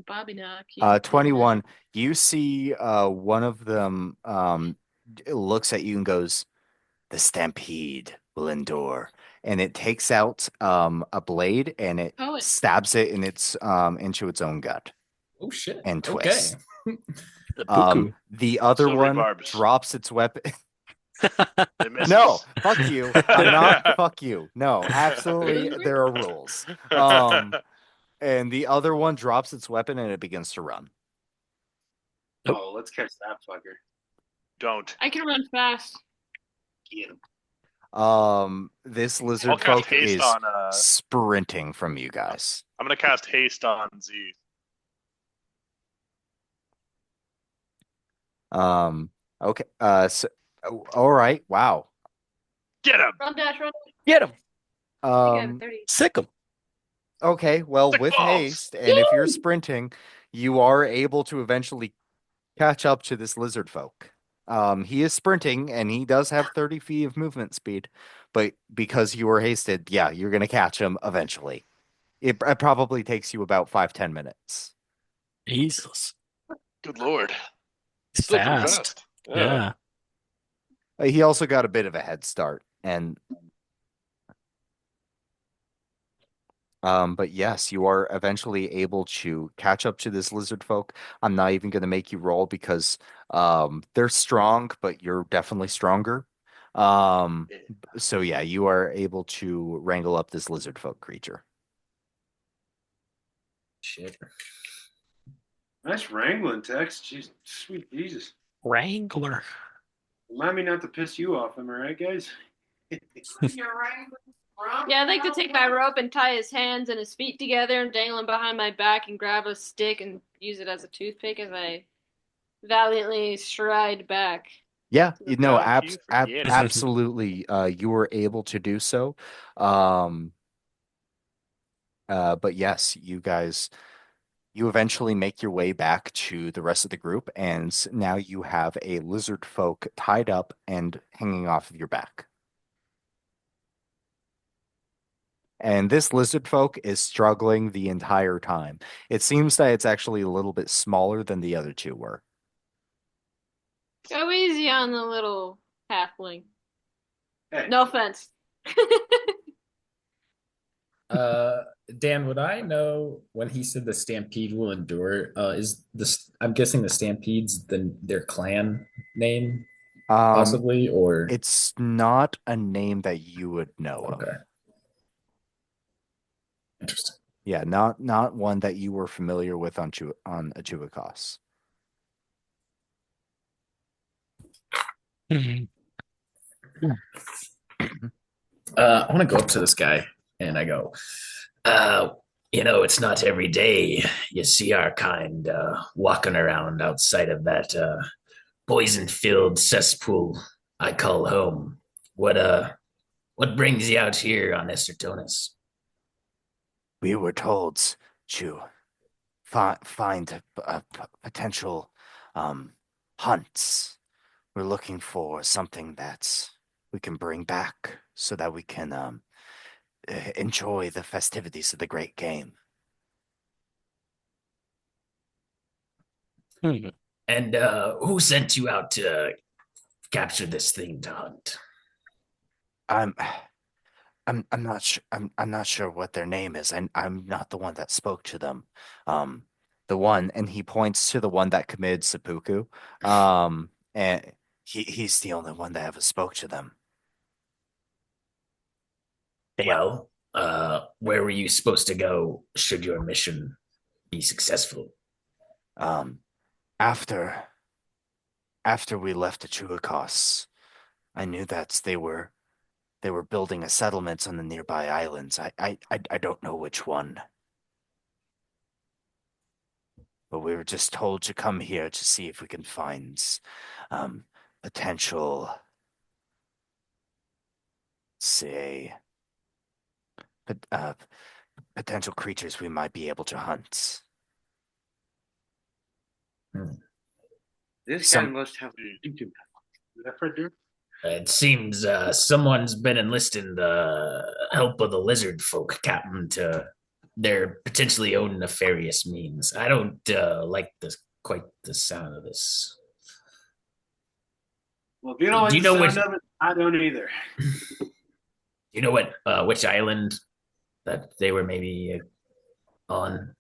Bobby knock.
21. You see one of them looks at you and goes, "The stampede will endure." And it takes out a blade and it stabs it into its own gut.
Oh shit.
And twists.
Okay.
The other
Silvery
one
barbs.
drops its weapon.
It misses.
No, fuck you. I'm not fuck you. No, absolutely there are rules. And the other one drops its weapon and it begins to run.
Oh, let's catch that fucker.
Don't.
I can run fast.
Get him.
This
I'll
lizard
cast
folk
haste
is
on,
sprinting from you guys.
I'm gonna cast haste on Z.
Um, okay. All right. Wow.
Get him!
Run dash, run.
Get him.
I think I have a
Um,
30.
Sick him.
okay. Well,
Sick
with
balls!
haste, and if you're sprinting, you are able to eventually catch up to this lizard folk. He is sprinting and he does have 30 feet of movement speed, but because you were hasted, yeah, you're gonna catch him eventually. It probably takes you about 5-10 minutes.
Jesus.
Good lord.
It's
Still pretty
fast.
fast. Yeah.
Yeah.
He also got a bit of a head start, and but yes, you are eventually able to catch up to this lizard folk. I'm not even gonna make you roll because they're strong, but you're definitely stronger. Um, so yeah, you are able to wrangle up this lizard folk creature.
Shit.
Nice wrangling, Tex. Jeez, sweet Jesus.
Wrangler.
Remind me not to piss you off, am I right, guys?
Yeah, I'd like to take my rope and tie his hands and his feet together and dangle him behind my back and grab a stick and use it as a toothpick as I valiantly stride back.
Yeah,
to the
you know,
Don't
front.
you forget it.
absolutely, you were able to do so. Um, but yes, you eventually make your way back to the rest of the group, and now you have a lizard folk tied up and hanging off of your back. And this lizard folk is struggling the entire time. It seems that it's actually a little bit smaller than the other two were.
Go easy on the little halfling.
Hey,
No offense.
Uh, Dan, would I know when he said the stampede will endure? Is this? I'm guessing the stampede's their clan name,
Um,
possibly, or
it's not a name that you would know of.
okay, interesting.
Yeah, not one that you were familiar with on Achuikos.
Mhm.
I want to go up to this guy and I go, uh, it's not every day you see our kind walking around outside of that poison-filled cesspool I call home. What brings you out here on Estertonus?
We were told to find potential hunts. We're looking for something that we can bring back so that we can enjoy the festivities of the great game.
Hmm.
And who sent you out to capture this thing to hunt?
I'm I'm not sure I'm not sure what their name is. I'm not the one that spoke to them. Um, the one, and he points to the one that committed seppuku. And he's the only one that ever spoke to them.
Damn.
Well, where were you supposed to go should your mission be successful?
Um, after after we left the Chuakos, I knew that they were building a settlement on the nearby islands. I don't know which one, but we were just told to come here to see if we can find um potential, say, pot- uh, potential creatures we might be able to hunt.
Hmm.
This guy
Some
must have YouTube.
is that Fred Durst?
It seems someone's been enlisting the help of the lizard folk, Captain, to their potentially own nefarious means. I don't like this quite the sound of this.
Well, if you don't
Do
like
you
the
know which?
sound of it, I don't either.
Do you know what? Which island that they were maybe on?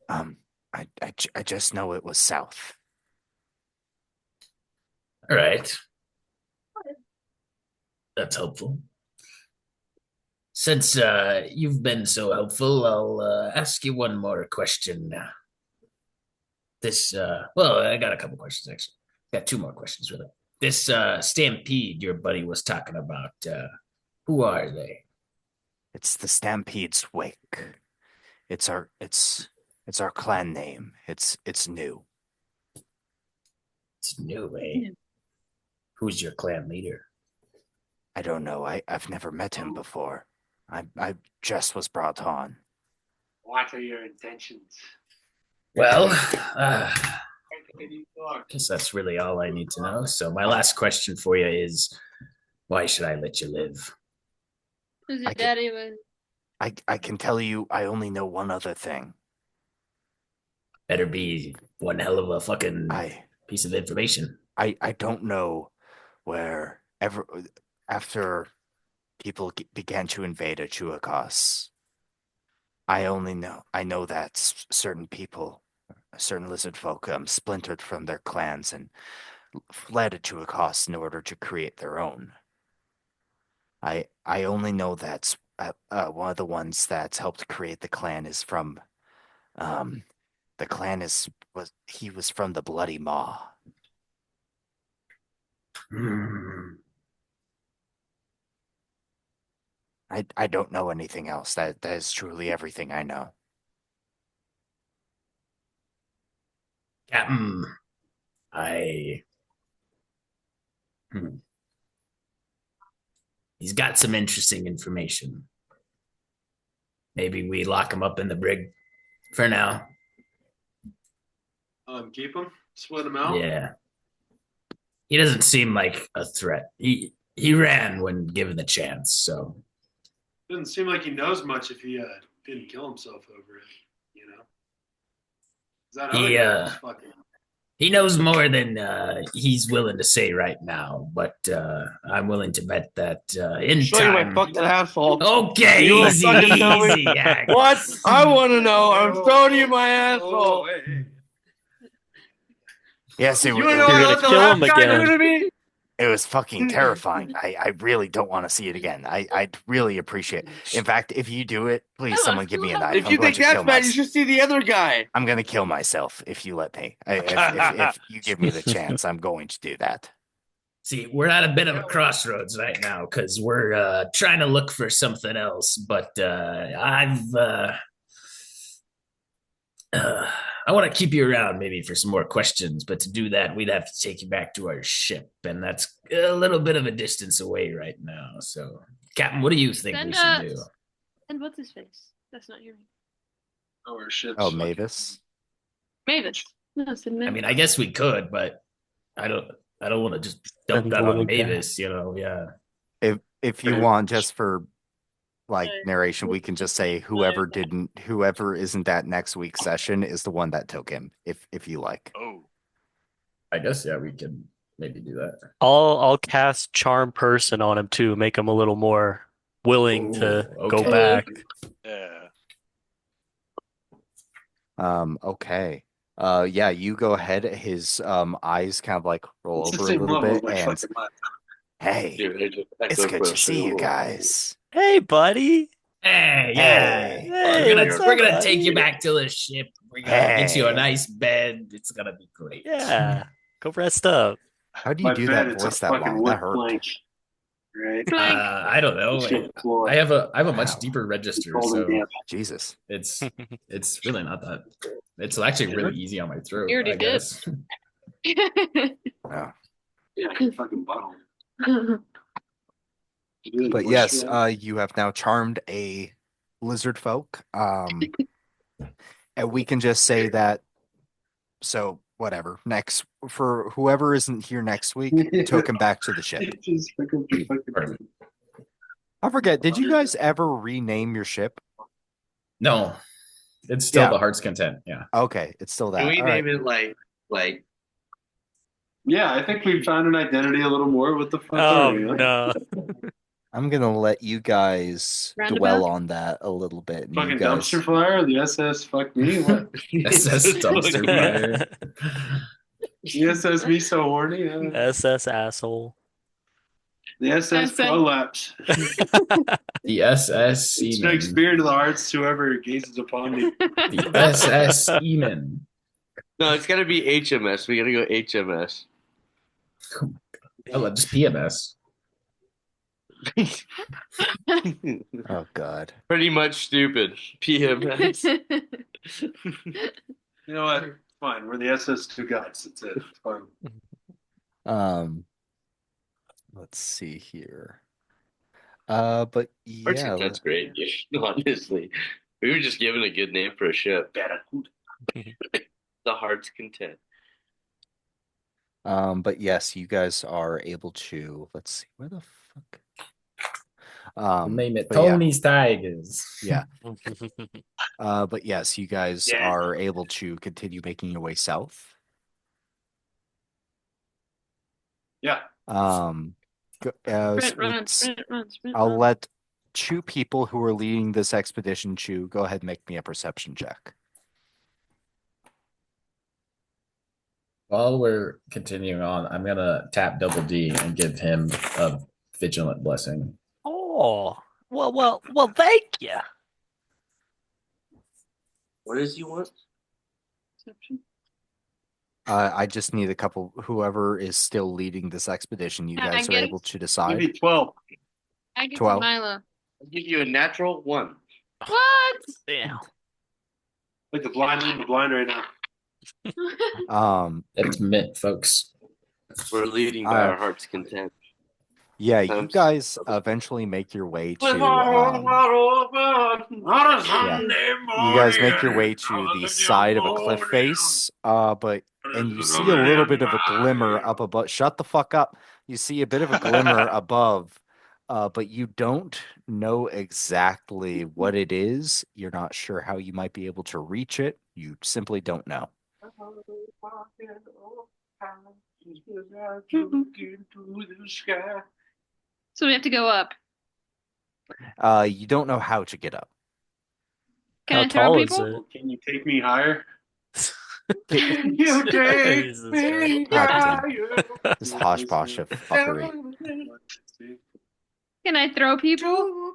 um I just know it was south.
All right, that's helpful. Since you've been so helpful, I'll ask you one more question. Well, I got a couple questions actually. Got two more questions really. This stampede your buddy was talking about. Who are they?
It's the Stampede's Wake. It's our clan name. It's new.
It's new, eh? Who's your clan leader?
I don't know. I've never met him before. I just was brought on.
What are your intentions?
Well, guess that's really all I need to know. So my last question for you is, why should I let you live?
Who's
I
your
can-
daddy was?
I can tell you I only know one other thing.
Better be one hell of a fucking
I
piece of information.
I don't know where ever after people began to invade Achuakos. I know that certain people, certain lizard folk, splintered from their clans and fled Achuakos in order to create their own. I only know that one of the ones that's helped create the clan is from um the clan is was he was from the Bloody Maw.
Hmm.
I don't know anything else. That is truly everything I know.
Captain, I. Hmm. He's got some interesting information. Maybe we lock him up in the brig for now.
Keep him, split him out.
Yeah. He doesn't seem like a threat. He ran when given the chance, so
Doesn't seem like he knows much if he didn't kill himself over it. You know. Is that other
he
guy was fucking?
he knows more than he's willing to say right now, but I'm willing to bet that in
Show you my
time.
fucking asshole.
Okay,
You
easy,
fucking tell me-
easy. Yeah.
What? I want to know. I'm showing you my asshole.
Yes,
You
it,
know
it,
You're
what
gonna
the
kill
last
him
guy
again.
do to me?
it was fucking terrifying. I really don't want to see it again. I'd really appreciate it. In fact, if you do it, please someone give me a knife.
If
I'm
you
going
think
to kill
that's bad, you
myself.
should see the other guy.
I'm going to kill myself if you let me. If you give me the chance, I'm going to do that.
See, we're at a bit of a crossroads right now because we're trying to look for something else. But I want to keep you around maybe for some more questions. But to do that, we'd have to take you back to our ship, and that's a little bit of a distance away right now. So, Captain, what do you think we should do?
And what's his face? That's not your name.
Our ship's
Oh,
fucking-
Mavis.
Mavis. No, I said
I
Mavis.
mean, I guess we could, but I don't. I don't want to just dump
Send
that
the little
on
guy.
Mavis. You know, yeah.
If you want, just for like narration, we can just say whoever isn't at next week's session is the one that took him, if you like.
Oh,
I guess yeah, we can maybe do that.
I'll cast Charm Person on him too, make him a little more willing to
Ooh,
go
okay.
back.
yeah.
Okay. Yeah, you go ahead. His eyes kind of like roll
It's the
over a
same
little
level as
bit,
my
and
fucking life.
hey,
Dude, I just
it's
echoed
good
for
to
a
see you
single-
guys.
Hey, buddy.
Hey, yeah.
Hey.
Hey, what's
We're
up,
gonna
buddy?
take you back to the ship. We're gonna get you a
Hey.
nice bed. It's gonna be great.
Yeah, go rest up.
How do you
My
do
bed,
that
it's a
voice that
fucking
long?
wood
That hurt.
plank, right?
I don't know.
It's just floor.
I have a much
Wow.
deeper register,
Cold and
so
damp.
Jesus.
it's really not that. It's actually really easy on my throat.
You already
I
did.
guess.
Oh.
Yeah, I can fucking bottle.
But yes, you have now charmed a lizard folk. And we can just say that. So whatever. Next for whoever isn't here next week, took him back to the ship.
Just fucking
Perfect.
I forget. Did you guys ever rename your ship?
No, it's still
Yeah.
the heart's content. Yeah.
Okay, it's still that.
Can we
All
name
right.
it like
Yeah, I think we found an identity a little more. What the fuck
Oh
are we?
no.
I'm gonna let you guys
Roundabout?
dwell on that a little bit. And you
Fucking
guys,
dumpster fire? The SS fuck me? What?
SS dumpster fire.
The SS me so horny?
SS asshole.
The SS
SS.
prolapse.
The SS
Strikes
Seaman.
fear to the hearts whoever gazes upon me.
The SS Seaman.
no? It's gotta be HMS. We gotta go HMS.
Oh, just PMS.
oh god.
Pretty much stupid. PMS.
You know what? Fine. We're the SS two guys. That's it. It's fine.
Um, let's see here. But
Heart's
yeah,
Content's great. Honestly, we were just given a good name for a ship. The Heart's Content.
but yes, you guys are able to. Let's see, where the fuck?
We'll name it
But yeah,
Tony's Tigers.
yeah. But yes, you guys are able to continue making your way south.
Yeah.
Sprint, run, sprint, run, sprint,
I'll
run.
let two people who are leading this expedition to go ahead and make me a perception check.
While we're continuing on, I'm gonna tap Double D and give him a vigilant blessing.
Oh, well, thank you.
What does he want?
I just need a couple, whoever is still leading this expedition, you guys are
get it.
able to
Give
decide.
me 12.
I get
12.
Milo.
I'll give you a natural 1.
What?
Yeah.
Like the blind leading the blind right now.
It's mint, folks.
We're leading by our heart's content.
Yeah, you
Times-
guys eventually make your way to
With our heart open on a Sunday
you guys make your way to the side of a cliff face, and you see a little bit of a glimmer up above. Shut the fuck up. You see a bit of a glimmer above, but you don't know exactly what it is. You're not sure how you might be able to reach it. You simply don't know.
So we have to go up.
You don't know how to get up.
Can
How
I throw
tall is
people?
it?
Can you take me higher?
You take
Jesus
me
God
higher.
This hosh-posh of fuckery.
Can I throw people?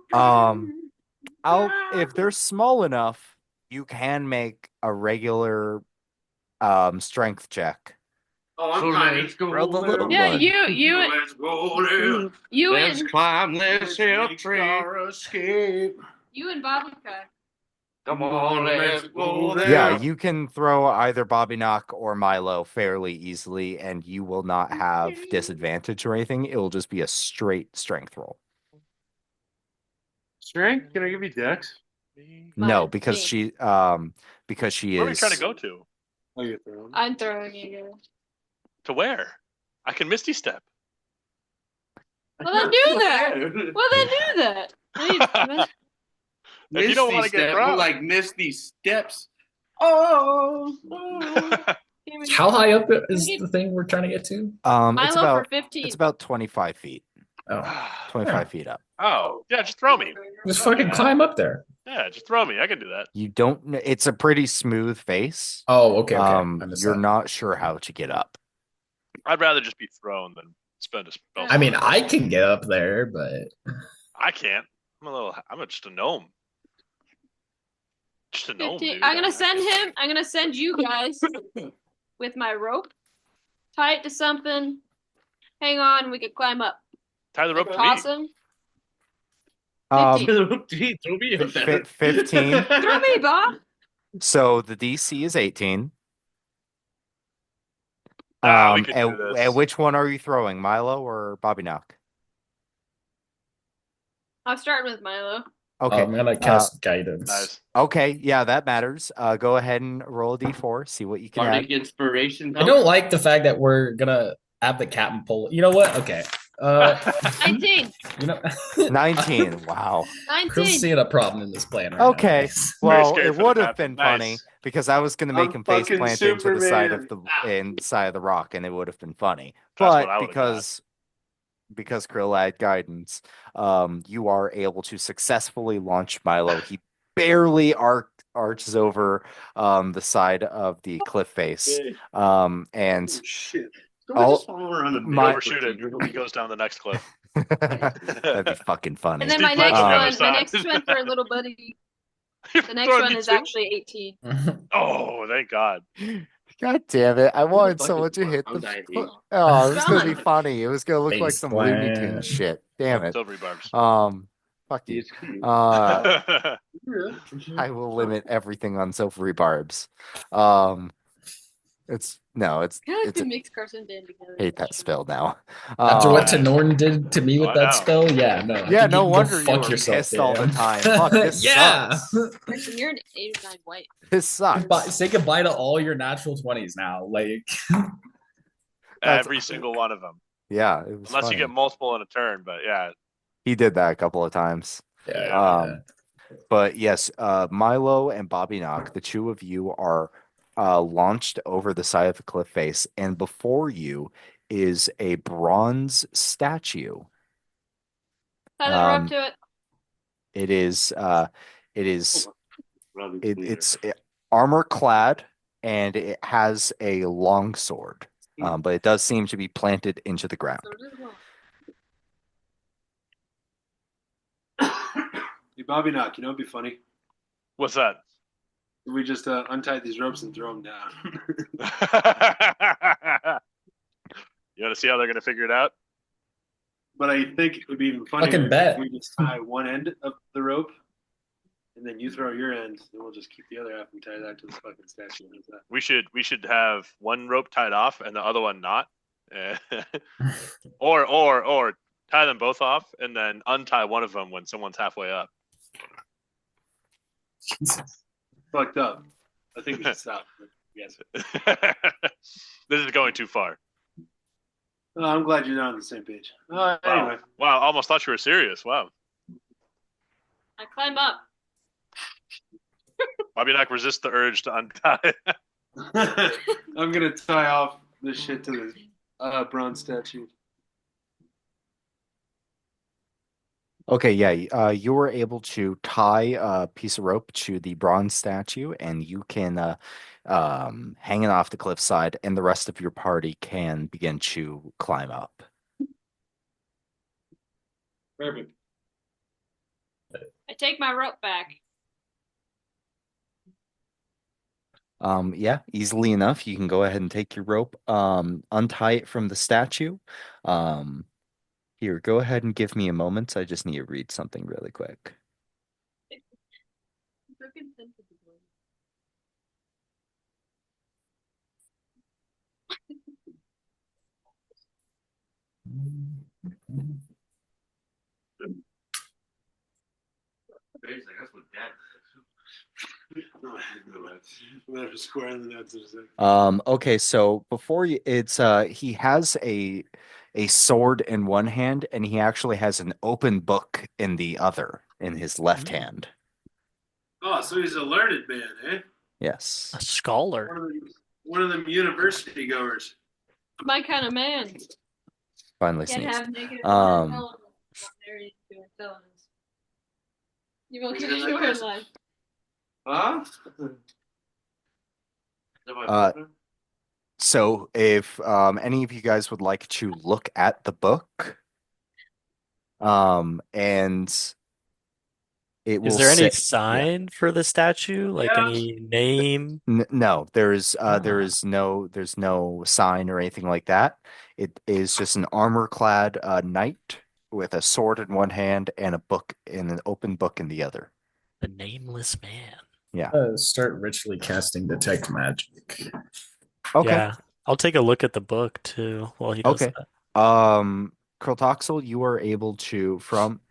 If they're small enough, you can make a regular strength check.
Oh,
So
I'm fine.
let's go
Throw the
there.
little
Yeah,
one.
Let's go there.
you
Let's
and
climb this hill tree.
Our escape.
you and Babika.
Come on, let's go there.
Yeah, you can throw either Bobby Knock or Milo fairly easily, and you will not have disadvantage or anything. It will just be a straight strength roll.
Strength? Can I give you dex?
No,
Mine,
because
me.
she because she
Where are we
is
trying to go to?
Oh, you're throwing.
I'm throwing you.
To where? I can Misty Step.
Well, then do that. Well, then do that. I
If you don't want to
Misty
get
step,
dropped.
more like Misty Steps. Oh.
need-
How high up is the thing we're trying to get to?
Milo for 15.
it's about 25 feet.
Oh,
25 feet up.
Oh, yeah, just throw me.
just fucking climb up there.
Yeah, just throw me. I can do that.
You don't kn- It's a pretty smooth face.
Oh, okay. I missed
You're
that.
not sure how to get up.
I'd rather just be thrown than spend a spell.
I mean, I can get up there, but
I can't. I'm just a gnome. Just a gnome,
15.
dude.
I'm gonna send you guys with my rope. Tie it to something. Hang on, we could climb up.
Tie the rope to
Toss
me.
him.
Um,
15.
Throw me up there.
15.
Throw me, Bob.
So the DC is 18.
We can do this.
And which one are you throwing, Milo or Bobby Knock?
I'm starting with Milo.
Okay.
I'm gonna cast guidance.
Nice.
Okay, yeah, that matters. Go ahead and roll a d4, see what you can add.
Bardic inspiration.
I don't like the fact that we're gonna have the captain pull. You know what? Okay.
19.
You know,
19. Wow.
Chris
19.
seeing a problem in this plan right
Okay.
now.
Well,
scared
it
for the
would have
captain.
been funny
Nice.
because I was going to make
I'm
him face
fucking
plant into the side of
Superman.
the side of the rock, and it would have been funny.
That's what
But
I would've
because Krill had guidance, you are able to successfully launch Milo. He barely arches over the side of the cliff face, and
Oh, shit.
All-
Just follow around the
You
My-
overshoot it. He goes down the next cliff.
that'd be fucking funny.
And then
Steep
my
cliff
next
on the other
one, my
side.
next one for a little buddy. The next
Throwing
one
me
is
too?
actually 18.
Oh, thank God.
God damn it! I wanted
fuck
someone
is
to hit
I'm
the.
dying.
Oh, it was gonna be
Done.
funny. It was gonna look like
Face
some Looney
plant.
Tunes shit. Damn it.
Silvery barbs.
Fuck you. I will limit everything on silvery barbs. It's No, it's
I feel like
it's
we mix Carson Dan together.
hate that spell now.
After what
Um,
Tenorn did to me
Oh,
with
I
that
know.
spell, yeah, no. I
yeah,
think
no
you can go
wonder you
fuck
were
yourself,
pissed all the
Dan.
time. Fuck, this
Yeah.
sucks.
Carson, you're an 8 of 9 white.
This
Goodbye,
sucks.
say goodbye to all your natural 20s now. Like,
That's
Every single one of them.
yeah, it was
Unless you
funny.
get multiple in a turn, but yeah.
He did that a couple of times.
yeah.
But yes, Milo and Bobby Knock, the two of you are launched over the side of the cliff face, and before you is a bronze statue.
Tie that rope
Um,
to it.
it is it is
Rather
it's armor clad and it has a long sword, but it does seem to be planted into the ground.
So does one.
Hey, Bobby Knock, you know, it'd be funny
What's that?
if we just untie these ropes and throw them down.
You want to see how they're going to figure it out?
But I think it would be even funnier
Fucking bet.
if we just tie one end of the rope, and then you throw your end, and we'll just keep the other half and tie that to the fucking statue. How's that?
We should have one rope tied off and the other one not. Or tie them both off and then untie one of them when someone's halfway up.
Fucked up. I think we should stop. Yes.
This is going too far.
Oh, I'm glad you're not on the same page. Anyway.
Wow, almost thought you were serious. Wow.
I climb up.
Bobby Knack resist the urge to untie.
I'm gonna tie off this shit to the bronze statue.
Okay, yeah, you were able to tie a piece of rope to the bronze statue, and you can hang it off the cliffside, and the rest of your party can begin to climb up.
Perfect.
I take my rope back.
Yeah, easily enough. You can go ahead and take your rope, untie it from the statue. Here, go ahead and give me a moment. I just need to read something really quick. Okay, so before you, it's he has a sword in one hand, and he actually has an open book in the other, in his left hand.
Oh, so he's a learned man, eh?
Yes.
A scholar.
One of them university goers.
My kind of man.
Finally
Can't
sneezed.
have negative
Um,
intelligence. There to intelligence. You won't get anywhere in life.
Huh?
So if any of you guys would like to look at the book, and it will
Is there any
say,
sign for the statue? Like
Yeah.
any name?
No, there's
Ah.
there's no sign or anything like that. It is just an armor-clad knight with a sword in one hand and a book in an open book in the other.
The nameless man.
Yeah.
Start ritually casting detect magic.
Okay.
Yeah. I'll take a look at the book too while he does
Okay.
that.
Krotoxel, you are able to, from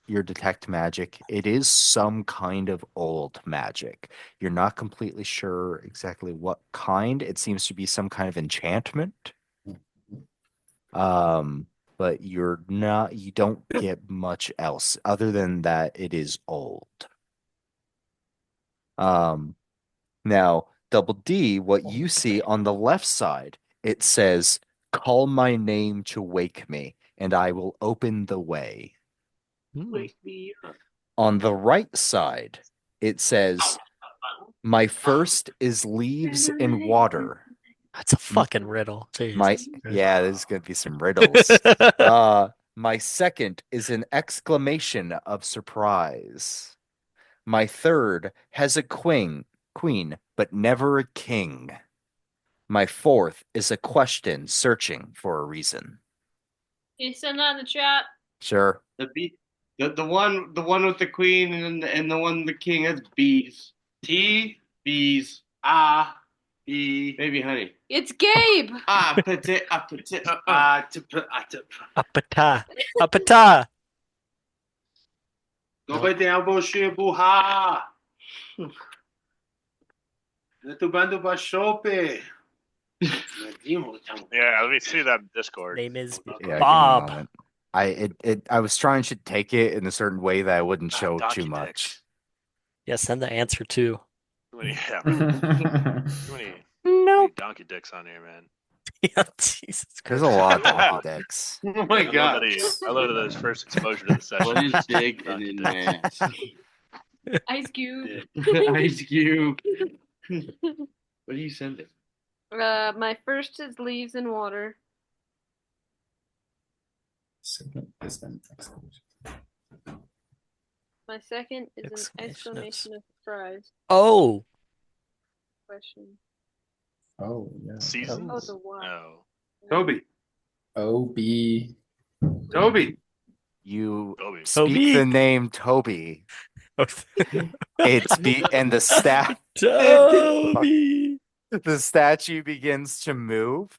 your detect magic, it is some kind of old magic. You're not completely sure exactly what kind. It seems to be some kind of enchantment. But you don't get much else other than that it is old. Now, Double D, what you see on the left side, it says, "Call my name to wake me, and I will open the way."
Wake me up.
On the right side, it says, "My first is leaves and water."
That's a fucking riddle.
My
Jesus.
yeah, there's gonna be some riddles. My second is an exclamation of surprise. My third has a queen, but never a king. My fourth is a question searching for a reason.
Can you send that in the chat?
Sure.
The one with the queen and the one with the king has bees. T bees. Ah.
E.
Maybe honey.
It's Gabe.
Potato.
Apata. Apata.
Go down, bullshit, buha. Natubando ba shope.
Yeah, let me see that in Discord.
Name is
Yeah, give me a
Bob.
moment. I was trying to take it in a certain way that I wouldn't show
donkey
too much.
dicks.
Yeah, send the answer too.
Too many, yeah, too many donkey dicks on here, man.
Yeah, Jesus
There's
Christ.
a lot of donkey dicks.
Oh my god.
I love that his first exposure to the session.
What is big and
Donkey
in
dicks.
my ass?
Ice Cube.
Ice Cube. What do you send it?
My first is leaves and water.
Second is an exclamation.
My second is an
Exclamation
exclamation of surprise
Oh.
question.
Oh yeah.
Oh,
Seasons?
the what?
No.
Toby.
O-B.
Toby.
You
Toby.
speak
Toby.
the name Toby. And
Toby.
the statue begins to move,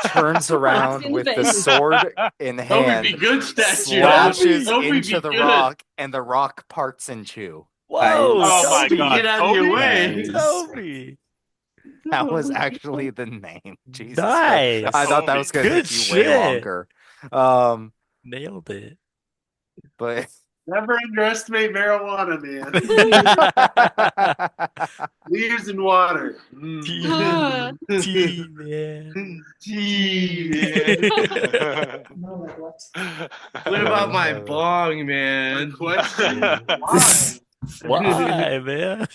turns around
in
with the
vain.
sword in
Toby
hand,
be good statue.
slashes
Toby
into
be
the
good.
rock, and the rock parts in two.
Whoa,
Oh my
Toby.
god.
Get out of your
Toby?
way.
Toby.
That was actually the name. Jesus
Nice.
Christ. I thought that was going to
Good
take you way
shit.
longer.
Nailed it.
But
Never underestimate marijuana, man. Leaves and water.
T, man.
What about my bong, man?
Question. Why?
Why, man?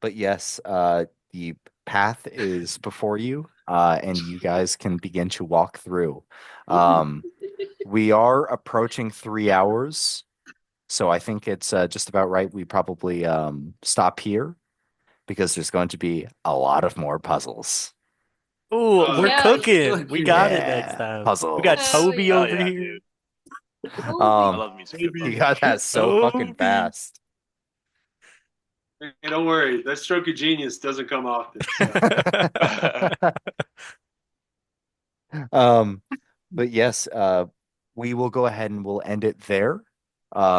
But yes, the path is before you, and you guys can begin to walk through. We are approaching 3 hours, so I think it's just about right. We probably stop here because there's going to be a lot of more puzzles.
Ooh, we're
Yeah.
cooking. We got it
Yeah,
next time.
puzzles.
We got
Hell
Toby
yeah.
over
yeah,
here.
dude. I
Um,
love music. Good
you
puzzles.
got that so fucking
Toby.
fast.
Hey, don't worry. That stroke of genius doesn't come often. So.
But yes, we will go ahead and we'll end it there.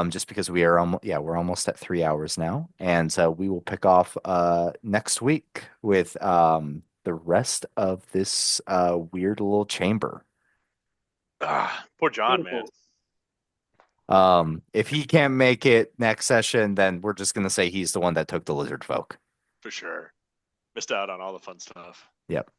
Just because we are we're almost at 3 hours now, and we will pick off next week with the rest of this weird little chamber.
Poor John, man.
If he can't make it next session, then we're just gonna say he's the one that took the lizard folk.
For sure. Missed out on all the fun stuff.
Yep.